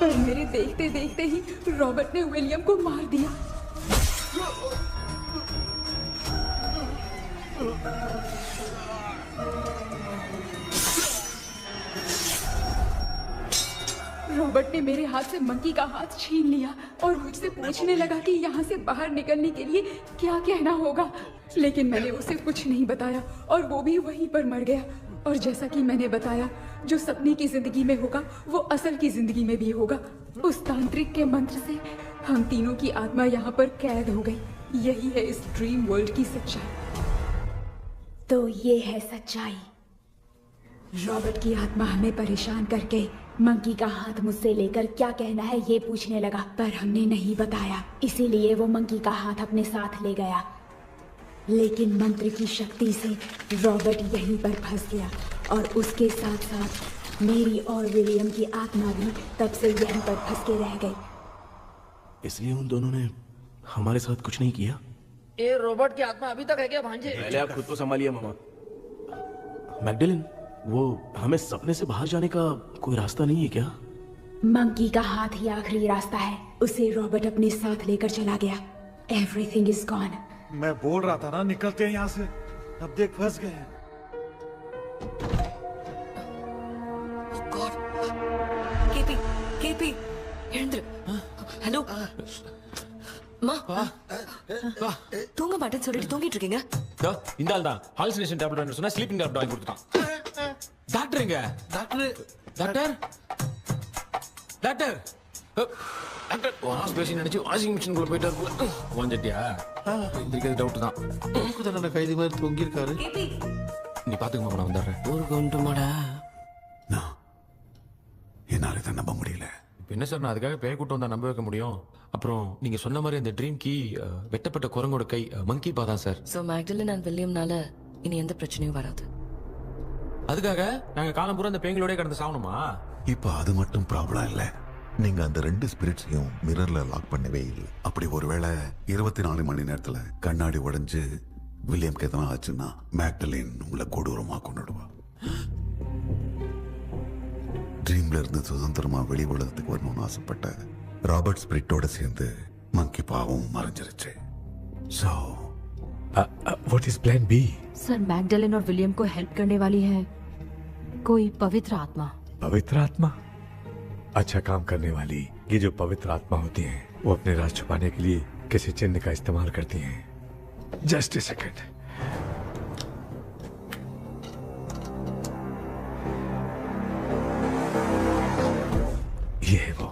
पर मेरे देखते देखते ही रॉबर्ट ने विलियम को मार दिया. रॉबर्ट ने मेरे हाथ से मंकी का हाथ छीन लिया और मुझसे पूछने लगा कि यहाँ से बाहर निकलने के लिए क्या कहना होगा. लेकिन मैंने उसे कुछ नहीं बताया और वो भी वहीं पर मर गया. और जैसा कि मैंने बताया, जो सपने की जिंदगी में होगा वो असल की जिंदगी में भी होगा. उस तांत्रिक के मंत्र से हम तीनों की आत्मा यहाँ पर कैद हो गई. यही है इस ड्रीम वर्ल्ड की सच्चाई. तो ये है सच्चाई. रॉबर्ट की आत्मा हमें परेशान करके मंकी का हाथ मुझसे लेकर क्या कहना है ये पूछने लगा, पर हमने नहीं बताया. इसीलिए वो मंकी का हाथ अपने साथ ले गया. लेकिन मंत्र की शक्ति से रॉबर्ट यहीं पर फंस गया और उसके साथ साथ मेरी और विलियम की आत्मा भी तब से यहीं पर फंस के रह गई. इसलिए उन दोनों ने हमारे साथ कुछ नहीं किया. ये रॉबर्ट की आत्मा अभी तक है क्या भांजे? पहले आप खुद को संभालिए मामा. मैगडेलिन, वो हमें सपने से बाहर जाने का कोई रास्ता नहीं है क्या? मंकी का हाथ ही आखिरी रास्ता है. उसे रॉबर्ट अपने साथ लेकर चला गया. Everything is gone. मैं बोल रहा था ना निकलते हैं यहाँ से, अब देख फंस गए हैं। केपी केपी वीरेंद्र ஹலோ மா தூங்க மாட்டேன்னு சொல்லிட்டு தூங்கிட்டு இருக்கீங்க இந்த ஆள் தான் ஹாலுசினேஷன் டேப்லெட் வாங்கி சொன்னா ஸ்லீப்பிங் டேப்லெட் வாங்கி கொடுத்துட்டான். டாக்டர் எங்க? Doctor doctor doctor doctor wash basin நினைச்சு வாஷிங் மிஷின் குள்ள போயிட்டாரு. வாஞ்சிட்டியா? இந்த டவுட் தான். தான கைதி மாதிரி தொங்கி இருக்காரு. நீ பாத்துக்கமா, நான் வந்துடுறேன். ஊருக்கு வந்துட்டுமாடா? என்னால இதை நம்ப முடியல. என்ன சார், நான் அதுக்காக பேய் கூட்டம் தான் நம்ப வைக்க முடியும். அப்புறம் நீங்க சொன்ன மாதிரி அந்த ட்ரீம் கீ வெட்டப்பட்ட குரங்கோட கை மங்கி பா தான் சார். ஸோ மேக்டலின் அண்ட் வில்லியம்னால இனி எந்த பிரச்சனையும் வராது. அதுக்காக நாங்க காலம் பூரா அந்த பேய்களோட கடந்து சாகணுமா? இப்போ அது மட்டும் ப்ராப்ளம் இல்ல, நீங்க அந்த 2 ஸ்பிரிட்ஸையும் மிரர்ல லாக் பண்ணவே இல்லை. அப்படி ஒருவேளை 24 மணி நேரத்துல கண்ணாடி உடைஞ்சு வில்லியம்க்கு எதனா ஆச்சுன்னா மேக்டலின் உங்களை கொடூரமா கொண்டுடுவா. ட்ரீம்ல இருந்து சுதந்திரமா வெளி உலகத்துக்கு வரணும்னு ஆசைப்பட்ட ராபர்ட் ஸ்பிரிட்டோட சேர்ந்து மங்கி பாவும் மறைஞ்சிருச்சு. So, what is plan B? Sir Magdalene और विलियम को हेल्प करने वाली है कोई पवित्र आत्मा. पवित्र आत्मा? अच्छा काम करने वाली ये जो पवित्र आत्मा होती हैं, वो अपने राज छुपाने के लिए किसी चिन्ह का इस्तेमाल करती हैं. Just a second. ये है वो.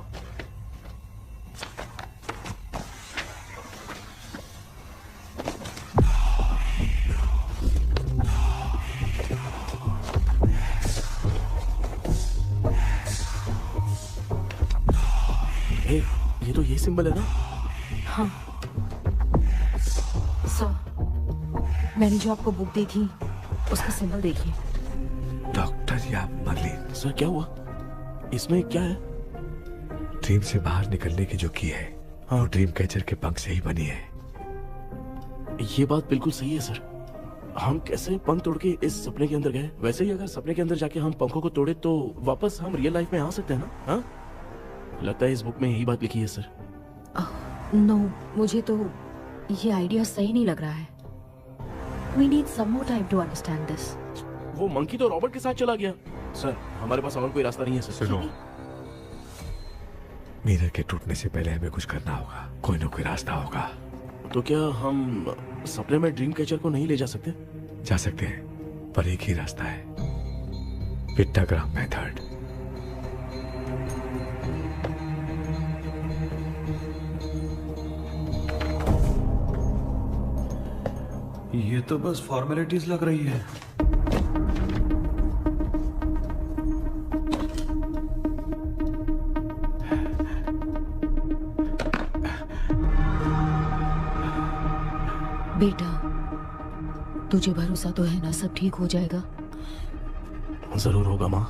ये तो ये सिंबल है ना? हाँ सर, मैंने जो आपको बुक दी थी उसका सिंबल देखिए. डॉक्टर या मर्लिन. सर क्या हुआ? इसमें क्या है? ड्रीम से बाहर निकलने की जो की है, वो ड्रीम कैचर के पंख से ही बनी है. ये बात बिल्कुल सही है सर. हम कैसे पंख तोड़ के इस सपने के अंदर गए, वैसे ही अगर सपने के अंदर जाके हम पंखों को तोड़े तो वापस हम रियल लाइफ में आ सकते हैं ना? हाँ, लगता है इस बुक में यही बात लिखी है सर. नो, मुझे तो ये आइडिया सही नहीं लग रहा है. We need some more time to understand this. वो मंकी तो रॉबर्ट के साथ चला गया. सर हमारे पास और कोई रास्ता नहीं है सर. सुनो, मिरर के टूटने से पहले हमें कुछ करना होगा. कोई ना कोई रास्ता होगा. तो क्या हम सपने में ड्रीम कैचर को नहीं ले जा सकते? जा सकते हैं, पर एक ही रास्ता है, पिट्टाग्राम मेथड. ये तो बस फॉर्मेलिटीज लग रही है. बेटा, तुझे भरोसा तो है ना सब ठीक हो जाएगा? जरूर होगा माँ.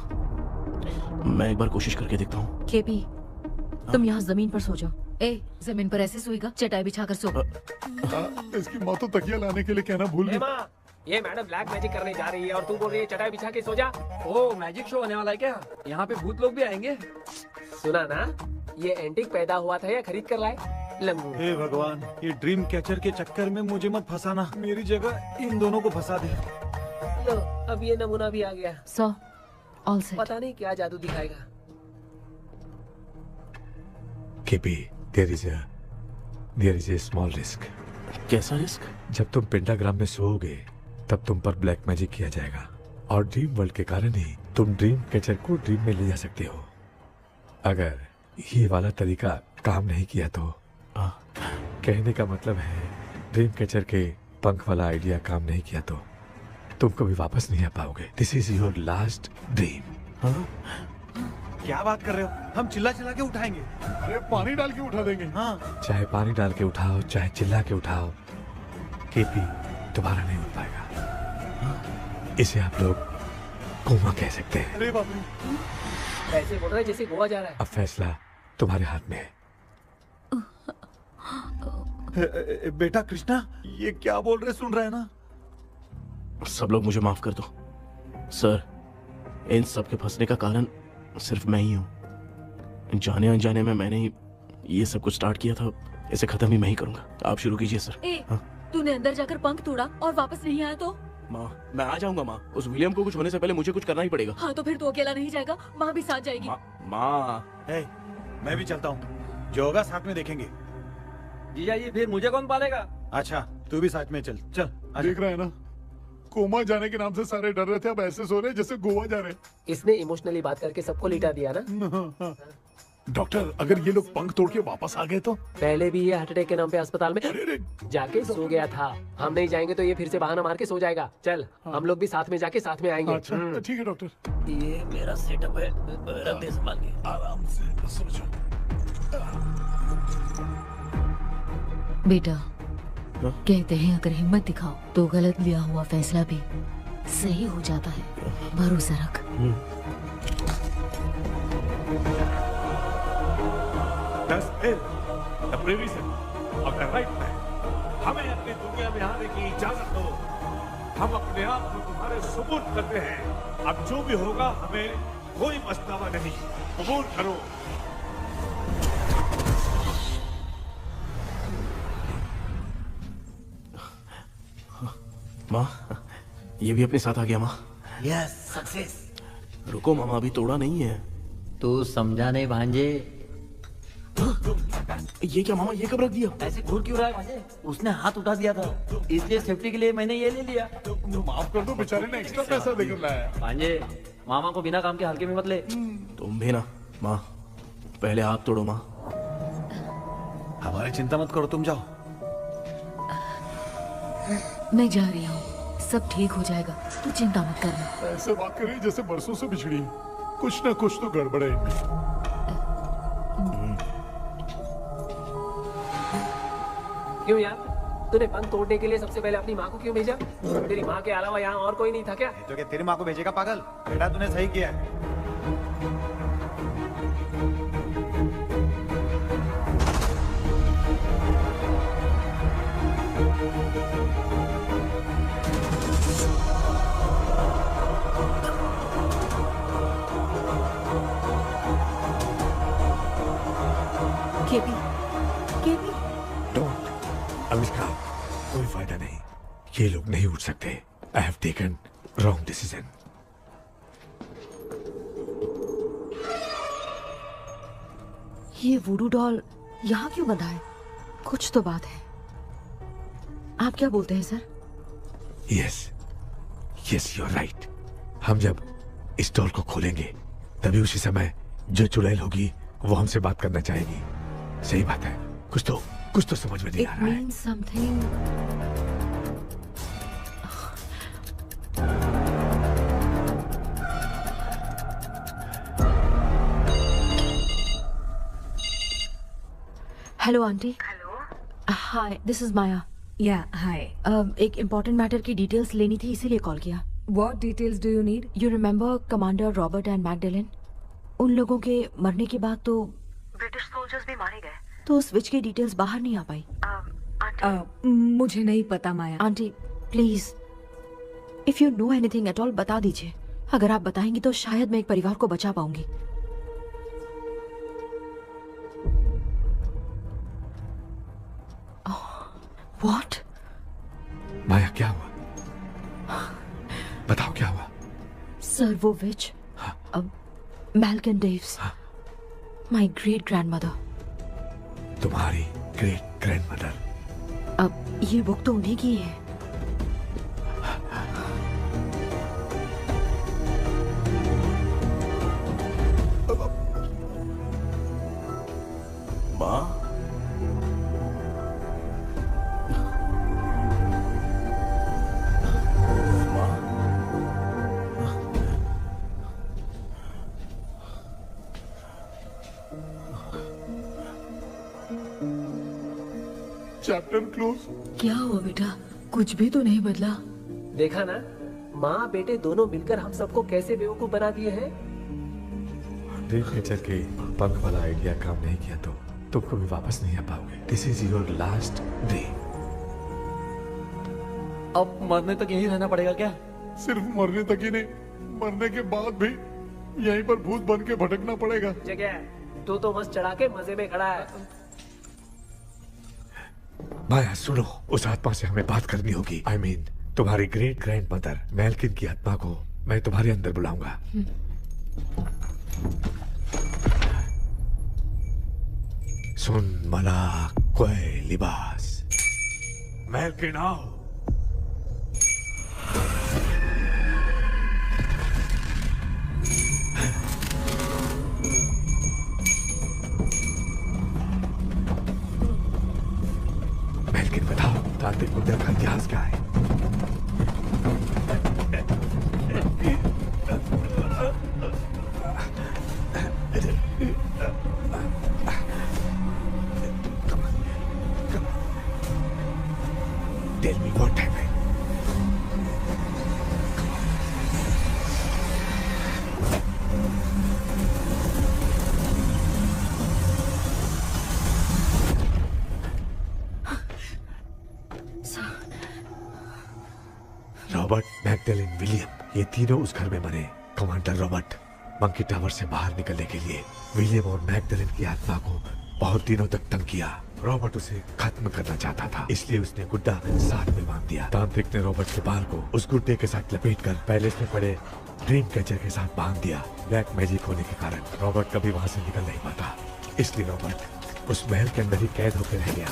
मैं एक बार कोशिश करके देखता हूँ. केपी, तुम यहाँ जमीन पर सो जाओ. ए, जमीन पर ऐसे सोएगा? चटाई बिछाकर सो. इसकी माँ तो तकिया लाने के लिए कहना भूल गई. ये मैडम ब्लैक मैजिक करने जा रही है और तू बोल रही है चटाई बिछा के सो जा. ओ, मैजिक शो होने वाला है क्या? यहाँ पे भूत लोग भी आएंगे. सुना ना, ये एंटीक पैदा हुआ था या खरीद कर लाए? लंगू. हे भगवान, ये ड्रीम कैचर के चक्कर में मुझे मत फंसाना. मेरी जगह इन दोनों को फंसा दे. लो, अब ये नमूना भी आ गया. सो, ऑल सेट. पता नहीं क्या जादू दिखाएगा. KP, there is a small risk. कैसा रिस्क? जब तुम पेंटाग्राम में सोओगे तब तुम पर ब्लैक मैजिक किया जाएगा और ड्रीम वर्ल्ड के कारण ही तुम ड्रीम कैचर को ड्रीम में ले जा सकते हो. अगर ये वाला तरीका काम नहीं किया तो कहने का मतलब है ड्रीम कैचर के पंख वाला आइडिया काम नहीं किया तो तुम कभी वापस नहीं आ पाओगे. This is your last dream. क्या बात कर रहे हो? हम चिल्ला चिल्ला के उठाएंगे. अरे पानी डाल के उठा देंगे. हाँ, चाहे पानी डाल के उठाओ, चाहे चिल्ला के उठाओ, केपी दोबारा नहीं उठ पाएगा. इसे आप लोग कोमा कह सकते हैं. अरे बाप रे, ऐसे बोल रहे जैसे गोवा जा रहा है. अब फैसला तुम्हारे हाथ में है. बेटा कृष्णा, ये क्या बोल रहे सुन रहे हैं ना? सब लोग मुझे माफ कर दो सर. इन सब के फंसने का कारण सिर्फ मैं ही हूँ. जाने अनजाने में मैंने ही ये सब कुछ स्टार्ट किया था. इसे खत्म ही मैं ही करूंगा. आप शुरू कीजिए सर. ए, तूने अंदर जाकर पंख तोड़ा और वापस नहीं आया तो? माँ मैं आ जाऊंगा माँ, उस विलियम को कुछ होने से पहले मुझे कुछ करना ही पड़ेगा। हाँ तो फिर तू अकेला नहीं जाएगा, माँ भी साथ जाएगी। माँ मैं भी चलता हूँ, जो होगा साथ में देखेंगे। जीजा जी फिर मुझे कौन पालेगा? अच्छा तू भी साथ में चल। चल देख रहा है ना, कोमा जाने के नाम से सारे डर रहे थे, अब ऐसे सो रहे जैसे गोवा जा रहे। इसने इमोशनली बात करके सबको लिटा दिया ना। डॉक्टर अगर ये लोग पंख तोड़ के वापस आ गए तो? पहले भी ये हार्ट अटैक के नाम पे अस्पताल में जाके सो गया था। हम नहीं जाएंगे तो ये फिर से बहाना मार के सो जाएगा। चल हम लोग भी साथ में जाके साथ में आएंगे। अच्छा ठीक है डॉक्टर। ये मेरा सेटअप है, रख दे संभाल के। आराम से सो जाओ। बेटा कहते हैं अगर हिम्मत दिखाओ तो गलत लिया हुआ फैसला भी सही हो जाता है, भरोसा रख। हमें अपनी दुनिया में आने की इजाजत दो। हम अपने आप को तुम्हारे सुपुर्द करते हैं। अब जो भी होगा हमें कोई पछतावा नहीं, कबूल करो। माँ ये भी अपने साथ आ गया। माँ यस सक्सेस। रुको मामा, अभी तोड़ा नहीं है। तू समझा नहीं भांजे। ये क्या मामा, ये कब रख दिया? ऐसे घूर क्यों रहा है भांजे? उसने हाथ उठा दिया था, इसलिए सेफ्टी के लिए मैंने ये ले लिया। माफ कर दो, बेचारे ने एक्स्ट्रा पैसा देकर लाया। भांजे मामा को बिना काम के हल्के में मत ले। तुम भी ना माँ, पहले हाथ तोड़ो माँ। हमारी चिंता मत करो, तुम जाओ। मैं जा रही हूँ, सब ठीक हो जाएगा, तू चिंता मत करना। ऐसे बात कर रही है जैसे बरसों से बिछड़ी। कुछ ना कुछ तो गड़बड़ है इनमें। क्यों यार, तूने पंख तोड़ने के लिए सबसे पहले अपनी माँ को क्यों भेजा? तेरी माँ के अलावा यहाँ और कोई नहीं था क्या? तो क्या तेरी माँ को भेजेगा पागल? बेटा तूने सही किया है। KP, KP. डोंट अनुष्का, कोई फायदा नहीं, ये लोग नहीं उठ सकते। I have taken wrong decision. ये वुडू डॉल यहाँ क्यों बंधा है? कुछ तो बात है। आप क्या बोलते हैं sir? Yes yes you are right. हम जब इस डॉल को खोलेंगे तभी उसी समय जो चुड़ैल होगी वो हमसे बात करना चाहेगी। सही बात है, कुछ तो समझ में नहीं आ रहा है। It means something. Hello aunty. Hello hi, this is Maya. Yeah hi. एक इम्पोर्टेंट मैटर की डिटेल्स लेनी थी, इसीलिए कॉल किया। What details do you need? You remember commander Robert and Magdalene? उन लोगों के मरने के बाद तो ब्रिटिश सोल्जर्स भी मारे गए। तो स्विच की डिटेल्स बाहर नहीं आ पाई। मुझे नहीं पता Maya. Aunty please, if you know anything at all बता दीजिए। अगर आप बताएंगी तो शायद मैं एक परिवार को बचा पाऊंगी। व्हाट? माया क्या हुआ? बताओ क्या हुआ? सर वो विच, मैल्कन डेव्स, माय ग्रेट ग्रैंडमदर। तुम्हारी ग्रेट ग्रैंडमदर? अब ये बुक तो उन्हीं की है। माँ चैप्टर क्लोज। क्या हुआ बेटा? कुछ भी तो नहीं बदला। देखा ना, माँ बेटे दोनों मिलकर हम सबको कैसे बेवकूफ बना दिए हैं। ड्रीम कैचर के पंख वाला आइडिया काम नहीं किया तो तुम कभी वापस नहीं आ पाओगे। This is your last day. अब मरने तक यहीं रहना पड़ेगा क्या? सिर्फ मरने तक ही नहीं, मरने के बाद भी यहीं पर भूत बन के भटकना पड़ेगा। जगह तू तो मस्त चढ़ा के मजे में खड़ा है। माया सुनो, उस आत्मा से हमें बात करनी होगी। I mean, तुम्हारी ग्रेट ग्रैंड मदर मेल्किन की आत्मा को मैं तुम्हारे अंदर बुलाऊंगा। सुन मला कोई लिबास, मेल्किन आओ। मेल्किन बताओ, तांत्रिक मुद्रा का इतिहास क्या है? Tell me what happened. Robert, Magdalene, William, ये तीनों उस घर में मरे। कमांडर रॉबर्ट मंकी टावर से बाहर निकलने के लिए विलियम और मैगडेलिन की आत्मा को बहुत दिनों तक तंग किया। रॉबर्ट उसे खत्म करना चाहता था, इसलिए उसने गुड्डा साथ में बांध दिया। तांत्रिक ने रॉबर्ट के बाल को उस गुड्डे के साथ लपेटकर पैलेस में पड़े ड्रीम कैचर के साथ बांध दिया। ब्लैक मैजिक होने के कारण रॉबर्ट कभी वहां से निकल नहीं पाता, इसलिए रॉबर्ट उस महल के अंदर ही कैद होकर रह गया।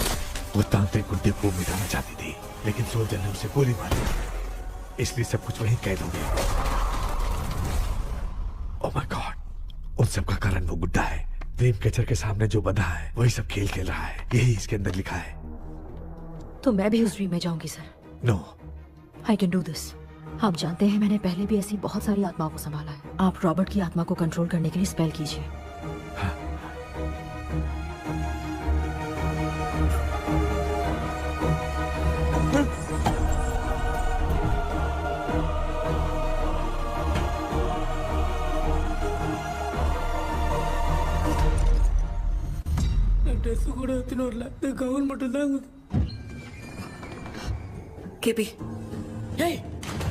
वो तांत्रिक गुड्डे को मिटाना चाहती थी, लेकिन सोल्जर ने उसे गोली मारी, इसलिए सब कुछ वहीं कैद हो गया। ओह माय गॉड, उन सब का कारण वो गुड्डा है। ड्रीम कैचर के सामने जो बंधा है वही सब खेल खेल रहा है, यही इसके अंदर लिखा है। तो मैं भी उस ड्रीम में जाऊंगी sir? No, I can do this. आप जानते हैं मैंने पहले भी ऐसी बहुत सारी आत्माओं को संभाला है। आप रॉबर्ट की आत्मा को कंट्रोल करने के लिए स्पेल कीजिए। கேபி, ஏய்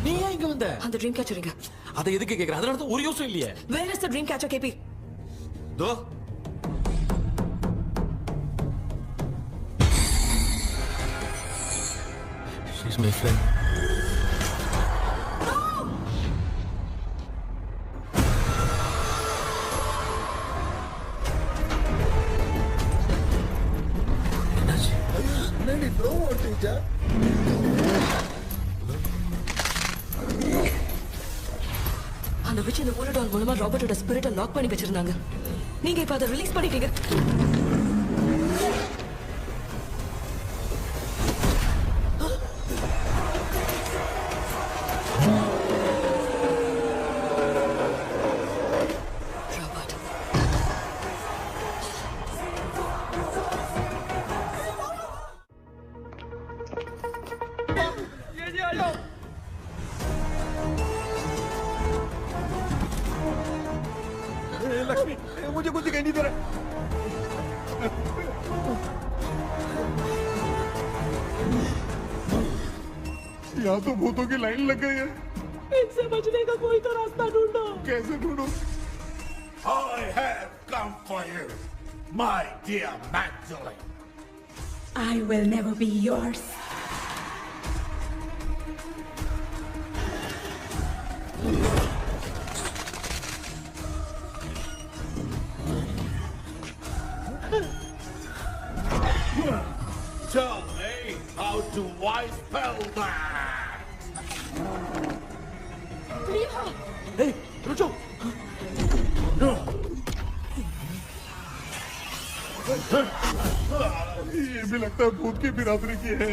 நீ ஏன் இங்க வந்த? அந்த ட்ரீம் கேச்சருங்க. அதை எதுக்கு கேக்குற? அதனால தான் ஒரு யோசனை இல்லையே. Where is the dream catcher, கேபி? Though she's my friend. அந்த விட்ச் இந்த போலடால் மூலமா ராபர்ட்டோட ஸ்பிரிட்டை லாக் பண்ணி வச்சிருந்தாங்க. நீங்க இப்ப அதை ரிலீஸ் பண்ணிட்டீங்க. लक्ष्मी, मुझे कुछ दिखाई नहीं दे रहा। यहाँ तो भूतों की लाइन लग गई है। इनसे बचने का कोई तो रास्ता ढूंढो। कैसे ढूंढो? I have come for you, my dear Magdalene. I will never be yours. Tell me, how do I spell that? Hey, रुको। ये भी लगता है भूत की बिरादरी की है।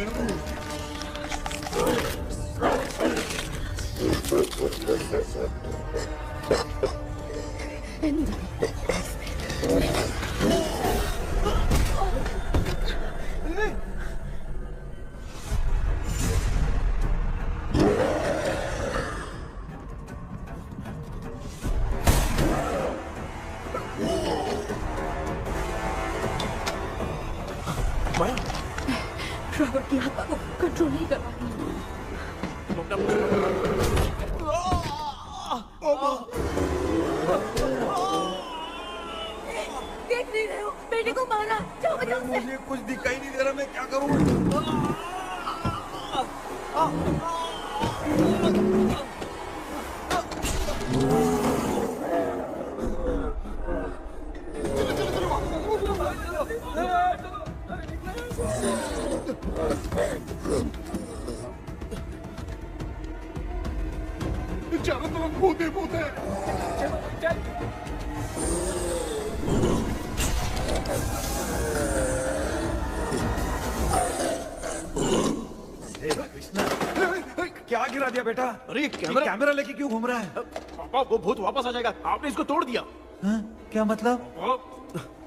रॉबर्ट की आत्मा को कंट्रोल नहीं कर पा रही। देख नहीं रहे हो? बेटे को मारा, जाओ बचाओ उसे। मुझे कुछ दिखाई नहीं दे रहा, मैं क्या करूँ? चारों तरफ भूत ही भूत है। क्या गिरा दिया बेटा? अरे कैमरा लेके क्यों घूम रहा है? पापा वो भूत वापस आ जाएगा, आपने इसको तोड़ दिया। हाँ? क्या मतलब?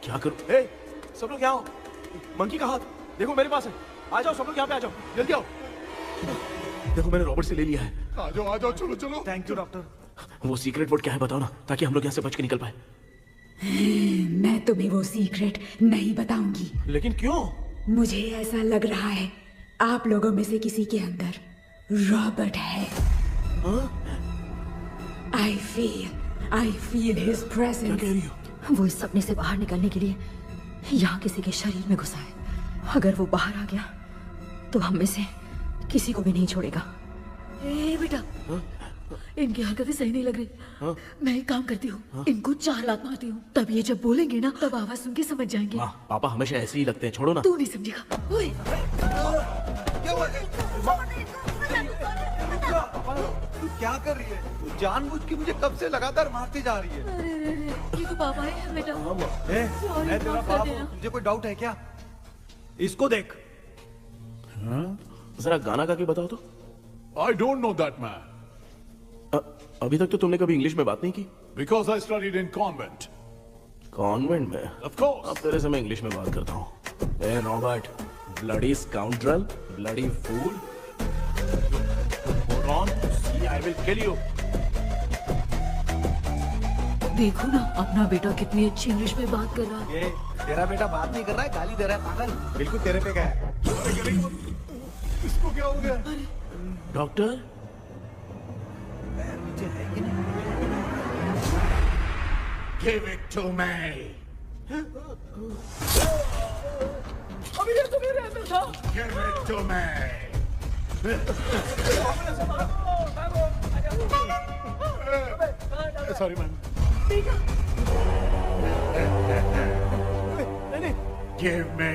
क्या करूं? ए, सब लोग यहाँ आओ। मंकी का हाथ देखो मेरे पास है। आ जाओ सब लोग यहाँ पे आ जाओ, जल्दी आओ। देखो मैंने रॉबर्ट से ले लिया है। आ जाओ, चलो चलो। Thank you doctor. वो सीक्रेट वर्ड क्या है बताओ ना, ताकि हम लोग यहाँ से बच के निकल पाए। मैं तुम्हें वो सीक्रेट नहीं बताऊंगी। लेकिन क्यों? मुझे ऐसा लग रहा है आप लोगों में से किसी के अंदर रॉबर्ट है। I feel his presence. वो इस सपने से बाहर निकलने के लिए यहाँ किसी के शरीर में घुसा है। अगर वो बाहर आ गया तो हम में से किसी को भी नहीं छोड़ेगा। ए बेटा, इनकी हरकतें सही नहीं लग रही। मैं एक काम करती हूँ, इनको 4 लात मारती हूँ, तब ये जब बोलेंगे ना तब आवाज सुन के समझ जाएंगे। पापा हमेशा ऐसे ही लगते हैं, छोड़ो ना। तू नहीं समझेगा। ओए, तू क्या कर रही है? तू जानबूझ के मुझे कब से लगातार मारती जा रही है। अरे ये तो पापा है बेटा। मैं तेरा बाप हूँ, तुझे कोई डाउट है क्या? इसको देख। जरा गाना गा के बताओ तो। I don't know that man. अभी तक तो तुमने कभी इंग्लिश में बात नहीं की। Because I studied in convent. Convent में? Of course. अब तेरे से मैं इंग्लिश में बात करता हूँ। ए Robert, bloody scoundrel, bloody fool. Hold on, see I will kill you. देखो ना अपना बेटा कितनी अच्छी इंग्लिश में बात कर रहा है। ये तेरा बेटा बात नहीं कर रहा है, गाली दे रहा है पागल। बिल्कुल तेरे पे क्या है? इसको क्या हो गया? Doctor? Give it to me. अभी ये तो मेरे अंदर था। Give it to me. Sorry man. Give me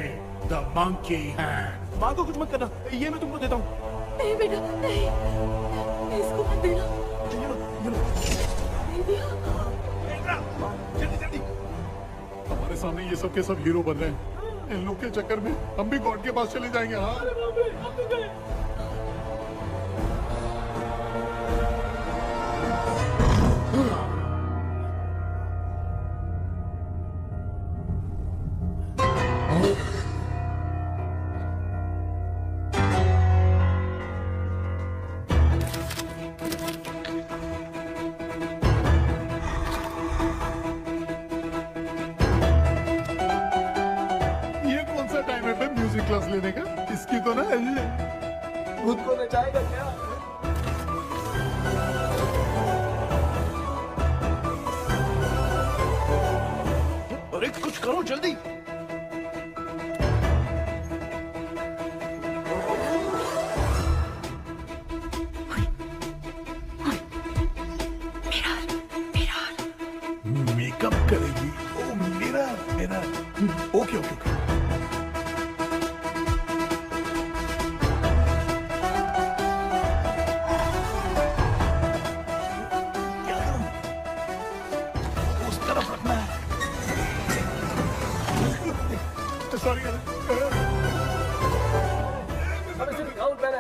the monkey hand. माँ को कुछ मत करना, ये मैं तुमको देता हूँ। नहीं बेटा, नहीं, इसको मत देना। हमारे सामने ये सब के सब हीरो बन रहे हैं। इन लोग के चक्कर में हम भी गॉड के पास चले जाएंगे। हाँ क्लास लेने का। इसकी तो ना खुद को नचाएगा क्या? अरे कुछ करो जल्दी। मेकअप करेगी। ओ मेरा ओके ओके ओके।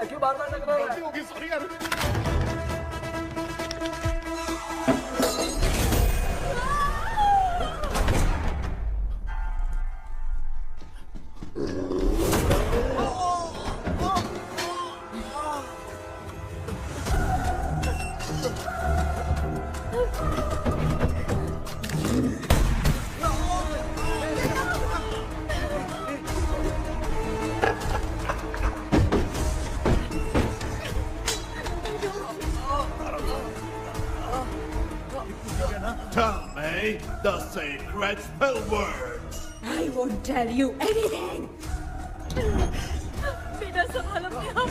क्यों बार-बार टकरा रहा है? सॉरी यार। the sacred spell words. I won't tell you anything. बेटा संभाल अपने आप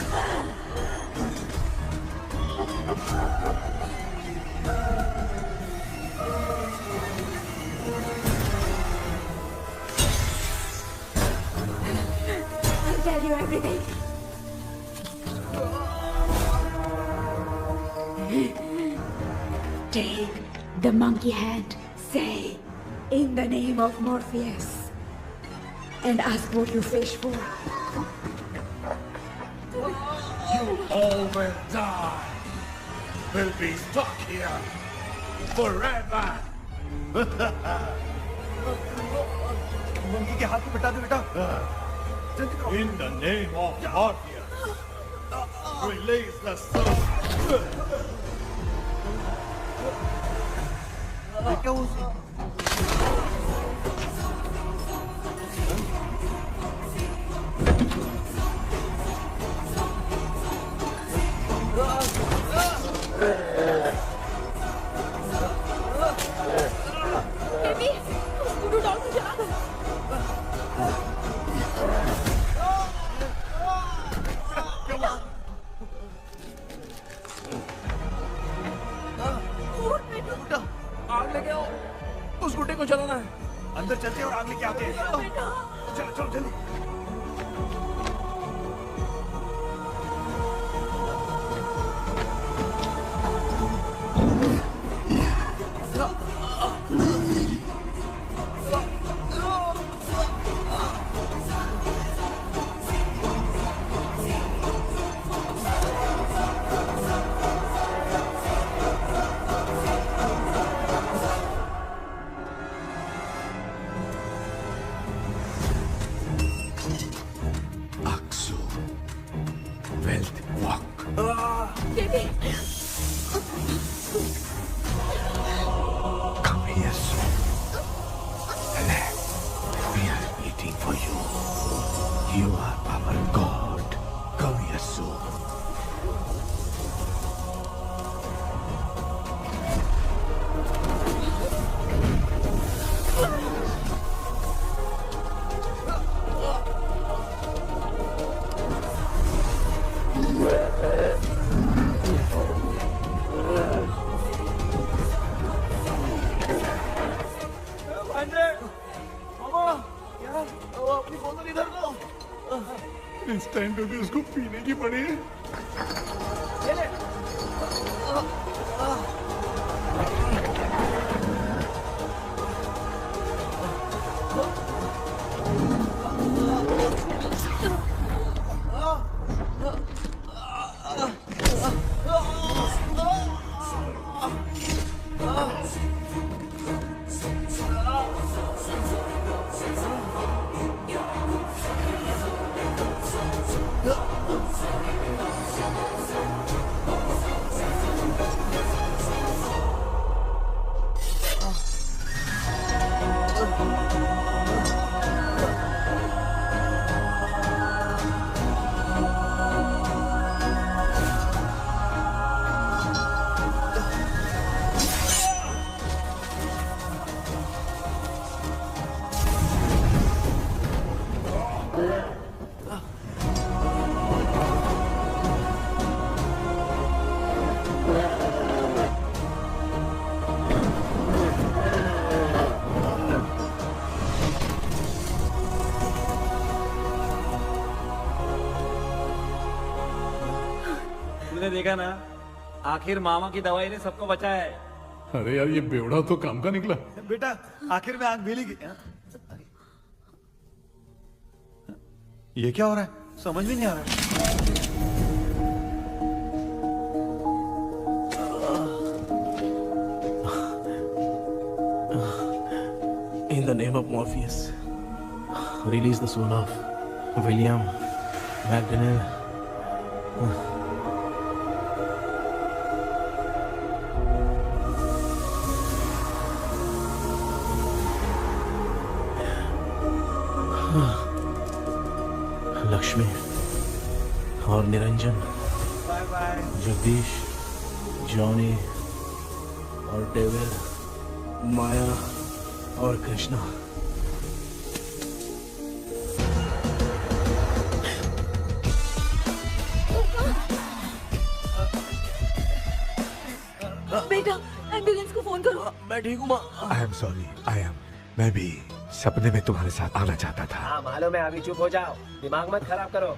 I'll tell you everything. Take the monkey hand. Say, in the name of Morpheus, and ask what you fish for. You all will die. Will be stuck here forever. Monkey के हाथ को बिठा दो बेटा। In the name of Morpheus, release the soul. क्या वो बेबी स्कूटर डॉल को चला दो आग लेके आओ, उस गुड्डे को चलाना है। अंदर चलते हैं और आग लेके आते हैं। चलो चलो जल्दी। Aksu, wealth walk. Baby Come here, son. Relax. We are waiting for you. You are our God. Come here, soon. इस टाइम पे भी उसको पीने की पड़ी है। तुमने देखा ना, आखिर मामा की दवाई ने सबको बचाया है। अरे यार ये बेवड़ा तो काम का निकला। बेटा आखिर में आग मिली गई। ये क्या हो रहा है? समझ में नहीं आ रहा है। In the name of Morpheus, release the soul of William Magdalene. Lakshmi और निरंजन, जगदीश, जॉनी और डेविल, माया और कृष्णा। बेटा एम्बुलेंस को फोन करो। मैं ठीक हूँ माँ। आई एम सॉरी, मैं भी सपने में तुम्हारे साथ आना चाहता था। हाँ मालूम है, अभी चुप हो जाओ, दिमाग मत खराब करो।